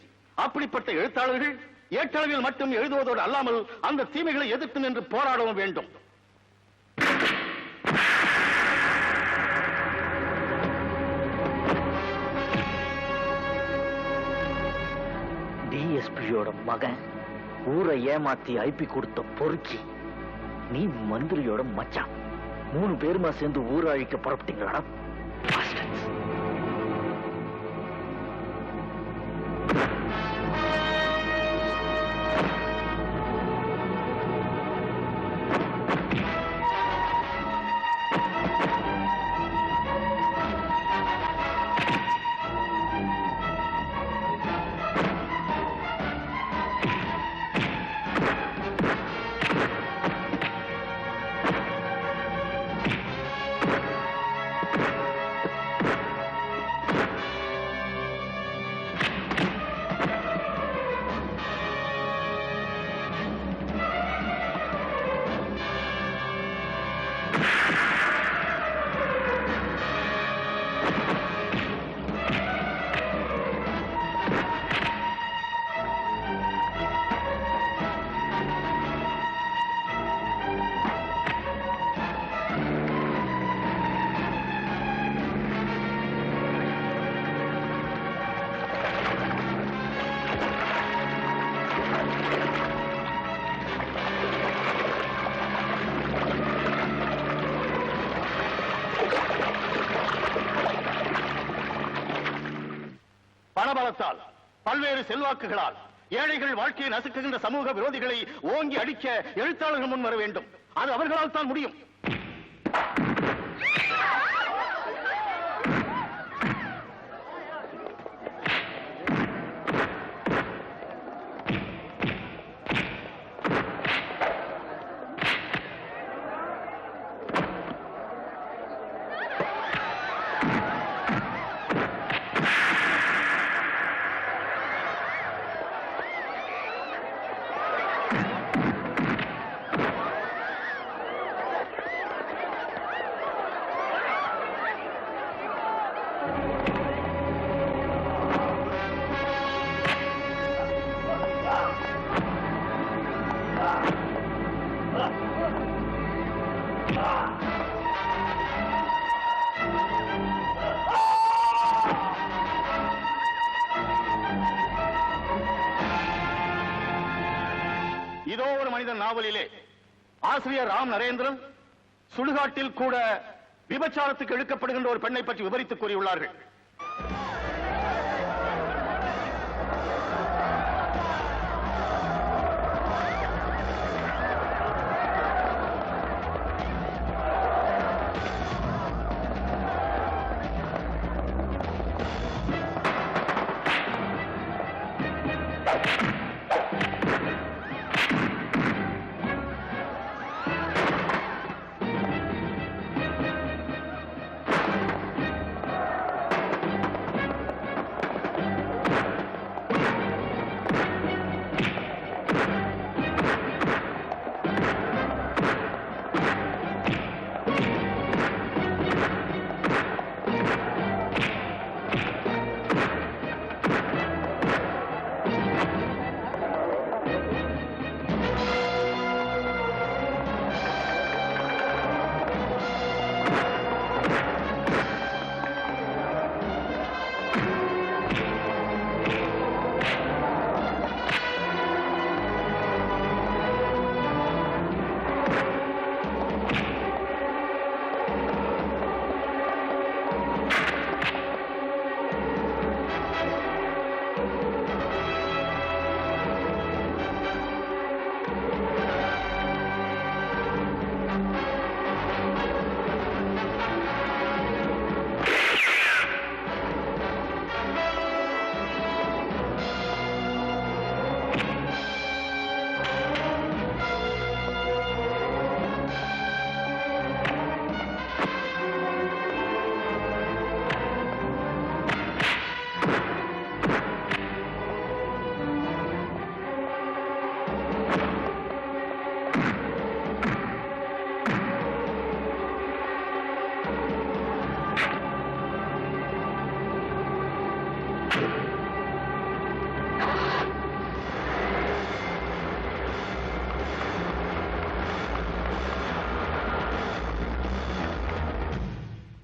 அப்படிப்பட்ட எழுத்தாளர்கள் ஏற்றளவில் மட்டும் எழுதுவதோடு அல்லாமல் அந்த தீமைகளை எதிர்த்து நின்று போராடவும் வேண்டும். டிஎஸ்பியோட மகன், ஊரை ஏமாத்தி ஐபி கொடுத்த பொறுக்கி, நீ மந்திரியோட மச்சான், 3 பேருமா சேர்ந்து ஊரை அழிக்க புறப்பட்டீங்களா? பணபலத்தால் பல்வேறு செல்வாக்குகளால் ஏழைகள் வாழ்க்கையை நசுக்குகின்ற சமூக விரோதிகளை ஓங்கி அடிக்க எழுத்தாளர்கள் முன் வர வேண்டும். அது அவர்களால் தான் முடியும். இதோ ஒரு மனிதன் நாவலிலே ஆசிரியர் ராம் நரேந்திரன் சுடுகாட்டில் கூட விபச்சாரத்துக்கு இழுக்கப்படுகின்ற ஒரு பெண்ணை பற்றி விவரித்துக் கூறியுள்ளார்கள்.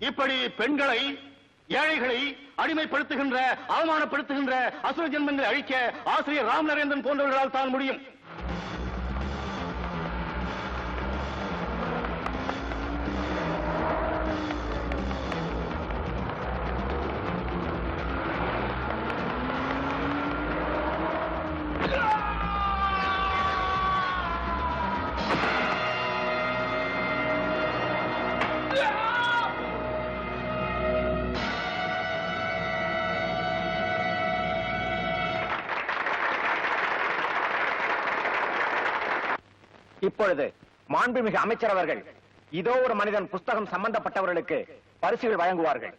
இப்படி பெண்களை, ஏழைகளை அடிமைப்படுத்துகின்ற, அவமானப்படுத்துகின்ற அசுர ஜென்மங்களை அழிக்க ஆசிரியர் ராம் நரேந்திரன் போன்றவர்களால் தான் முடியும். இப்பொழுது மாண்புமிகு அமைச்சர் அவர்கள் இதோ ஒரு மனிதன் புஸ்தகம் சம்பந்தப்பட்டவர்களுக்கு பரிசுகள் வழங்குவார்கள்.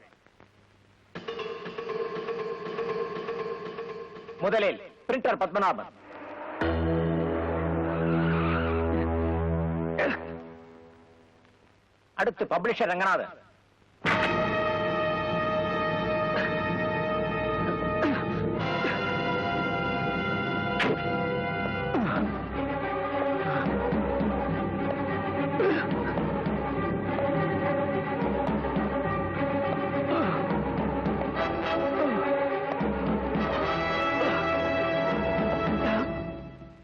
முதலில் பிரிண்டர் பத்மநாபன், அடுத்து பப்ளிஷர் ரங்கநாதன்,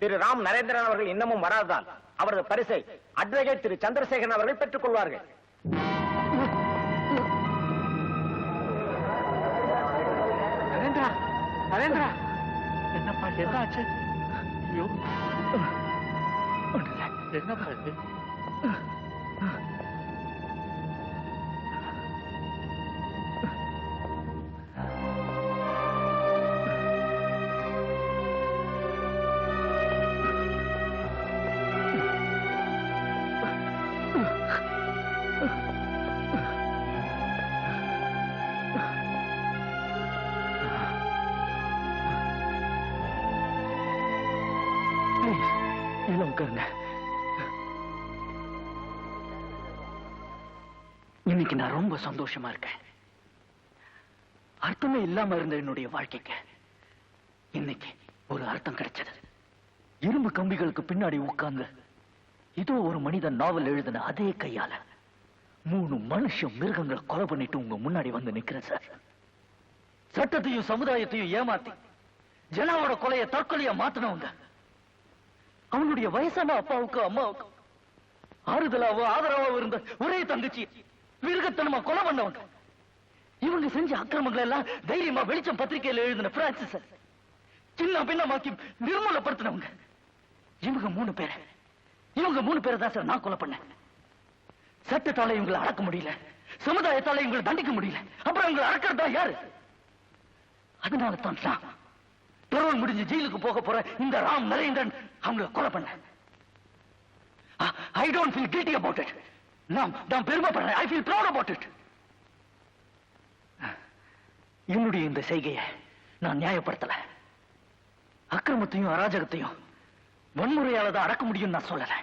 திரு ராம் நரேந்திரன் அவர்கள் இன்னமும் வராததால் அவரது பரிசை அட்வொகேட் திரு சந்திரசேகரன் அவர்கள் பெற்றுக் கொள்வார்கள். நரேந்திரா, நரேந்திரா, என்னப்பா என்ன ஆச்சு? ஐயோ, என்னப்பா இது? இன்னைக்கு நான் ரொம்ப சந்தோஷமா இருக்கேன். அர்த்தமே இல்லாம இருந்த என்னுடைய வாழ்க்கைக்கு இன்னைக்கு ஒரு அர்த்தம் கிடைச்சது. இரும்பு கம்பிகளுக்கு பின்னாடி உட்கார்ந்து இதோ ஒரு மனிதன் நாவல் எழுதின அதே கையால 3 மனுஷ மிருகங்களை கொலை பண்ணிட்டு உங்க முன்னாடி வந்து நிக்கிறேன் சார். சட்டத்தையும் சமுதாயத்தையும் ஏமாத்தி ஜனாவோட கொலையை தற்கொலையா மாத்தினவங்க, அவனுடைய வயசான அப்பாவுக்கு அம்மாவுக்கு ஆறுதலாவோ ஆதரவாவோ இருந்த ஒரே தங்கச்சி மிருகத்தனமா கொலை பண்ணவங்க, இவங்க செஞ்ச அக்கிரமங்கள் எல்லாம் தைரியமா வெளிச்சம் பத்திரிகையில எழுதின பிரான்சிஸ் சின்ன பின்னமாக்கி நிர்மூலப்படுத்தினவங்க, இவங்க 3 பேரை தான் சார் நான் கொலை பண்ணேன். சட்டத்தால இவங்களை அடக்க முடியல, சமுதாயத்தால இவங்களை தண்டிக்க முடியல, அப்புறம் இவங்களை அடக்கிறதா யாரு? அதனால தான் நான் பரோல் முடிஞ்சு ஜெயிலுக்கு போக போற இந்த ராம் நரேந்திரன் அவங்களை கொலை பண்ணேன். I don't feel guilty about it. நான் பெருமைப்படுறேன். I feel proud about it. என்னுடைய இந்த செய்கையை நான் நியாயப்படுத்தல. அக்கிரமத்தையும் அராஜகத்தையும் வன்முறையால தான் அடக்க முடியும் நான் சொல்லல.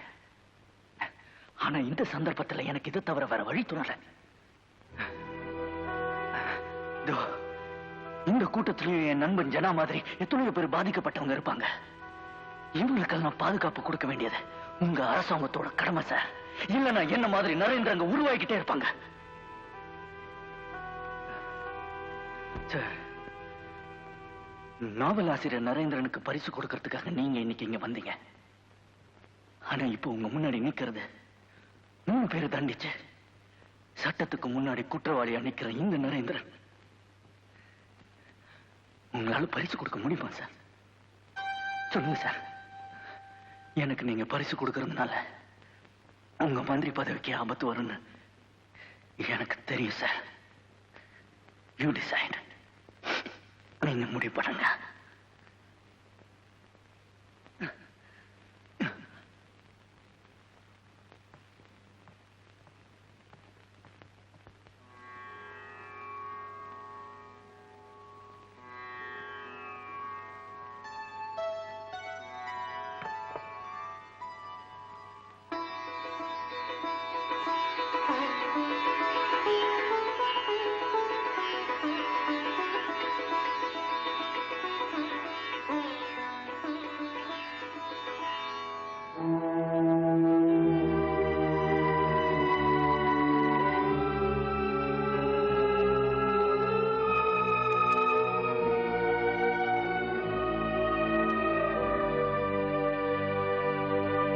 ஆனா இந்த சந்தர்ப்பத்தில் எனக்கு இது தவிர வேற வழி தோணல. இந்த கூட்டத்திலேயும் என் நண்பன் ஜனா மாதிரி எத்தனையோ பேர் பாதிக்கப்பட்டவங்க இருப்பாங்க. இவங்களுக்கெல்லாம் பாதுகாப்பு கொடுக்க வேண்டியது உங்க அரசாங்கத்தோட கடமை சார். இல்லைன்னா என்ன மாதிரி நரேந்திரங்க உருவாக்கிட்டே இருப்பாங்க சார். நாவல் ஆசிரியர் நரேந்திரனுக்கு பரிசு கொடுக்கறதுக்காக நீங்க இன்னைக்கு இங்க வந்தீங்க. ஆனா இப்போ உங்க முன்னாடி நிக்கிறது 3 பேரை தண்டிச்சு சட்டத்துக்கு முன்னாடி குற்றவாளியா நிக்கிற இந்த நரேந்திரன். உங்களால பரிசு கொடுக்க முடியுமா சார்? சொல்லுங்க சார். எனக்கு நீங்க பரிசு கொடுக்கறதுனால உங்க மந்திரி பதவிக்கு ஆபத்து வரும்னு எனக்கு தெரியும் சார். You decide. நீங்க முடிவு பண்ணுங்க.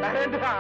நரேந்திரா,